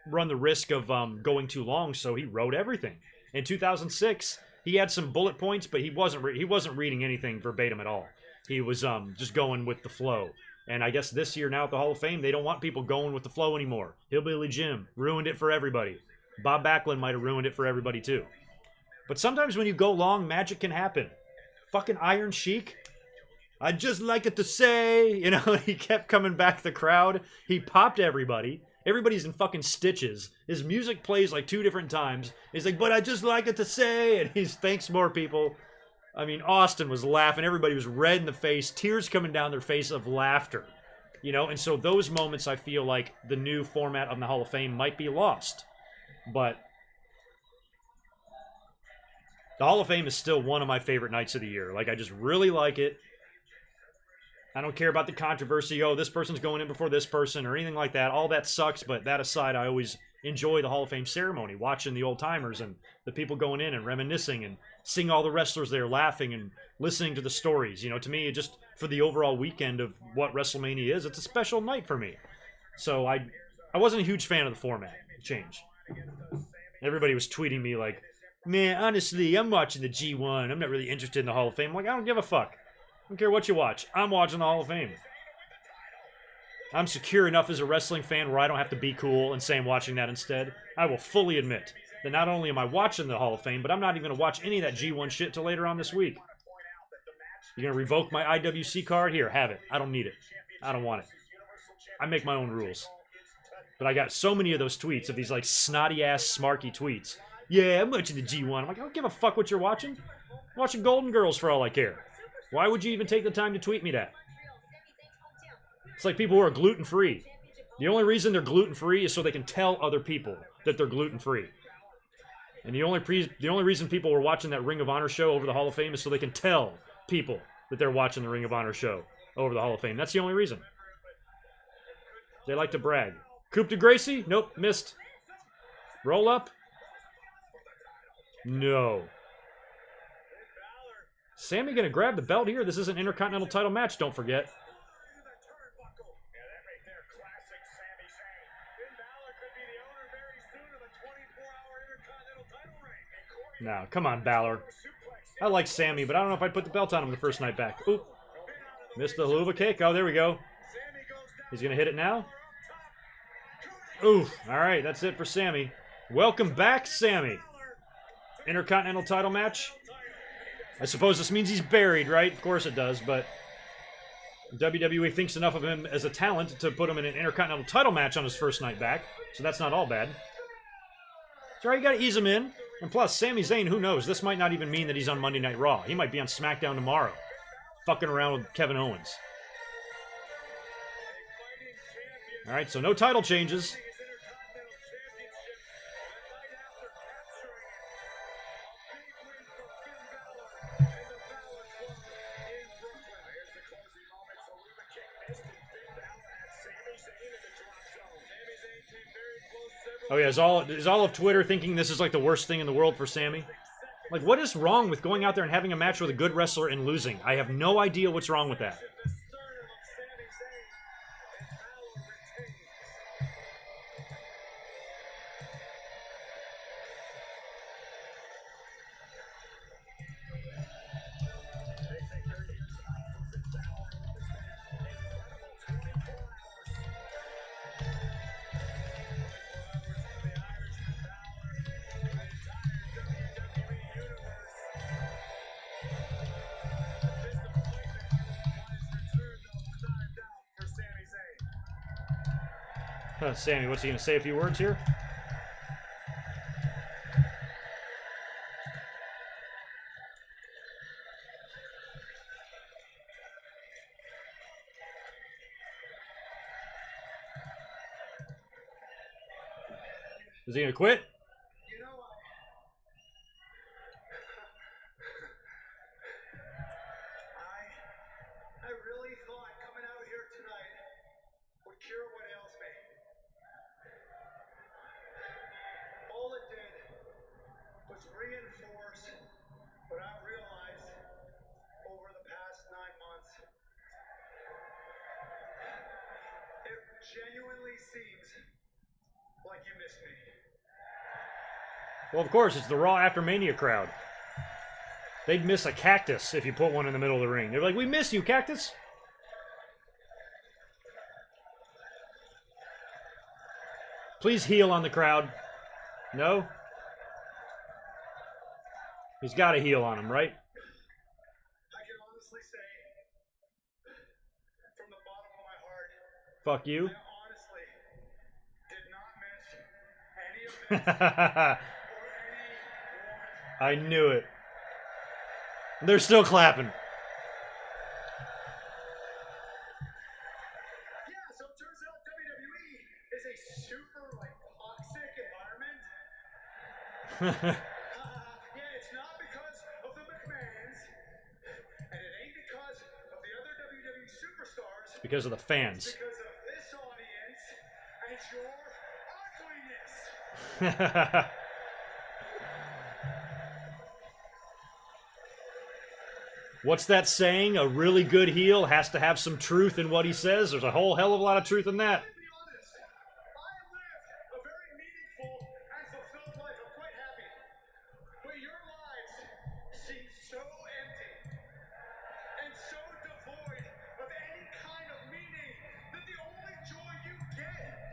run the risk of going too long, so he wrote everything. In 2006, he had some bullet points, but he wasn't reading anything verbatim at all. He was just going with the flow. And I guess this year now at the Hall of Fame, they don't want people going with the flow anymore. Hillbilly Jim ruined it for everybody. Bob Backlund might have ruined it for everybody too. But sometimes when you go long, magic can happen. Fucking Iron Sheik. I'd just like it to say, you know, he kept coming back the crowd. He popped everybody. Everybody's in fucking stitches. His music plays like 2 different times. He's like, but I just like it to say, and he thanks more people. I mean, Austin was laughing. Everybody was red in the face, tears coming down their face of laughter. You know, and so those moments, I feel like the new format of the Hall of Fame might be lost. But the Hall of Fame is still one of my favorite nights of the year. Like, I just really like it. I don't care about the controversy, oh, this person's going in before this person, or anything like that. All that sucks, but that aside, I always enjoy the Hall of Fame ceremony, watching the old-timers and the people going in and reminiscing and seeing all the wrestlers there laughing and listening to the stories. You know, to me, just for the overall weekend of what WrestleMania is, it's a special night for me. So I wasn't a huge fan of the format change. Everybody was tweeting me like, man, honestly, I'm watching the G1. I'm not really interested in the Hall of Fame. I'm like, I don't give a fuck. I don't care what you watch. I'm watching the Hall of Fame. I'm secure enough as a wrestling fan where I don't have to be cool and say I'm watching that instead. I will fully admit that not only am I watching the Hall of Fame, but I'm not even going to watch any of that G1 shit till later on this week. You're going to revoke my IWC card? Here, have it. I don't need it. I don't want it. I make my own rules. But I got so many of those tweets, of these like snotty-ass, smarky tweets. Yeah, I'm watching the G1. I'm like, I don't give a fuck what you're watching. I'm watching Golden Girls for all I care. Why would you even take the time to tweet me that? It's like people who are gluten-free. The only reason they're gluten-free is so they can tell other people that they're gluten-free. And the only reason people were watching that Ring of Honor show over the Hall of Fame is so they can tell people that they're watching the Ring of Honor show over the Hall of Fame. That's the only reason. They like to brag. Coup de Gracie? Nope, missed. Roll up? No. Sammy gonna grab the belt here? This is an Intercontinental title match, don't forget. No, come on, Balor. I like Sammy, but I don't know if I'd put the belt on him the first night back. Oop. Missed the Helluva Kick. Oh, there we go. He's gonna hit it now. Oof. Alright, that's it for Sammy. Welcome back, Sammy. Intercontinental title match. I suppose this means he's buried, right? Of course it does, but WWE thinks enough of him as a talent to put him in an Intercontinental title match on his first night back, so that's not all bad. So you gotta ease him in. And plus, Sami Zayn, who knows? This might not even mean that he's on Monday Night Raw. He might be on SmackDown tomorrow, fucking around with Kevin Owens. Alright, so no title changes. Oh yeah, is all of Twitter thinking this is like the worst thing in the world for Sammy? Like, what is wrong with going out there and having a match with a good wrestler and losing? I have no idea what's wrong with that. Sammy, what's he gonna say? A few words here? Is he gonna quit? I really thought coming out here tonight would cure what ails me. All it did was reinforce what I've realized over the past 9 months. It genuinely seems like you miss me. Well, of course, it's the Raw After Mania crowd. They'd miss a cactus if you put one in the middle of the ring. They're like, we miss you, cactus. Please heal on the crowd. No? He's got to heal on him, right? I can honestly say Fuck you. I honestly did not miss any of this or any moment. I knew it. They're still clapping. Yeah, so it turns out WWE is a super toxic environment. Yeah, it's not because of the McMahons, and it ain't because of the other WWE superstars. It's because of the fans. It's because of this audience and your ugliness. What's that saying? A really good heel has to have some truth in what he says. There's a whole hell of a lot of truth in that. To be honest, I live a very meaningful and fulfilled life. I'm quite happy. But your lives seem so empty and so devoid of any kind of meaning that the only joy you get,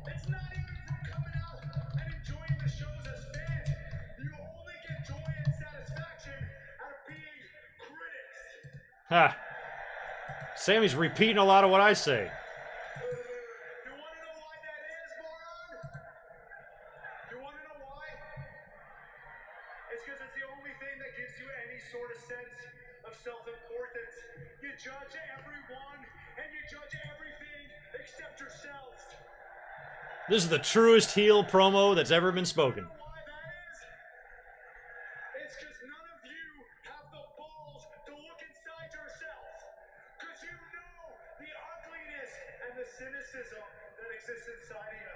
it's not even from coming out and enjoying the shows as fans. You only get joy and satisfaction out of being critics. Ha. Sammy's repeating a lot of what I say. You want to know why that is, moron? You want to know why? It's because it's the only thing that gives you any sort of sense of self-importance. You judge everyone and you judge everything except yourselves. This is the truest heel promo that's ever been spoken. You know why that is? It's because none of you have the balls to look inside yourself. Because you know the ugliness and the cynicism that exists inside of you.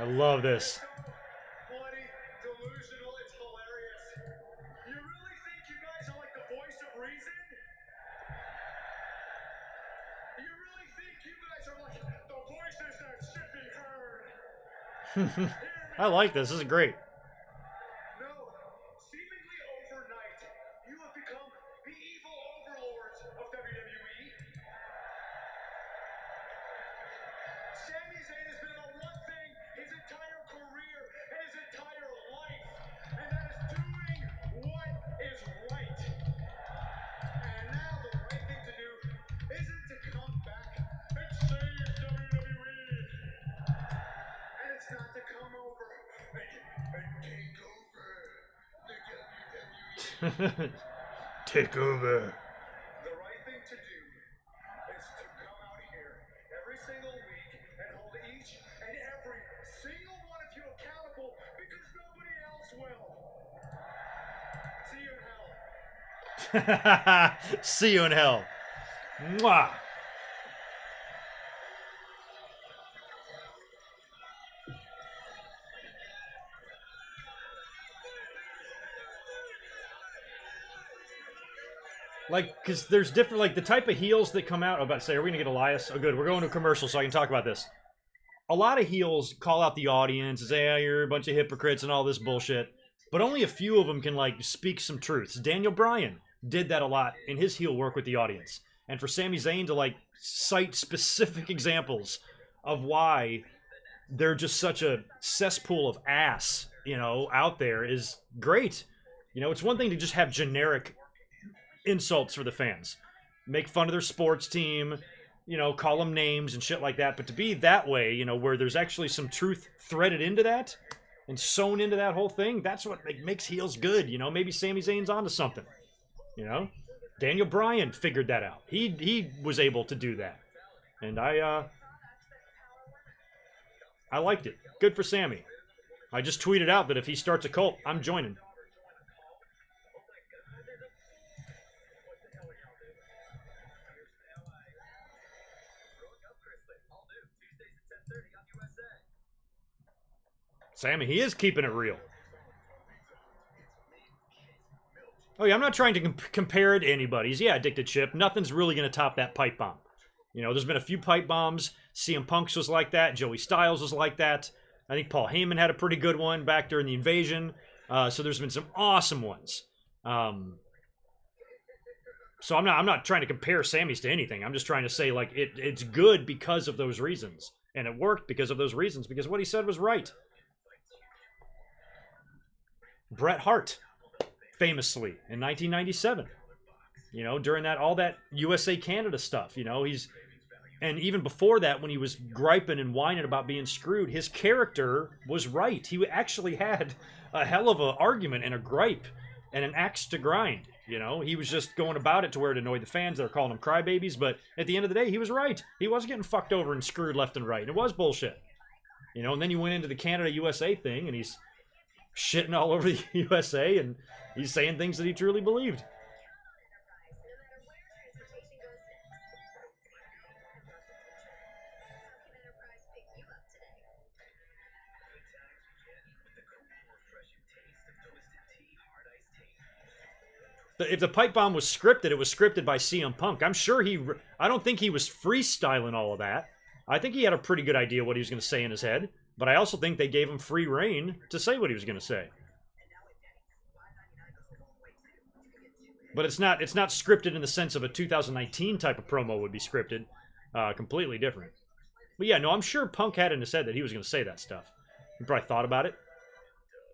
I love this. So bloody delusional, it's hilarious. You really think you guys are like the voice of reason? You really think you guys are like the voices that should be heard? I like this. This is great. No, seemingly overnight, you have become the evil overlords of WWE. Sami Zayn has been about one thing his entire career and his entire life, and that is doing what is right. And now the right thing to do isn't to come back and save WWE. And it's not to come over and take over the WWE. Take over. The right thing to do is to come out here every single week and hold each and every single one of you accountable because nobody else will. See you in hell. See you in hell. Mwah. Like, because there's different, like, the type of heels that come out. I'm about to say, are we going to get Elias? Oh, good. We're going to a commercial so I can talk about this. A lot of heels call out the audience and say, oh, you're a bunch of hypocrites and all this bullshit. But only a few of them can, like, speak some truths. Daniel Bryan did that a lot in his heel work with the audience. And for Sami Zayn to, like, cite specific examples of why they're just such a cesspool of ass, you know, out there is great. You know, it's one thing to just have generic insults for the fans. Make fun of their sports team, you know, call them names and shit like that. But to be that way, you know, where there's actually some truth threaded into that and sewn into that whole thing, that's what makes heels good. You know, maybe Sami Zayn's onto something. You know, Daniel Bryan figured that out. He was able to do that. And I liked it. Good for Sami. I just tweeted out that if he starts a cult, I'm joining. Sammy, he is keeping it real. Oh yeah, I'm not trying to compare it to anybody's. Yeah, Addicted Chip. Nothing's really going to top that pipe bomb. You know, there's been a few pipe bombs. CM Punk's was like that. Joey Styles was like that. I think Paul Heyman had a pretty good one back during the Invasion. So there's been some awesome ones. So I'm not trying to compare Sammy's to anything. I'm just trying to say, like, it's good because of those reasons. And it worked because of those reasons. Because what he said was right. Bret Hart, famously, in 1997. You know, during all that USA Canada stuff, you know, and even before that, when he was griping and whining about being screwed, his character was right. He actually had a hell of an argument and a gripe and an axe to grind. You know, he was just going about it to where it annoyed the fans. They were calling him crybabies, but at the end of the day, he was right. He was getting fucked over and screwed left and right, and it was bullshit. You know, and then you went into the Canada-USA thing, and he's shitting all over the USA, and he's saying things that he truly believed. If the pipe bomb was scripted, it was scripted by CM Punk. I'm sure I don't think he was freestyling all of that. I think he had a pretty good idea what he was going to say in his head, but I also think they gave him free reign to say what he was going to say. But it's not scripted in the sense of a 2019 type of promo would be scripted. Completely different. But yeah, no, I'm sure Punk had in his head that he was going to say that stuff. He probably thought about it,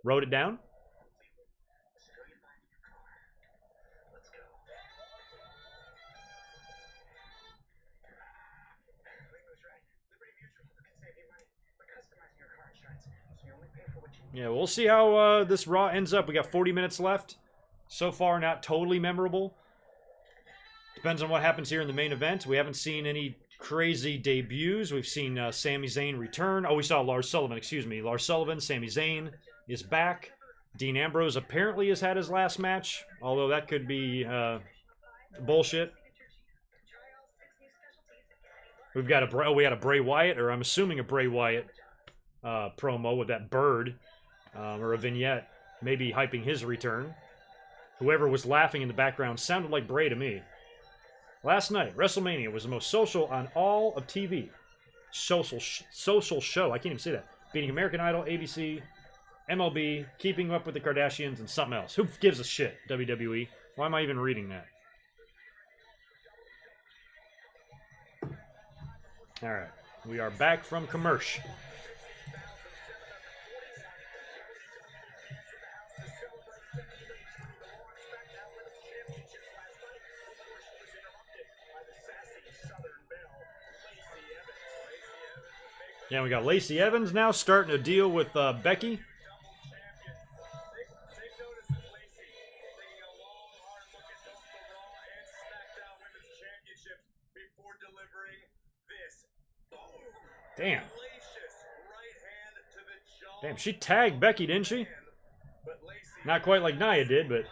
wrote it down. Yeah, we'll see how this Raw ends up. We got 40 minutes left. So far, not totally memorable. Depends on what happens here in the main event. We haven't seen any crazy debuts. We've seen Sami Zayn return. Oh, we saw Lars Sullivan, excuse me. Lars Sullivan, Sami Zayn is back. Dean Ambrose apparently has had his last match, although that could be bullshit. We've got we had a Bray Wyatt, or I'm assuming a Bray Wyatt promo with that bird, or a vignette, maybe hyping his return. Whoever was laughing in the background sounded like Bray to me. Last night, WrestleMania was the most social on all of TV. Social show. I can't even say that. Beating American Idol, ABC, MLB, Keeping Up with the Kardashians, and something else. Who gives a shit, WWE? Why am I even reading that? Alright. We are back from commercial. Yeah, we got Lacey Evans now starting to deal with Becky. Damn. Damn, she tagged Becky, didn't she? Not quite like Nia did, but...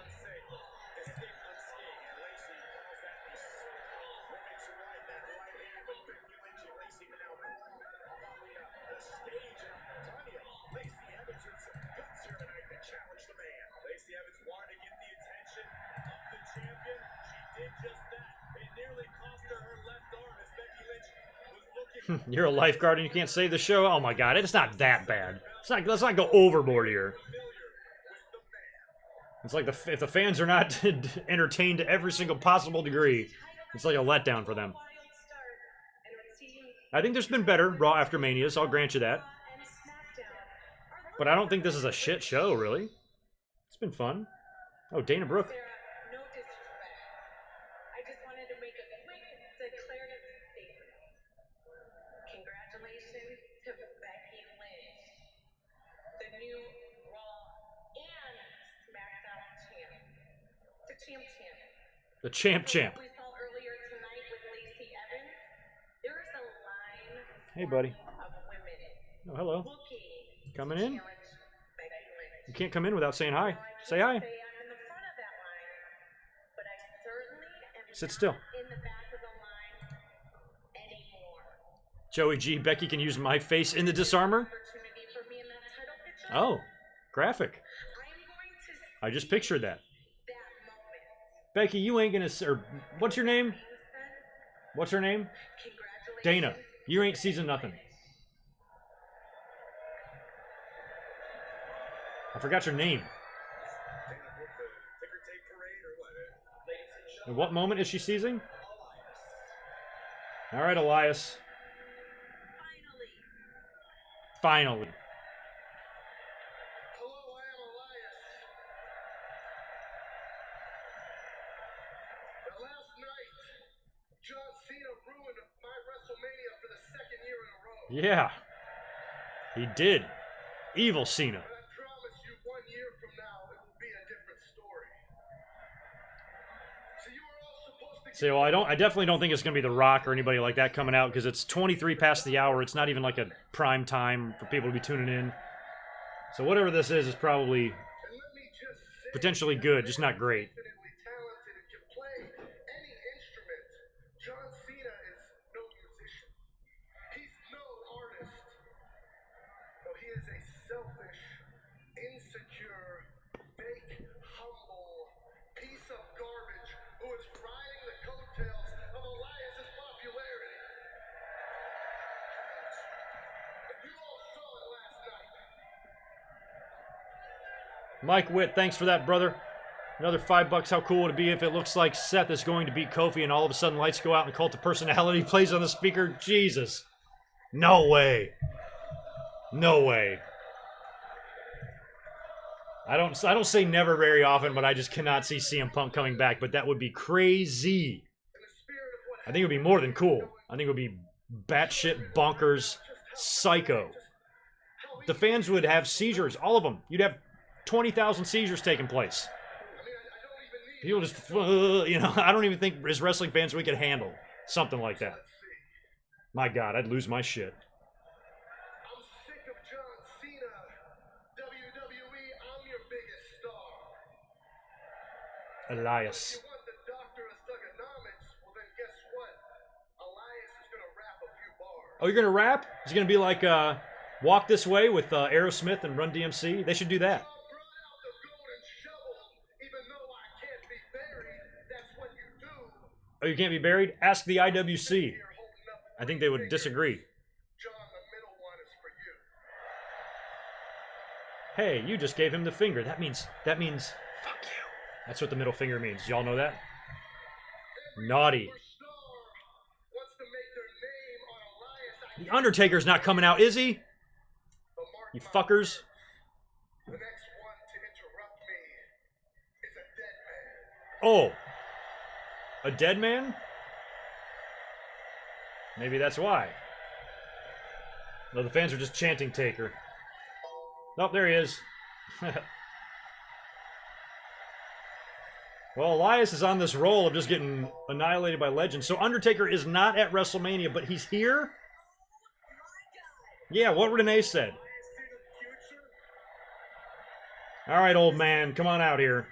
You're a lifeguard and you can't save the show? Oh my god, it's not that bad. Let's not go overboard here. It's like if the fans are not entertained to every single possible degree, it's like a letdown for them. I think there's been better Raw after Mania, so I'll grant you that. But I don't think this is a shit show, really. It's been fun. Oh, Dana Brooke. The champ. Hey, buddy. Oh, hello. Coming in? You can't come in without saying hi. Say hi. Sit still. Joey G, Becky can use my face in the disarmer? Oh, graphic. I just pictured that. Becky, you ain't gonna... Or, what's your name? What's her name? Dana. You ain't season nothing. I forgot your name. In what moment is she seizing? Alright, Elias. Finally. Yeah. He did. Evil Cena. But I promise you, 1 year from now, it will be a different story. So you were all supposed to So, well, I definitely don't think it's gonna be The Rock or anybody like that coming out, because it's 23 past the hour. It's not even like a prime time for people to be tuning in. So whatever this is probably And let me just say, potentially good, just not great. infinitely talented and can play any instrument. John Cena is no musician. He's no artist. No, he is a selfish, insecure, fake, humble piece of garbage who is riding the coattails of Elias's popularity. And you all saw it last night. Mike Witt, thanks for that, brother. Another $5. How cool would it be if it looks like Seth is going to beat Kofi and all of a sudden lights go out and Cult of Personality plays on the speaker? Jesus. No way. No way. I don't say never very often, but I just cannot see CM Punk coming back, but that would be crazy. In the spirit of what I think it would be more than cool. I think it would be batshit bonkers psycho. The fans would have seizures, all of them. You'd have 20,000 seizures taking place. I mean, I don't even need. People just, you know, I don't even think as wrestling fans we could handle something like that. Let's see. My God, I'd lose my shit. I'm sick of John Cena. WWE, I'm your biggest star. Elias. If you want the doctor of thugonomics, well then guess what? Elias is gonna rap a few bars. Oh, you're gonna rap? Is it gonna be like Walk This Way with Aerosmith and Run DMC? They should do that. I brought out the golden shovel, even though I can't be buried. That's what you do. Oh, you can't be buried? Ask the IWC. Here holding up I think they would disagree. John, the middle one is for you. Hey, you just gave him the finger. That means fuck you. That's what the middle finger means. Y'all know that? Naughty. Superstar wants to make their name on Elias. The Undertaker's not coming out, is he? But mark You my fuckers. words, the next one to interrupt me is a dead man. Oh. A dead man? Maybe that's why. No, the fans are just chanting Taker. Oh, there he is. Well, Elias is on this roll of just getting annihilated by legends. So Undertaker is not at WrestleMania, but he's here? Yeah, what Renee said. All right, old man, come on out here.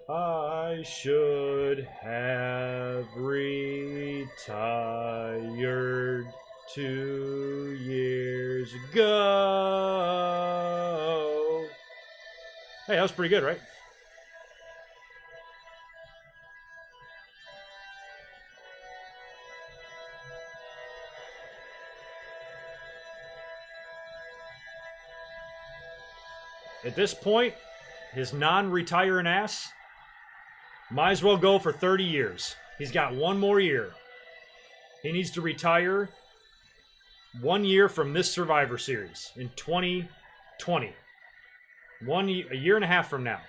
I should have retired 2 years ago. Hey, that was pretty good, right? At this point, his non-retiring ass might as well go for 30 years. He's got one more year. He needs to retire 1 year from this Survivor Series in 2020. A year and a half from now.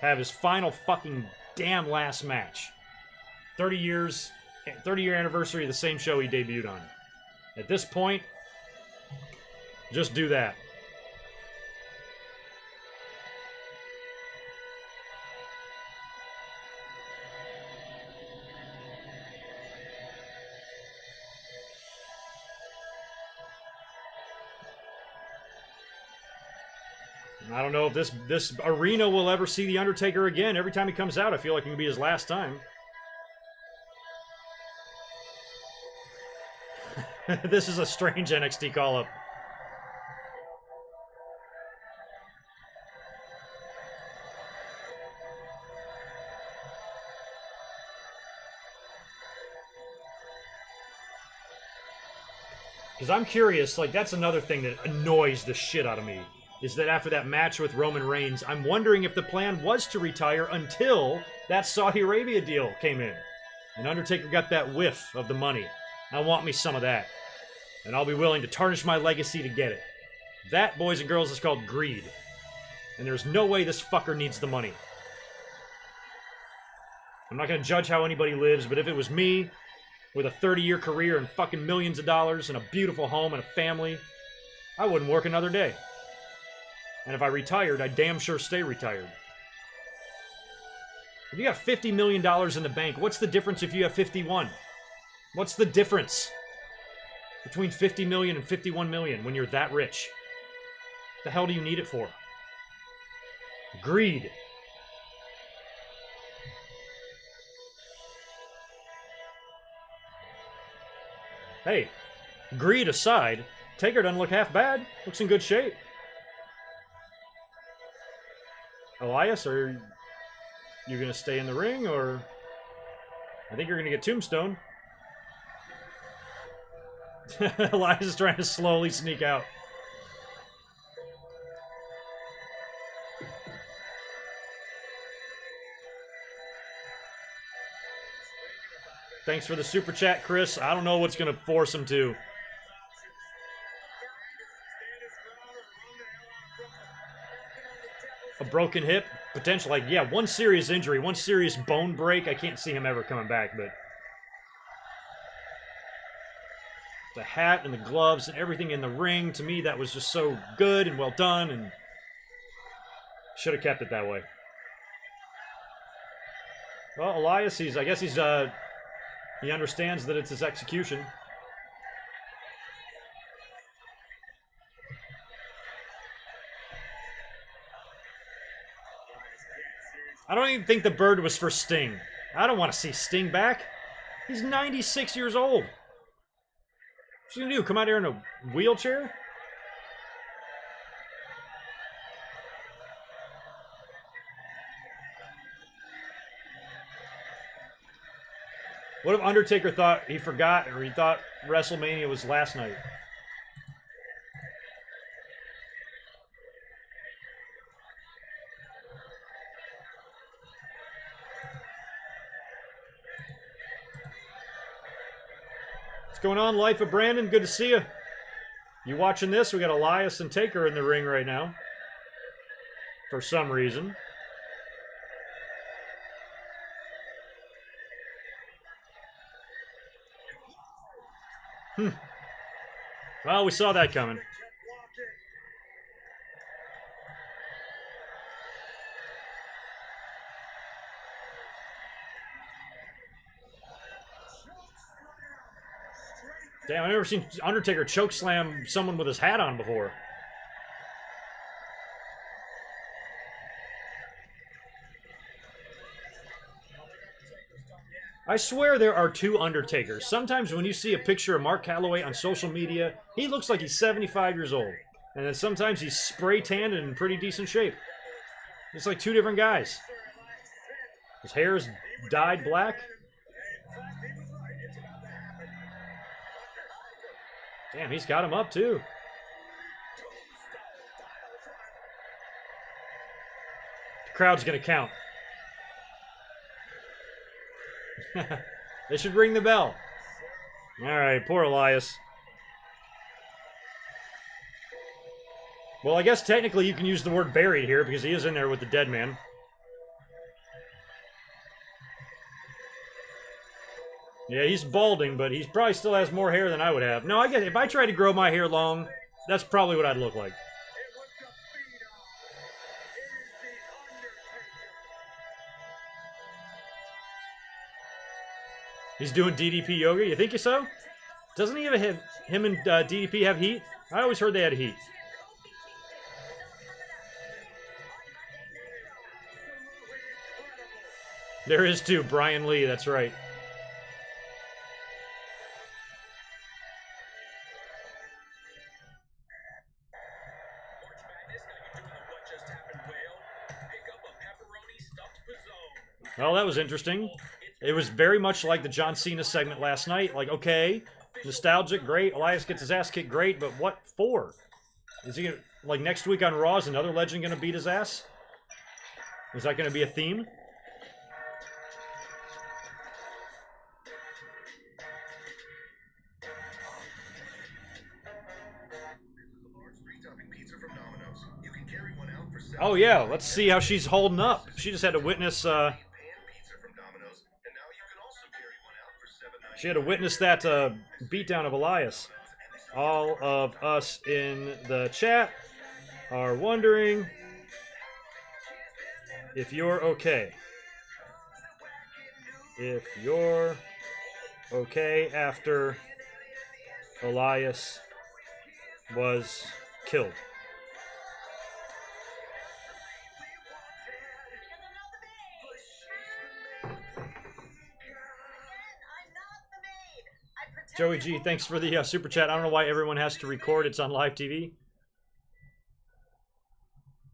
Have his final fucking damn last match. 30 year anniversary of the same show he debuted on. At this point, just do that. I don't know if this arena will ever see The Undertaker again. Every time he comes out, I feel like it can be his last time. This is a strange NXT call-up. Because I'm curious, like, that's another thing that annoys the shit out of me. Is that after that match with Roman Reigns, I'm wondering if the plan was to retire until that Saudi Arabia deal came in. And Undertaker got that whiff of the money. I want me some of that. And I'll be willing to tarnish my legacy to get it. That, boys and girls, is called greed. And there's no way this fucker needs the money. I'm not going to judge how anybody lives, but if it was me, with a 30-year career and fucking millions of dollars and a beautiful home and a family, I wouldn't work another day. And if I retired, I'd damn sure stay retired. If you got $50 million in the bank, what's the difference if you have 51? What's the difference between 50 million and 51 million when you're that rich? The hell do you need it for? Greed. Hey, greed aside, Taker doesn't look half bad. Looks in good shape. Elias, are you going to stay in the ring, or... I think you're going to get tombstone. Elias is trying to slowly sneak out. Thanks for the super chat, Chris. I don't know what's going to force him to. A broken hip? Potential, like, yeah, one serious injury, one serious bone break. I can't see him ever coming back, but... the hat and the gloves and everything in the ring, to me, that was just so good and well done, and... should have kept it that way. Well, Elias, I guess he's, he understands that it's his execution. I don't even think the bird was for Sting. I don't want to see Sting back. He's 96 years old. What's he gonna do? Come out here in a wheelchair? What if Undertaker thought he forgot, or he thought WrestleMania was last night? What's going on, Life of Brandon? Good to see you. You watching this? We got Elias and Taker in the ring right now. For some reason. Well, we saw that coming. Damn, I've never seen Undertaker chokeslam someone with his hat on before. I swear there are two Undertakers. Sometimes when you see a picture of Mark Calloway on social media, he looks like he's 75 years old. And then sometimes he's spray tanned and in pretty decent shape. It's like two different guys. His hair is dyed black. Damn, he's got him up too. The crowd's gonna count. They should ring the bell. Alright, poor Elias. Well, I guess technically you can use the word buried here because he is in there with the dead man. Yeah, he's balding, but he probably still has more hair than I would have. No, I guess if I tried to grow my hair long, that's probably what I'd look like. He's doing DDP yoga? You think so? Doesn't he have him and DDP have heat? I always heard they had heat. There is too, Brian Lee, that's right. Well, that was interesting. It was very much like the John Cena segment last night. Like, okay, nostalgic, great. Elias gets his ass kicked, great, but what for? Is he gonna, like, next week on Raw, is another legend gonna beat his ass? Is that gonna be a theme? Oh yeah, let's see how she's holding up. She just had to witness She had to witness that beatdown of Elias. All of us in the chat are wondering if you're okay. If you're okay after Elias was killed. Joey G, thanks for the super chat. I don't know why everyone has to record. It's on live TV.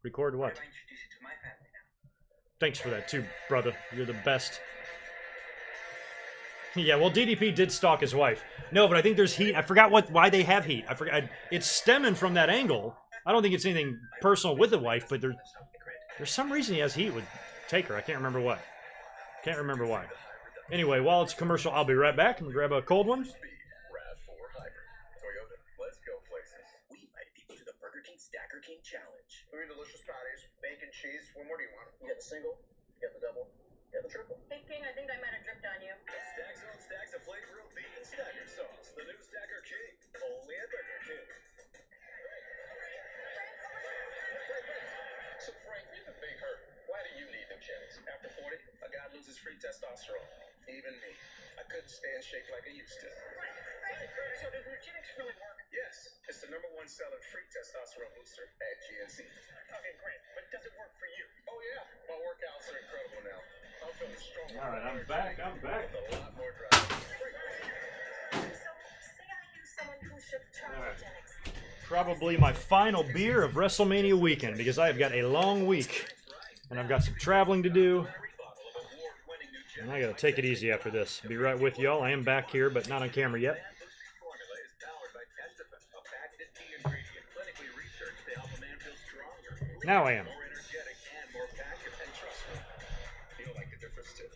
Record what? Thanks for that too, brother. You're the best. Yeah, well, DDP did stalk his wife. No, but I think there's heat. I forgot why they have heat. I forgot. It's stemming from that angle. I don't think it's anything personal with the wife, but there's some reason he has heat with Taker. I can't remember what. Can't remember why. Anyway, while it's commercial, I'll be right back. I'm gonna grab a cold one. Stacker King Challenge. 3 delicious patties, bacon, cheese. What more do you want? You got the single, you got the double, you got the triple. Hey, King, I think I might have dripped on you. Stacks on stacks of flavorful beef and stacker sauce. The new Stacker King. Only at Burger King. So, Frank, you're the big hurt. Why do you need Nugenix? After 40, a guy loses free testosterone. Even me. I couldn't stand shake like I used to. So does Nugenix really work? Yes. It's the #1 selling free testosterone booster at GNC. Okay, great. But does it work for you? Oh, yeah. My workouts are incredible now. I'm feeling strong. All right, I'm back. With a lot more drive. So, say I knew someone who should try All right. Nugenix. Probably my final beer of WrestleMania weekend because I have got a long week and I've got some traveling to do. And I gotta take it easy after this. Be right with y'all. I am back here, but not on camera yet. Now I am. More energetic and more packed, and trust me, you'll like the difference too.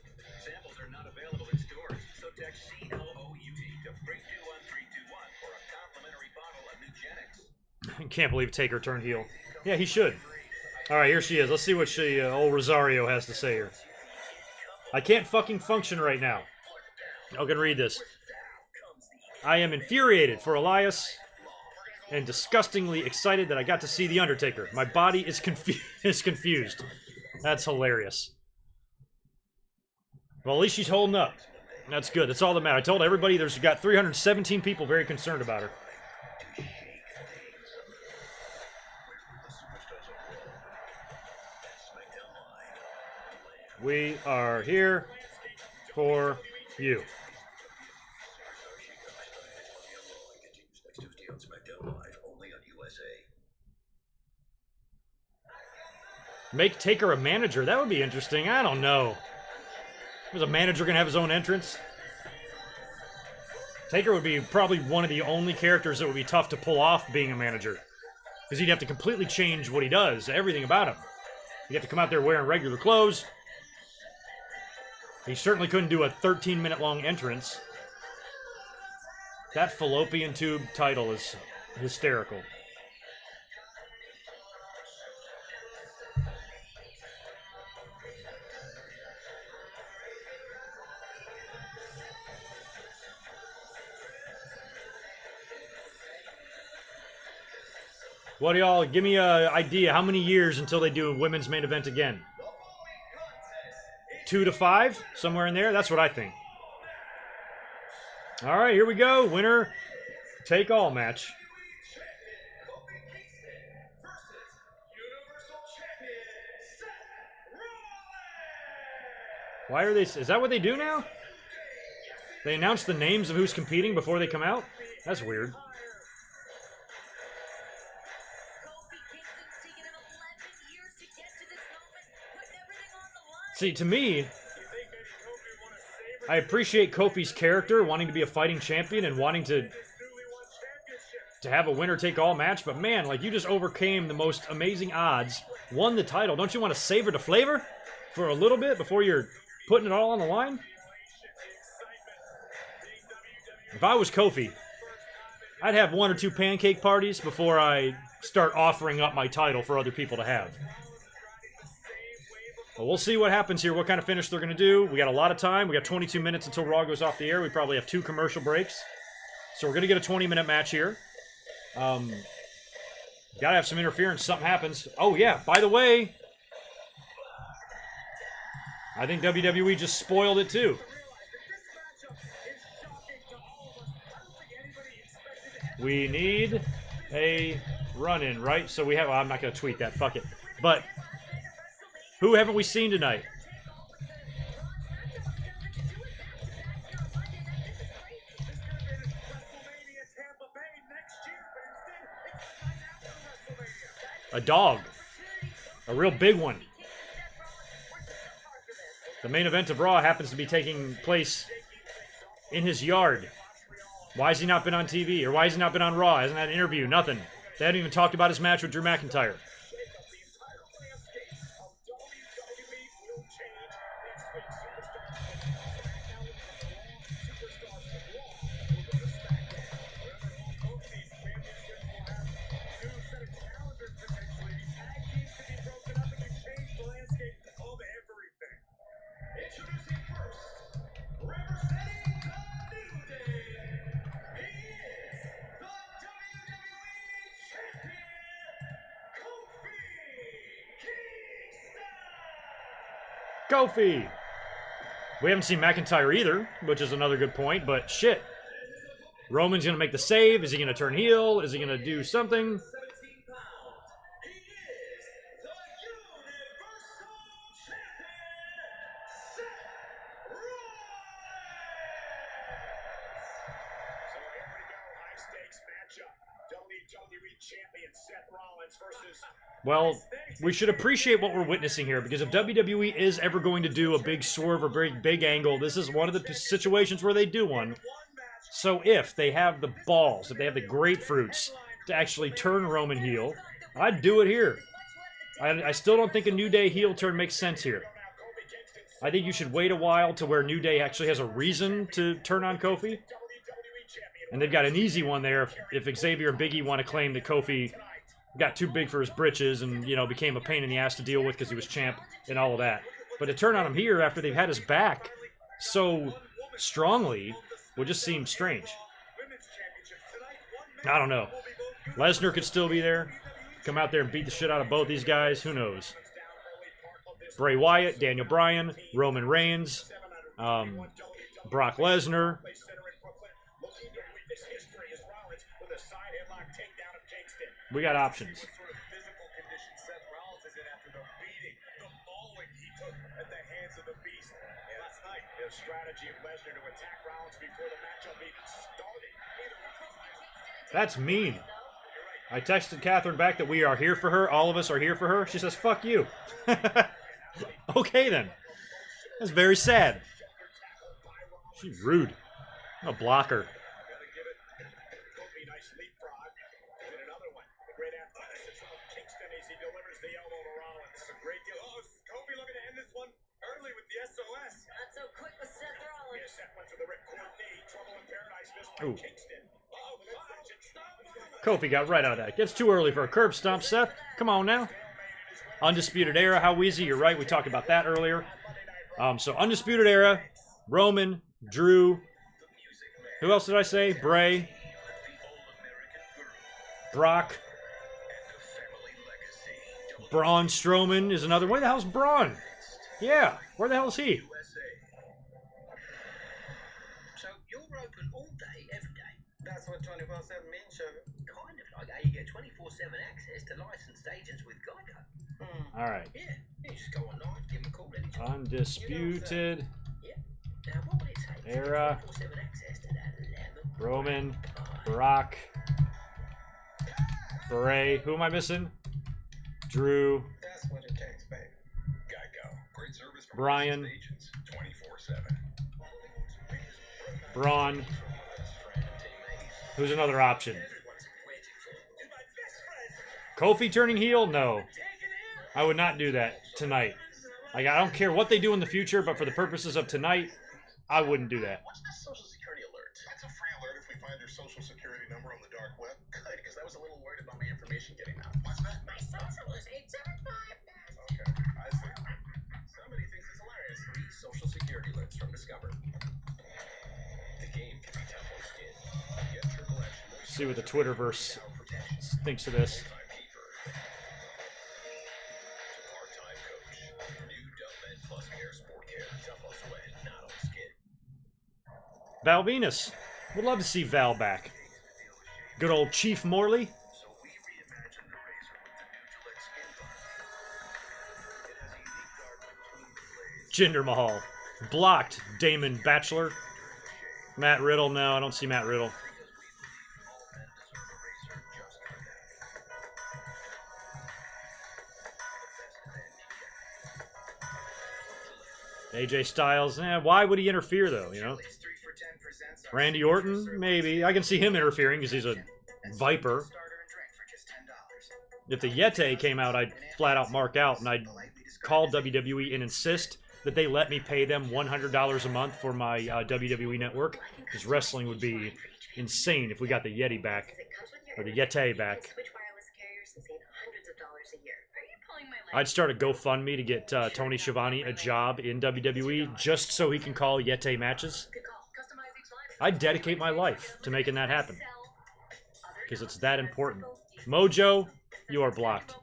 Samples are not available in stores, so text CLOUD to 321-321 for a complimentary bottle of Nugenix. I can't believe Taker turned heel. Yeah, he should. All right, here she is. Let's see what old Rosario has to say here. I can't fucking function right now. I can read this. I am infuriated for Elias and disgustingly excited that I got to see The Undertaker. My body is confused. That's hilarious. Well, at least she's holding up. That's good. That's all that matters. I told everybody there's got 317 people very concerned about her. We are here for you. Make Taker a manager. That would be interesting. I don't know. Was a manager going to have his own entrance? Taker would be probably one of the only characters that would be tough to pull off being a manager. Because he'd have to completely change what he does, everything about him. He'd have to come out there wearing regular clothes. He certainly couldn't do a 13-minute long entrance. That fallopian tube title is hysterical. What do y'all, give me an idea, how many years until they do a women's main event again? 2 to 5? Somewhere in there? That's what I think. All right, here we go. Winner take all match. Why are they, is that what they do now? They announce the names of who's competing before they come out? That's weird. See, to me, I appreciate Kofi's character, wanting to be a fighting champion and wanting to have a winner-take-all match, but man, like, you just overcame the most amazing odds, won the title. Don't you want to savor the flavor for a little bit before you're putting it all on the line? If I was Kofi, I'd have 1 or 2 pancake parties before I start offering up my title for other people to have. But we'll see what happens here, what kind of finish they're going to do. We got a lot of time. We got 22 minutes until Raw goes off the air. We probably have 2 commercial breaks. So we're going to get a 20-minute match here. Got to have some interference. Something happens. Oh, yeah. By the way, I think WWE just spoiled it, too. We need a run-in, right? So we have... Well, I'm not going to tweet that. Fuck it. But who haven't we seen tonight? A dog. A real big one. The main event of Raw happens to be taking place in his yard. Why has he not been on TV? Or why has he not been on Raw? Hasn't had an interview? Nothing. They haven't even talked about his match with Drew McIntyre. Kofi! We haven't seen McIntyre either, which is another good point, but shit. Roman's gonna make the save. Is he gonna turn heel? Is he gonna do something? Well, we should appreciate what we're witnessing here, because if WWE is ever going to do a big swerve or big angle, this is one of the situations where they do one. So if they have the balls, if they have the grapefruits to actually turn Roman heel, I'd do it here. I still don't think a New Day heel turn makes sense here. I think you should wait a while to where New Day actually has a reason to turn on Kofi. And they've got an easy one there if Xavier and Big E want to claim that Kofi got too big for his britches and, you know, became a pain in the ass to deal with because he was champ and all of that. But to turn on him here after they've had his back so strongly would just seem strange. I don't know. Lesnar could still be there. Come out there and beat the shit out of both these guys. Who knows? Bray Wyatt, Daniel Bryan, Roman Reigns, Brock Lesnar. We got options. That's mean. I texted Catherine back that we are here for her. All of us are here for her. She says, fuck you. Okay, then. That's very sad. She's rude. I'm gonna block her. Ooh. Kofi got right out of that. Gets too early for a curb stomp, Seth. Come on now. Undisputed Era, how easy. You're right. We talked about that earlier. So Undisputed Era, Roman, Drew. Who else did I say? Bray. Brock. Braun Strowman is another. Where the hell's Braun? Yeah. Where the hell is he? That's what 24/7 means, so kind of like how you get 24/7 access to licensed agents with Geico. Alright. Yeah, you just go online, give them a call anytime. Undisputed Yeah. Now, what would it take to get Era. 24/7 access to that level? Roman, Brock, Bray. Who am I missing? Drew, That's what it takes, baby. Geico. Great service from Brian. licensed agents 24/7. Braun. Who's another option? Kofi turning heel? No. I would not do that tonight. Like, I don't care what they do in the future, but for the purposes of tonight, I wouldn't do that. What's this social security alert? That's a free alert if we find their social security number on the dark web. Good, because I was a little worried about my information getting out. What's that? My social is 875. Okay, I see. free social security alerts from Discover. The game can be tough on skin. Get Triple X See what the Twitterverse thinks of this. Part-time coach. New Dumb Men Plus Hair Sport Care. Tough on sweat, not on skin. Val Venus. Would love to see Val back. Good old Chief Morley. So we reimagined the razor with the new Gillette Skin Guard. It has a unique guard between the blades. Jinder Mahal. Blocked. Damon Bachelor. Matt Riddle. No, I don't see Matt Riddle. All men deserve a razor just like that. AJ Styles. Why would he interfere, though, you know? Chili's 3 for 10 presents our Randy signature Orton? service. Maybe. I can see him interfering because he's a Viper. Starter and drink for just $10. If the Yeti came out, I'd flat out mark out, and I'd call WWE and insist that they let me pay them $100 a month for my WWE network, because wrestling would be insane if we got the Yeti back, or the Yeti back. Switch wireless carriers and save hundreds of dollars a year. Are you pulling my leg? I'd start a GoFundMe to get Tony Schiavone a job in WWE, just so he can call Yeti matches. Good call. Customize each line. I'd dedicate my life to making that happen, because it's that important. Mojo, you are blocked.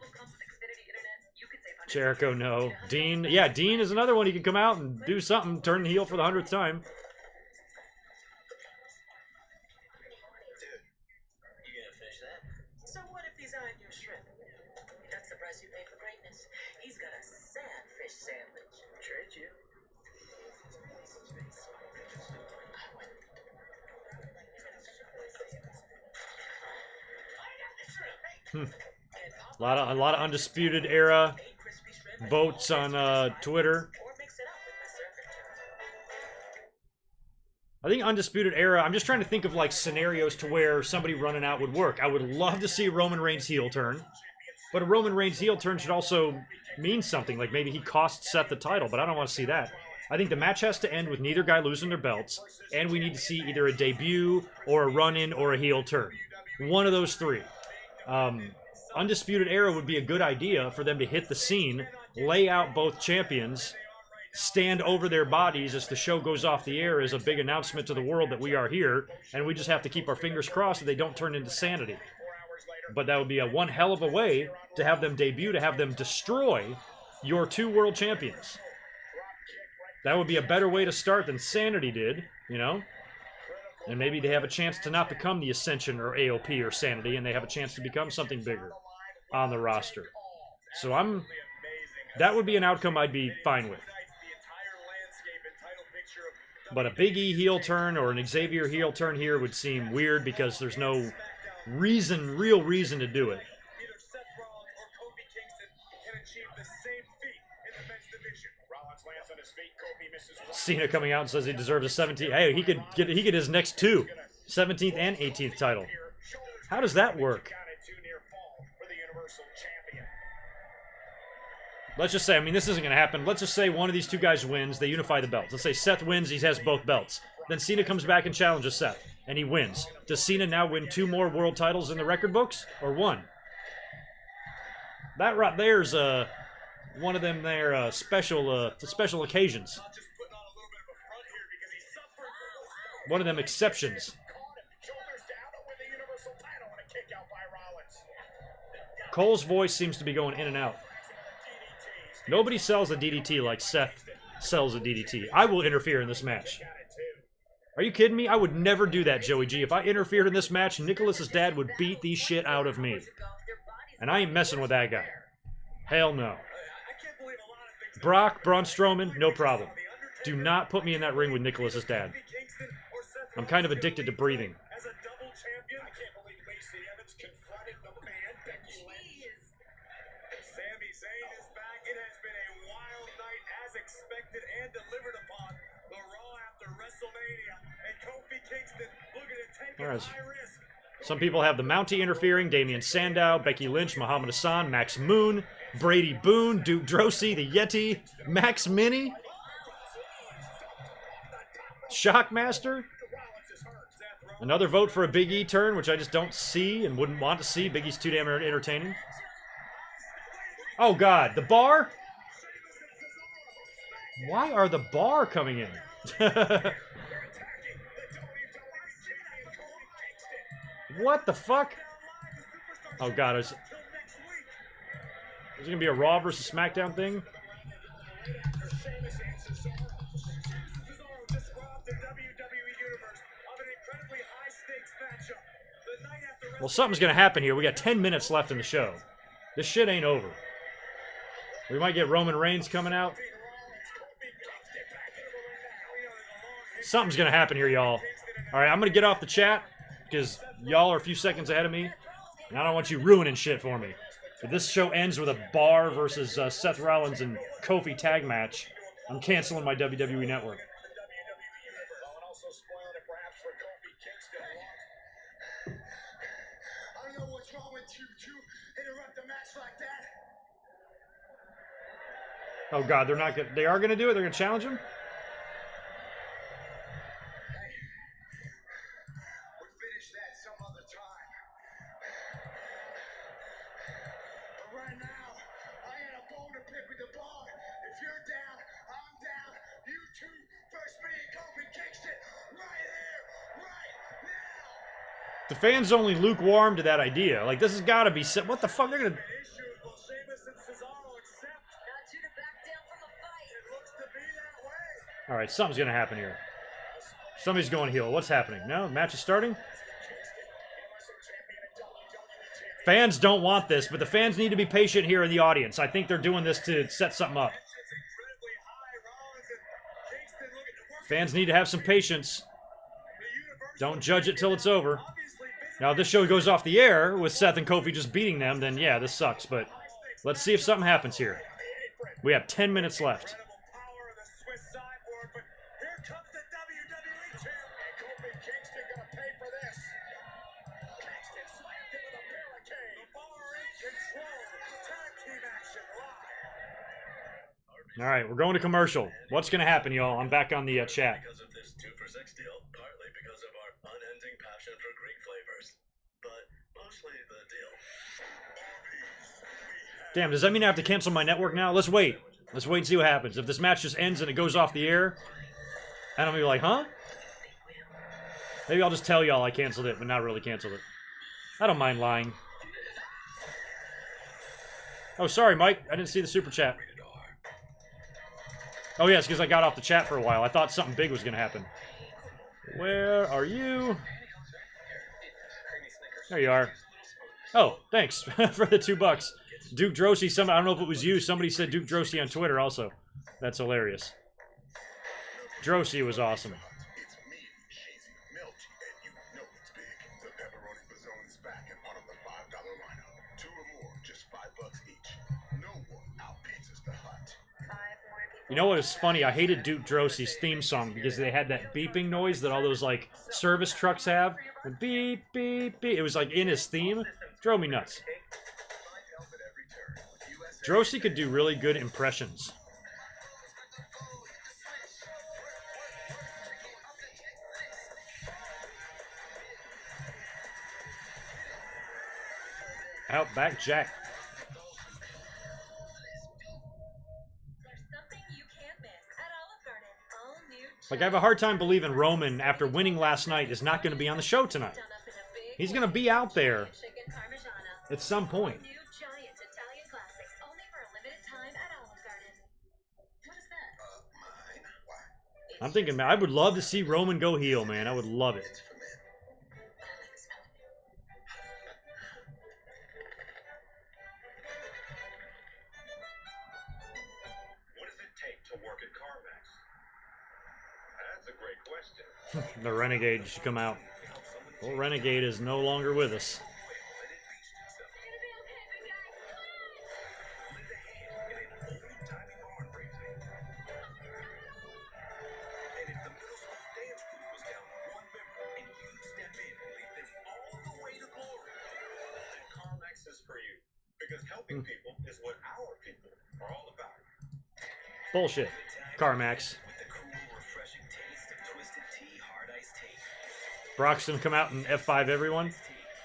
Jericho, no. Dean, yeah, Dean is another one. He can come out and do something, turn heel for the 100th time. Dude, you gonna finish that? So what if these aren't your shrimp? That's the price you pay for greatness. He's got a sad fish sandwich. Trade you. A lot of Undisputed Era votes on Twitter. Or mix it up with the serpent. I think Undisputed Era, I'm just trying to think of like scenarios to where somebody running out would work. I would love to see a Roman Reigns heel turn, but a Roman Reigns heel turn should also mean something. Like maybe he costs Seth the title, but I don't want to see that. I think the match has to end with neither guy losing their belts, and we need to see either a debut or a run-in or a heel turn. One of those three. Undisputed Era would be a good idea for them to hit the scene, lay out both champions, stand over their bodies as the show goes off the air as a big announcement to the world that we are here, and we just have to keep our fingers crossed that they don't turn into sanity. But that would be a one hell of a way to have them debut, to have them destroy your two world champions. That would be a better way to start than Sanity did, you know? And maybe they have a chance to not become the Ascension or AOP or Sanity, and they have a chance to become something bigger on the roster. So that would be an outcome I'd be fine with. But a Big E heel turn or an Xavier heel turn here would seem weird because there's no real reason to do it. Either Seth Rollins or Kofi Kingston can achieve the same feat in the men's division. Rollins lands on his feet, Kofi misses one. Cena coming out and says he deserves a 17th. Hey, he could get his next two, 17th and 18th title. How does that work? Counted too near fall for the Universal Champion. Let's just say, I mean, this isn't going to happen. Let's just say one of these two guys wins. They unify the belts. Let's say Seth wins. He has both belts. Then Cena comes back and challenges Seth, and he wins. Does Cena now win 2 more world titles in the record books, or 1? That right there's one of them there special occasions. Just putting on a little bit of a front here because he suffered. One of them exceptions. Caught him, shoulders down with the Universal title and a kick out by Rollins. Cole's voice seems to be going in and out. Nobody sells a DDT like Seth sells a DDT. I will interfere in this match. Are you kidding me? I would never do that, Joey G. If I interfered in this match, Nicholas's dad would beat the shit out of me. And I ain't messing with that guy. Hell no. Brock, Braun Strowman, no problem. Do not put me in that ring with Nicholas's dad. I'm kind of addicted to breathing. As a double champion, I can't believe Lacey Evans confronted the man, Becky Lynch. Sami Zayn is back. It has been a wild night, as expected and delivered upon. The Raw after WrestleMania, and Kofi Kingston looking to take a Alright. high risk. Some people have the Mountie interfering, Damian Sandow, Becky Lynch, Muhammad Hassan, Max Moon, Brady Boone, Duke Drosy, the Yeti, Max Mini, Shockmaster. Another vote for a Big E turn, which I just don't see and wouldn't want to see. Big E's too damn entertaining. Oh God, the bar? Why are the Bar coming in? What the fuck? Oh god, is it gonna be a Raw versus SmackDown thing? Well, something's gonna happen here. We got 10 minutes left in the show. This shit ain't over. We might get Roman Reigns coming out. Something's gonna happen here, y'all. Alright, I'm gonna get off the chat, because y'all are a few seconds ahead of me. And I don't want you ruining shit for me. If this show ends with a Bar versus Seth Rollins and Kofi tag match, I'm canceling my WWE network. I know what's wrong with you to interrupt a match like that. Oh god, they're not gonna, they are gonna do it? They're gonna challenge him? We'll finish that some other time. But right now, I got a bone to pick with the Bar. If you're down, I'm down. You two versus me and Kofi Kingston right here, right now. The fans only lukewarm to that idea. Like, this has gotta be set. What the fuck? They're gonna. Alright, something's gonna happen here. Somebody's going heel. What's happening? No? Match is starting? Fans don't want this, but the fans need to be patient here in the audience. I think they're doing this to set something up. Fans need to have some patience. Don't judge it till it's over. Now, if this show goes off the air with Seth and Kofi just beating them, then yeah, this sucks. But let's see if something happens here. We have 10 minutes left. All right, we're going to commercial. What's going to happen, y'all? I'm back on the chat. Because of this 2 for 6 deal, partly because of our unending passion for Greek flavors, but mostly the deal. Damn, does that mean I have to cancel my network now? Let's wait. Let's wait and see what happens. If this match just ends and it goes off the air, and I'm going to be like, huh? Maybe I'll just tell y'all I canceled it, but not really canceled it. I don't mind lying. Oh, sorry, Mike. I didn't see the super chat. Oh, yes, because I got off the chat for a while. I thought something big was going to happen. Where are you? There you are. Oh, thanks for the $2. Duke Drosy, I don't know if it was you. Somebody said Duke Drosy on Twitter also. That's hilarious. Drosy was awesome. It's mean, cheesy, melty, and you know it's big. The pepperoni bazoon is back and on the $5 lineup. 2 or more, just $5 each. No one outpizzas the Hut. You know what is funny? I hated Duke Drosy's theme song because they had that beeping noise that all those, like, service trucks have. The beep, beep, beep. It was, like, in his theme. Drove me nuts. Drosy could do really good impressions. Outback Jack. Like, I have a hard time believing Roman, after winning last night, is not going to be on the show tonight. He's going to be out there at some point. I'm thinking, man, I would love to see Roman go heel, man. I would love it. What does it take to work at CarMax? That's a great question. The Renegade should come out. Well, Renegade is no longer with us. Because helping people is what our people are all about. Bullshit. CarMax. Brock's gonna come out and F5 everyone.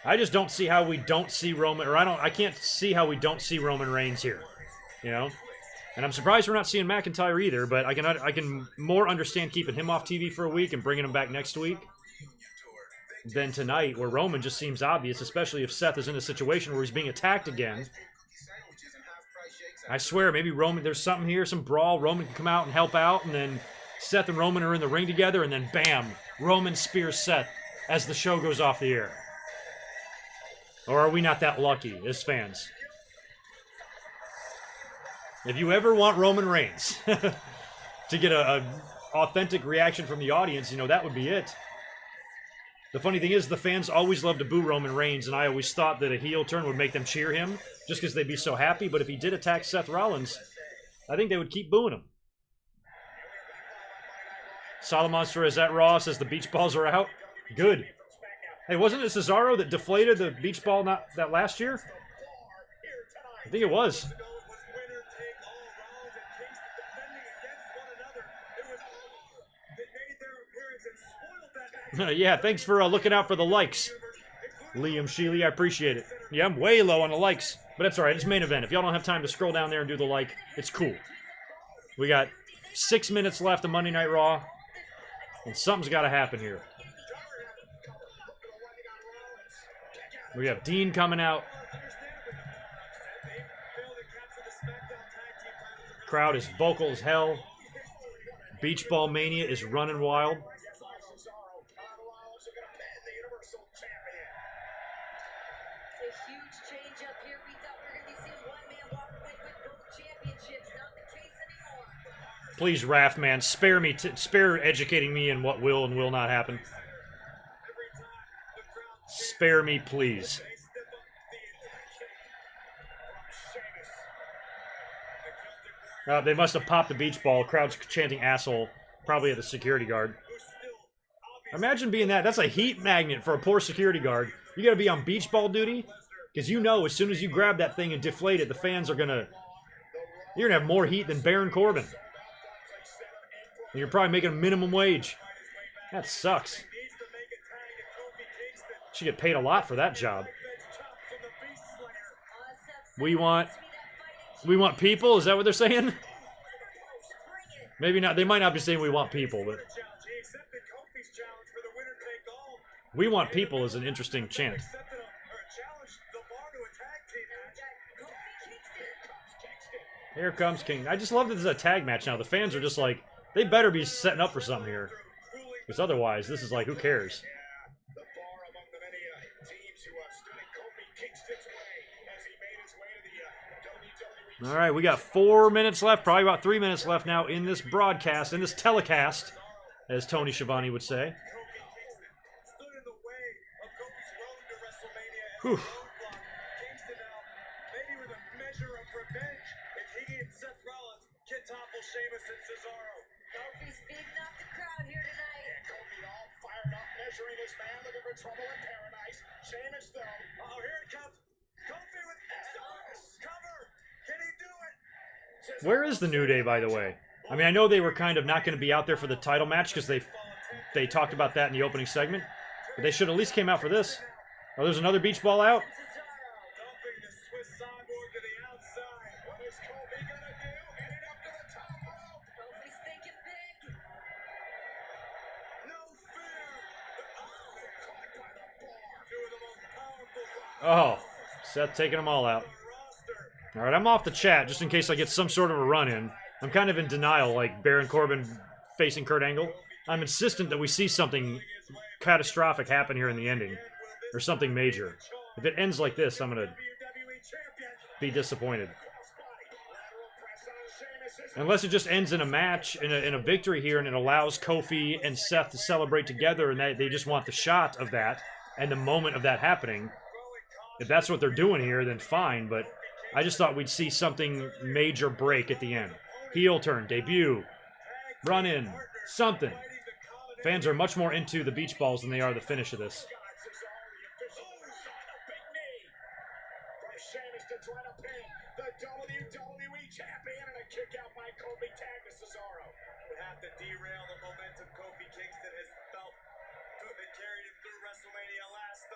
I just don't see how we don't see Roman, or I can't see how we don't see Roman Reigns here. You know? And I'm surprised we're not seeing McIntyre either, but I can more understand keeping him off TV for a week and bringing him back next week than tonight, where Roman just seems obvious, especially if Seth is in a situation where he's being attacked again. I swear, maybe Roman, there's something here, some brawl. Roman can come out and help out, and then Seth and Roman are in the ring together, and then bam, Roman spears Seth as the show goes off the air. Or are we not that lucky as fans? If you ever want Roman Reigns to get a authentic reaction from the audience, you know, that would be it. The funny thing is, the fans always love to boo Roman Reigns, and I always thought that a heel turn would make them cheer him, just because they'd be so happy. But if he did attack Seth Rollins, I think they would keep booing him. Solomonster is at Raw, says the beach balls are out. Good. Hey, wasn't it Cesaro that deflated the beach ball that last year? I think it was. Yeah, thanks for looking out for the likes, Liam Sheely. I appreciate it. Yeah, I'm way low on the likes, but that's all right. It's main event. If y'all don't have time to scroll down there and do the like, it's cool. We got 6 minutes left of Monday Night Raw, and something's got to happen here. We have Dean coming out. Crowd is vocal as hell. Beach Ball Mania is running wild. Please, Raph, man, spare educating me in what will and will not happen. Spare me, please. They must have popped the beach ball. Crowd's chanting asshole, probably at the security guard. Imagine being that. That's a heat magnet for a poor security guard. You gotta be on beach ball duty, because you know as soon as you grab that thing and deflate it, the fans are gonna... You're gonna have more heat than Baron Corbin. And you're probably making a minimum wage. That sucks. Should get paid a lot for that job. We want people? Is that what they're saying? Maybe not. They might not be saying we want people, but... We want people is an interesting chant. Here comes King. I just love that this is a tag match now. The fans are just like, they better be setting up for something here. Because otherwise, this is like, who cares? All right, we got 4 minutes left, probably about 3 minutes left now in this broadcast, in this telecast, as Tony Schiavone would say. Whew. Where is the New Day, by the way? I mean, I know they were kind of not going to be out there for the title match because they talked about that in the opening segment, but they should at least came out for this. Oh, there's another beach ball out? Oh, Seth taking them all out. All right, I'm off the chat just in case I get some sort of a run-in. I'm kind of in denial, like Baron Corbin facing Kurt Angle. I'm insistent that we see something catastrophic happen here in the ending, or something major. If it ends like this, I'm going to be disappointed. Unless it just ends in a match, in a victory here, and it allows Kofi and Seth to celebrate together, and they just want the shot of that, and the moment of that happening. If that's what they're doing here, then fine, but I just thought we'd see something major break at the end. Heel turn, debut, run in, something. Fans are much more into the beach balls than they are the finish of this.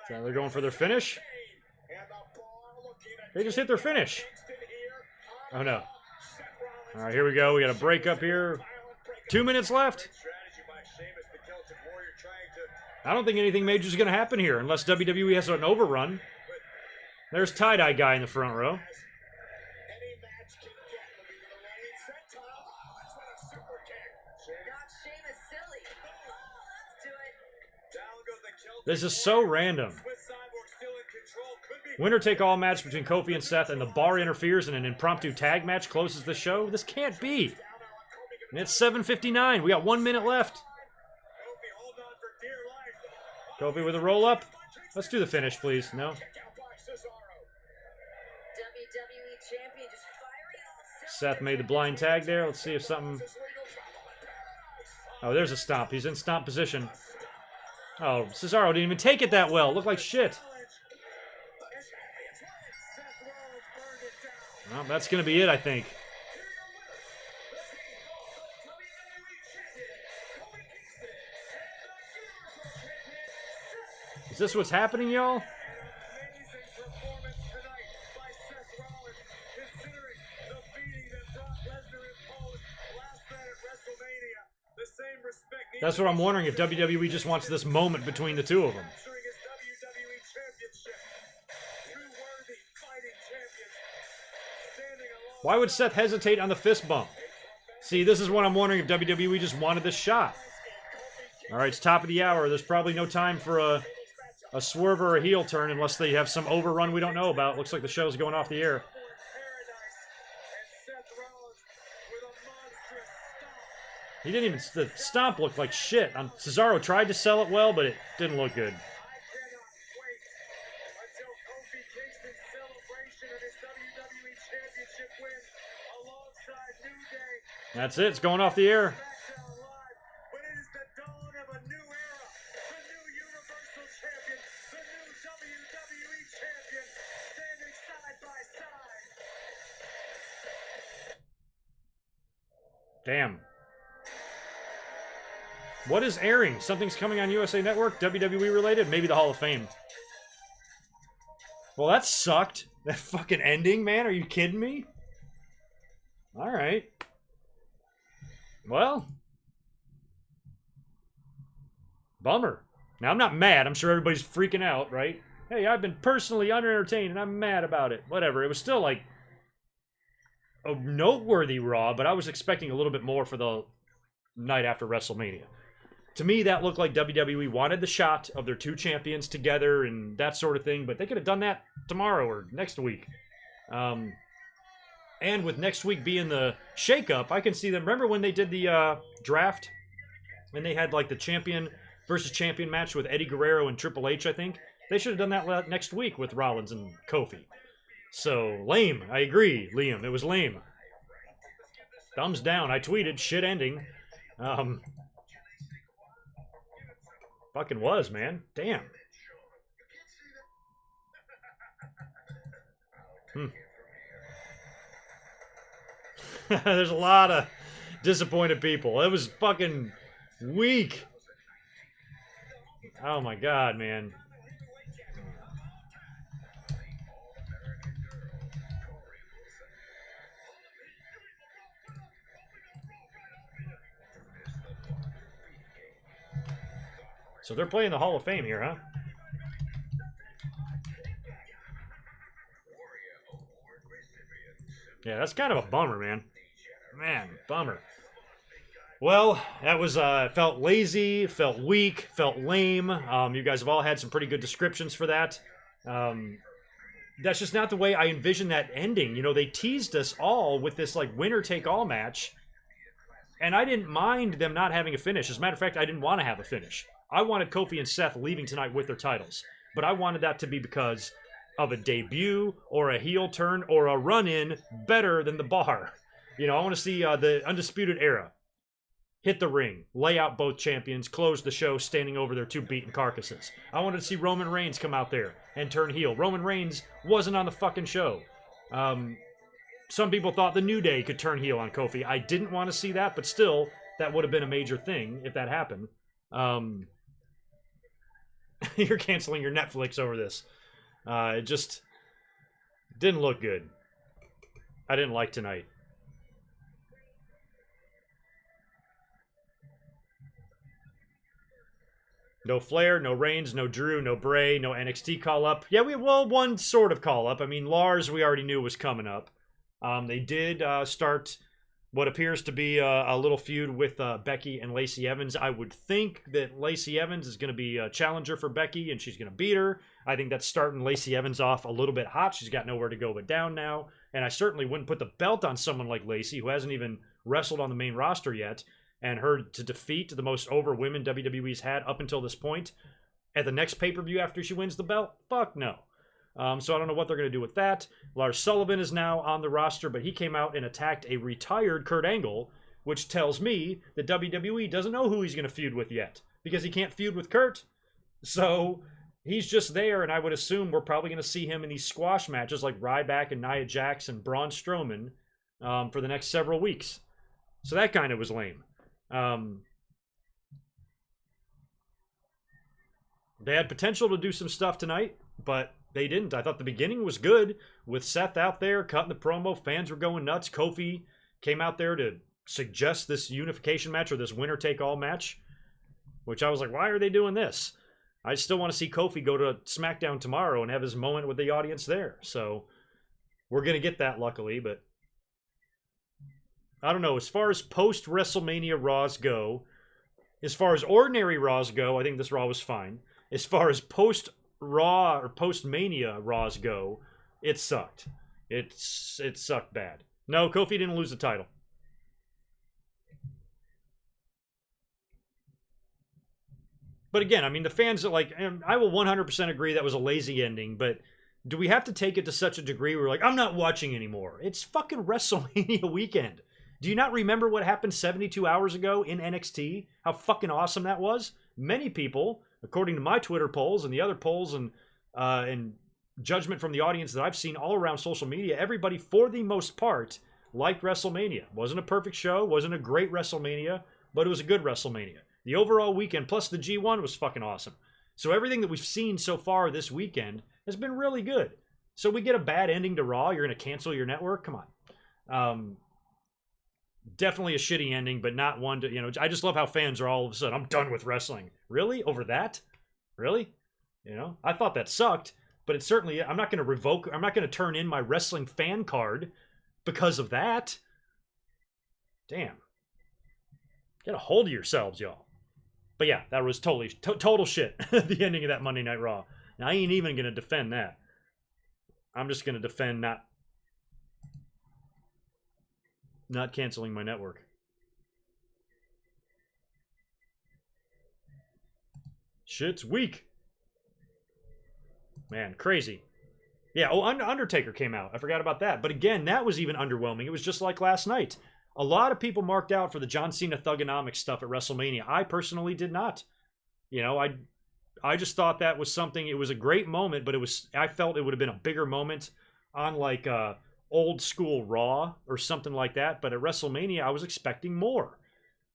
So they're going for their finish? They just hit their finish. Oh no. All right, here we go. We got a break up here. 2 minutes left. I don't think anything major is going to happen here unless WWE has an overrun. There's tie-dye guy in the front row. This is so random. Winner take all match between Kofi and Seth, and the bar interferes and an impromptu tag match closes the show. This can't be. And it's 7:59. We got 1 minute left. Kofi with a roll up. Let's do the finish, please. No. Seth made the blind tag there. Let's see if something. Oh, there's a stomp. He's in stomp position. Oh, Cesaro didn't even take it that well. Looked like shit. Well, that's going to be it, I think. Is this what's happening, y'all? That's what I'm wondering, if WWE just wants this moment between the two of them. Why would Seth hesitate on the fist bump? See, this is what I'm wondering, if WWE just wanted this shot. All right, it's top of the hour. There's probably no time for a swerve or a heel turn unless they have some overrun we don't know about. Looks like the show's going off the air. He didn't even... The stomp looked like shit. Cesaro tried to sell it well, but it didn't look good. That's it. It's going off the air. Damn. What is airing? Something's coming on USA Network? WWE related? Maybe the Hall of Fame. Well, that sucked. That fucking ending, man. Are you kidding me? Alright. Well. Bummer. Now, I'm not mad. I'm sure everybody's freaking out, right? Hey, I've been personally under-entertained and I'm mad about it. Whatever. It was still, like, a noteworthy Raw, but I was expecting a little bit more for the night after WrestleMania. To me, that looked like WWE wanted the shot of their two champions together and that sort of thing, but they could have done that tomorrow or next week. And with next week being the shakeup, I can see them. Remember when they did the draft? And they had like the champion versus champion match with Eddie Guerrero and Triple H, I think? They should have done that next week with Rollins and Kofi. So, lame. I agree, Liam. It was lame. Thumbs down. I tweeted, shit ending. Fucking was, man. Damn. There's a lot of disappointed people. It was fucking weak. Oh my god, man. So they're playing the Hall of Fame here, huh? Yeah, that's kind of a bummer, man. Man, bummer. Well, that was, felt lazy, felt weak, felt lame. You guys have all had some pretty good descriptions for that. That's just not the way I envisioned that ending. You know, they teased us all with this, like, winner-take-all match. And I didn't mind them not having a finish. As a matter of fact, I didn't want to have a finish. I wanted Kofi and Seth leaving tonight with their titles. But I wanted that to be because of a debut or a heel turn or a run-in better than the bar. You know, I want to see the Undisputed Era hit the ring, lay out both champions, close the show standing over their two beaten carcasses. I wanted to see Roman Reigns come out there and turn heel. Roman Reigns wasn't on the fucking show. Some people thought the New Day could turn heel on Kofi. I didn't want to see that, but still, that would have been a major thing if that happened. You're canceling your Netflix over this. It just didn't look good. I didn't like tonight. No Flair, no Reigns, no Drew, no Bray, no NXT call-up. Yeah, one sort of call-up. I mean, Lars we already knew was coming up. They did start what appears to be a little feud with Becky and Lacey Evans. I would think that Lacey Evans is going to be a challenger for Becky, and she's going to beat her. I think that's starting Lacey Evans off a little bit hot. She's got nowhere to go but down now. And I certainly wouldn't put the belt on someone like Lacey, who hasn't even wrestled on the main roster yet, and her to defeat the most over women WWE's had up until this point at the next pay-per-view after she wins the belt? Fuck no. So I don't know what they're going to do with that. Lars Sullivan is now on the roster, but he came out and attacked a retired Kurt Angle, which tells me that WWE doesn't know who he's going to feud with yet, because he can't feud with Kurt. So he's just there, and I would assume we're probably going to see him in these squash matches like Ryback and Nia Jax and Braun Strowman for the next several weeks. So that kind of was lame. They had potential to do some stuff tonight, but they didn't. I thought the beginning was good with Seth out there cutting the promo. Fans were going nuts. Kofi came out there to suggest this unification match or this winner-take-all match, which I was like, why are they doing this? I still want to see Kofi go to SmackDown tomorrow and have his moment with the audience there. So we're going to get that, luckily, but I don't know. As far as post-WrestleMania Raws go, as far as ordinary Raws go, I think this Raw was fine. As far as post-Raw or post-Mania Raws go, it sucked. It sucked bad. No, Kofi didn't lose the title. But again, I mean, the fans are like, I will 100% agree that was a lazy ending, but do we have to take it to such a degree where we're like, I'm not watching anymore? It's fucking WrestleMania weekend. Do you not remember what happened 72 hours ago in NXT? How fucking awesome that was? Many people, according to my Twitter polls and the other polls and judgment from the audience that I've seen all around social media, everybody, for the most part, liked WrestleMania. Wasn't a perfect show, wasn't a great WrestleMania, but it was a good WrestleMania. The overall weekend, plus the G1, was fucking awesome. So everything that we've seen so far this weekend has been really good. So we get a bad ending to Raw, you're going to cancel your network? Come on. Definitely a shitty ending, but not one to, I just love how fans are all of a sudden, I'm done with wrestling. Really? Over that? Really? I thought that sucked, but it certainly, I'm not going to turn in my wrestling fan card because of that. Damn. Get a hold of yourselves, y'all. But yeah, that was total shit, the ending of that Monday Night Raw. Now, I ain't even going to defend that. I'm just going to defend not canceling my network. Shit's weak. Man, crazy. Yeah, Undertaker came out. I forgot about that. But again, that was even underwhelming. It was just like last night. A lot of people marked out for the John Cena Thugonomics stuff at WrestleMania. I personally did not. I just thought that was something, it was a great moment, but I felt it would have been a bigger moment on like old school Raw or something like that. But at WrestleMania, I was expecting more.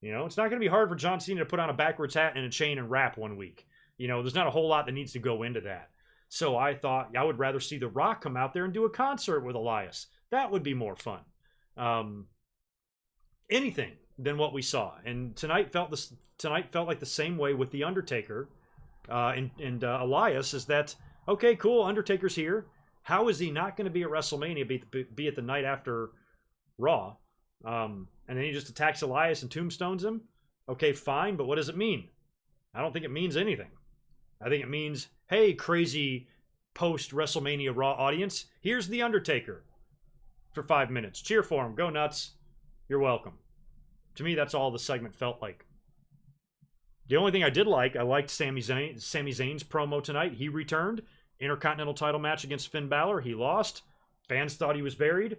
It's not going to be hard for John Cena to put on a backwards hat and a chain and rap one week. There's not a whole lot that needs to go into that. So I thought I would rather see The Rock come out there and do a concert with Elias. That would be more fun. Anything than what we saw. And tonight felt like the same way with The Undertaker and Elias, is that, okay, cool, Undertaker's here. How is he not going to be at WrestleMania, be at the night after Raw? And then he just attacks Elias and tombstones him? Okay, fine, but what does it mean? I don't think it means anything. I think it means, hey, crazy post-WrestleMania Raw audience, here's The Undertaker for 5 minutes. Cheer for him. Go nuts. You're welcome. To me, that's all the segment felt like. The only thing I did like, I liked Sami Zayn's promo tonight. He returned. Intercontinental title match against Finn Balor. He lost. Fans thought he was buried.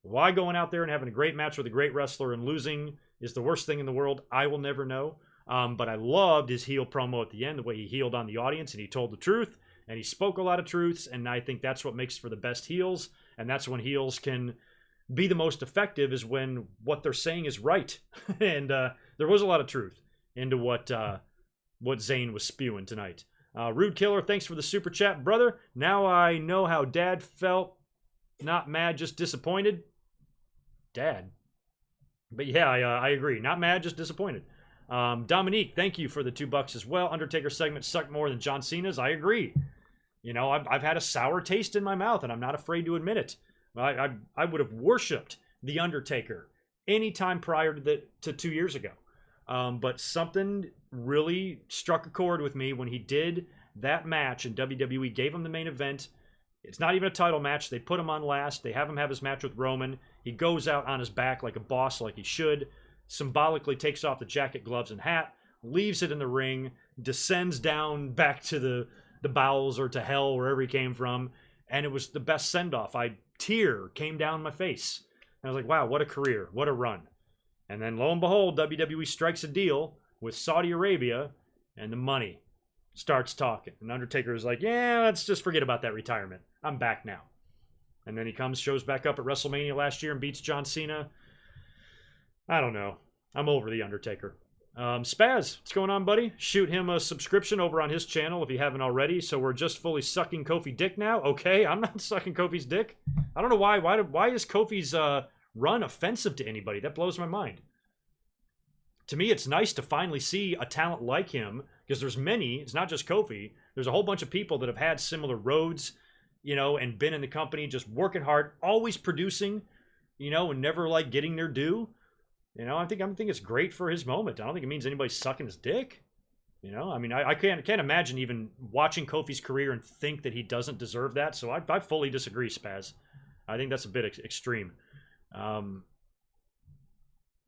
Why going out there and having a great match with a great wrestler and losing is the worst thing in the world, I will never know. But I loved his heel promo at the end, the way he healed on the audience, and he told the truth, and he spoke a lot of truths, and I think that's what makes for the best heels, and that's when heels can be the most effective, is when what they're saying is right. And there was a lot of truth into what Zayn was spewing tonight. Rude Killer, thanks for the super chat, brother. Now I know how Dad felt. Not mad, just disappointed. Dad. But yeah, I agree. Not mad, just disappointed. Dominique, thank you for the $2 as well. Undertaker segment sucked more than John Cena's. I agree. You know, I've had a sour taste in my mouth, and I'm not afraid to admit it. I would have worshipped The Undertaker anytime prior to 2 years ago. But something really struck a chord with me when he did that match, and WWE gave him the main event. It's not even a title match. They put him on last. They have him have his match with Roman. He goes out on his back like a boss, like he should. Symbolically takes off the jacket, gloves, and hat. Leaves it in the ring. Descends down back to the bowels or to hell, wherever he came from. And it was the best send-off. Tear came down my face. And I was like, wow, what a career. What a run. And then lo and behold, WWE strikes a deal with Saudi Arabia, and the money starts talking. And Undertaker is like, yeah, let's just forget about that retirement. I'm back now. And then he shows back up at WrestleMania last year and beats John Cena. I don't know. I'm over The Undertaker. Spaz, what's going on, buddy? Shoot him a subscription over on his channel if you haven't already. So we're just fully sucking Kofi dick now? Okay, I'm not sucking Kofi's dick. I don't know why. Why is Kofi's run offensive to anybody? That blows my mind. To me, it's nice to finally see a talent like him, because there's many. It's not just Kofi. There's a whole bunch of people that have had similar roads, you know, and been in the company just working hard, always producing, you know, and never like getting their due. You know, I think it's great for his moment. I don't think it means anybody's sucking his dick. You know, I mean, I can't imagine even watching Kofi's career and think that he doesn't deserve that. So I fully disagree, Spaz. I think that's a bit extreme.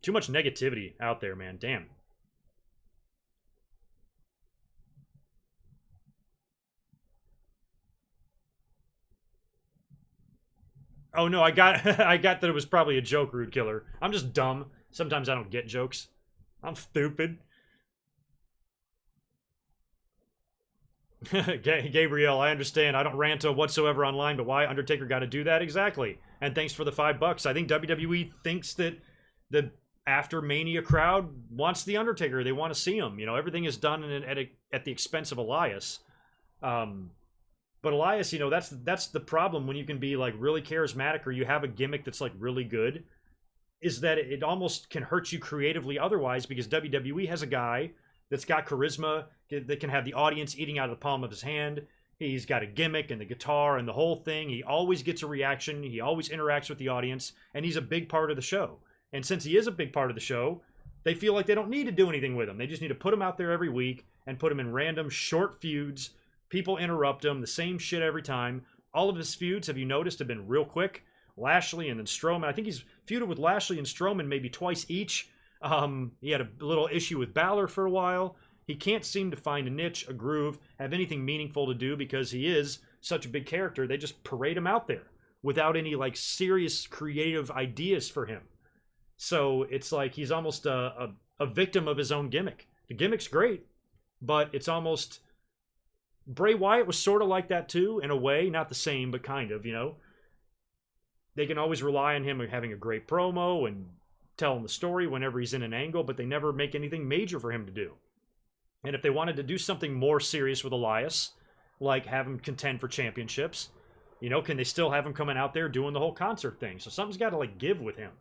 Too much negativity out there, man. Damn. Oh no, I got that it was probably a joke, Rude Killer. I'm just dumb. Sometimes I don't get jokes. I'm stupid. Gabriel, I understand. I don't rant whatsoever online, but why Undertaker got to do that? Exactly. And thanks for the $5. I think WWE thinks that the after Mania crowd wants the Undertaker. They want to see him. You know, everything is done at the expense of Elias. But Elias, you know, that's the problem when you can be like really charismatic or you have a gimmick that's like really good, is that it almost can hurt you creatively otherwise, because WWE has a guy that's got charisma, that can have the audience eating out of the palm of his hand. He's got a gimmick and the guitar and the whole thing. He always gets a reaction. He always interacts with the audience, and he's a big part of the show. And since he is a big part of the show, they feel like they don't need to do anything with him. They just need to put him out there every week and put him in random short feuds. People interrupt him, the same shit every time. All of his feuds, have you noticed, have been real quick. Lashley and then Strowman. I think he's feuded with Lashley and Strowman maybe twice each. He had a little issue with Balor for a while. He can't seem to find a niche, a groove, have anything meaningful to do because he is such a big character. They just parade him out there without any like serious creative ideas for him. So it's like he's almost a victim of his own gimmick. The gimmick's great, but it's almost... Bray Wyatt was sort of like that too, in a way. Not the same, but kind of, you know. They can always rely on him having a great promo and telling the story whenever he's in an angle, but they never make anything major for him to do. And if they wanted to do something more serious with Elias, like have him contend for championships, you know, can they still have him coming out there doing the whole concert thing? So something's got to like give with him.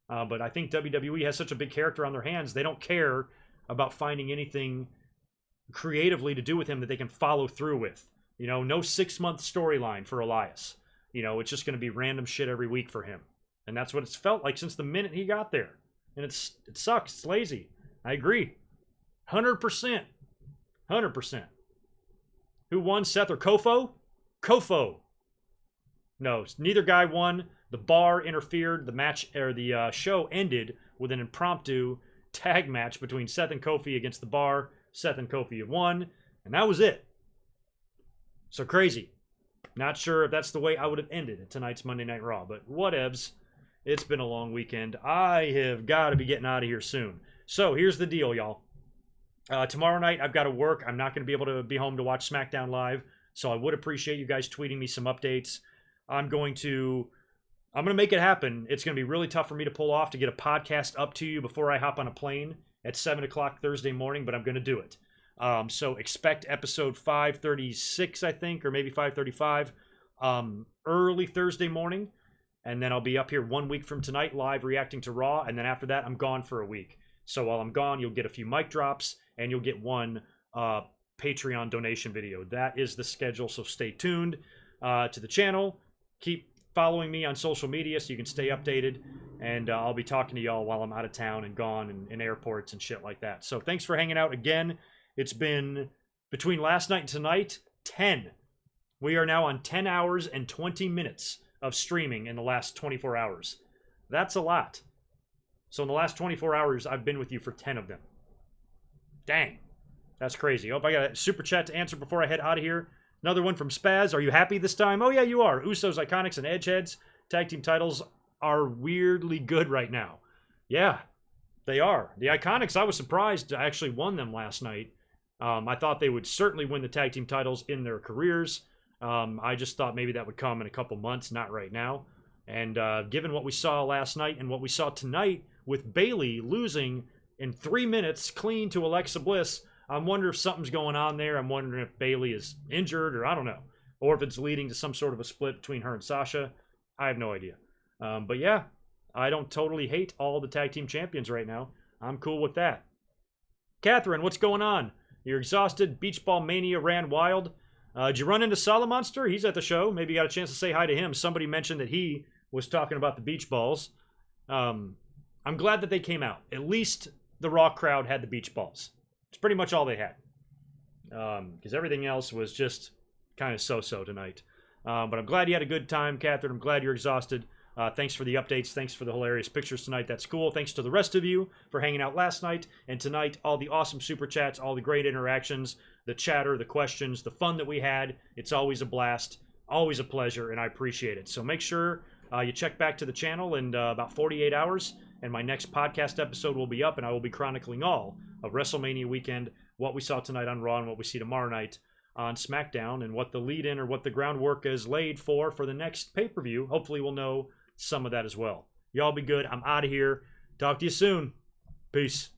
But I think WWE has such a big character on their hands, they don't care about finding anything creatively to do with him that they can follow through with. You know, no 6-month storyline for Elias. You know, it's just going to be random shit every week for him. And that's what it's felt like since the minute he got there. And it sucks. It's lazy. I agree. 100%. 100%. Who won, Seth or Kofo? Kofo. No, neither guy won. The bar interfered. The match, or the show ended with an impromptu tag match between Seth and Kofi against the bar. Seth and Kofi have won, and that was it. So crazy. Not sure if that's the way I would have ended tonight's Monday Night Raw, but whatevs. It's been a long weekend. I have got to be getting out of here soon. So here's the deal, y'all. Tomorrow night I've got to work. I'm not going to be able to be home to watch SmackDown Live, so I would appreciate you guys tweeting me some updates. I'm going to make it happen. It's going to be really tough for me to pull off to get a podcast up to you before I hop on a plane at 7 o'clock Thursday morning, but I'm going to do it. So expect episode 536, I think, or maybe 535, early Thursday morning. And then I'll be up here 1 week from tonight, live reacting to Raw. And then after that, I'm gone for a week. So while I'm gone, you'll get a few mic drops, and you'll get one Patreon donation video. That is the schedule, so stay tuned to the channel. Keep following me on social media so you can stay updated, and I'll be talking to y'all while I'm out of town and gone and in airports and shit like that. So thanks for hanging out again. It's been, between last night and tonight, 10. We are now on 10 hours and 20 minutes of streaming in the last 24 hours. That's a lot. So in the last 24 hours, I've been with you for 10 of them. Dang. That's crazy. Oh, I got a super chat to answer before I head out of here. Another one from Spaz. Are you happy this time? Oh, yeah, you are. Usos, Iconics, and Edgeheads tag team titles are weirdly good right now. Yeah, they are. The Iconics, I was surprised, actually won them last night. I thought they would certainly win the tag team titles in their careers. I just thought maybe that would come in a couple months, not right now. And given what we saw last night and what we saw tonight with Bayley losing in 3 minutes clean to Alexa Bliss, I'm wondering if something's going on there. I'm wondering if Bayley is injured, or I don't know. Or if it's leading to some sort of a split between her and Sasha. I have no idea. But yeah, I don't totally hate all the tag team champions right now. I'm cool with that. Catherine, what's going on? You're exhausted. Beach Ball Mania ran wild. Did you run into Salamonster? He's at the show. Maybe you got a chance to say hi to him. Somebody mentioned that he was talking about the beach balls. I'm glad that they came out. At least the Raw crowd had the beach balls. It's pretty much all they had. Because everything else was just kind of so-so tonight. But I'm glad you had a good time, Catherine. I'm glad you're exhausted. Thanks for the updates. Thanks for the hilarious pictures tonight. That's cool. Thanks to the rest of you for hanging out last night and tonight. All the awesome super chats, all the great interactions, the chatter, the questions, the fun that we had. It's always a blast, always a pleasure, and I appreciate it. So make sure you check back to the channel in about 48 hours, and my next podcast episode will be up, and I will be chronicling all of WrestleMania weekend, what we saw tonight on Raw and what we see tomorrow night on SmackDown, and what the lead-in or what the groundwork is laid for the next pay-per-view. Hopefully we'll know some of that as well. Y'all be good. I'm out of here. Talk to you soon. Peace.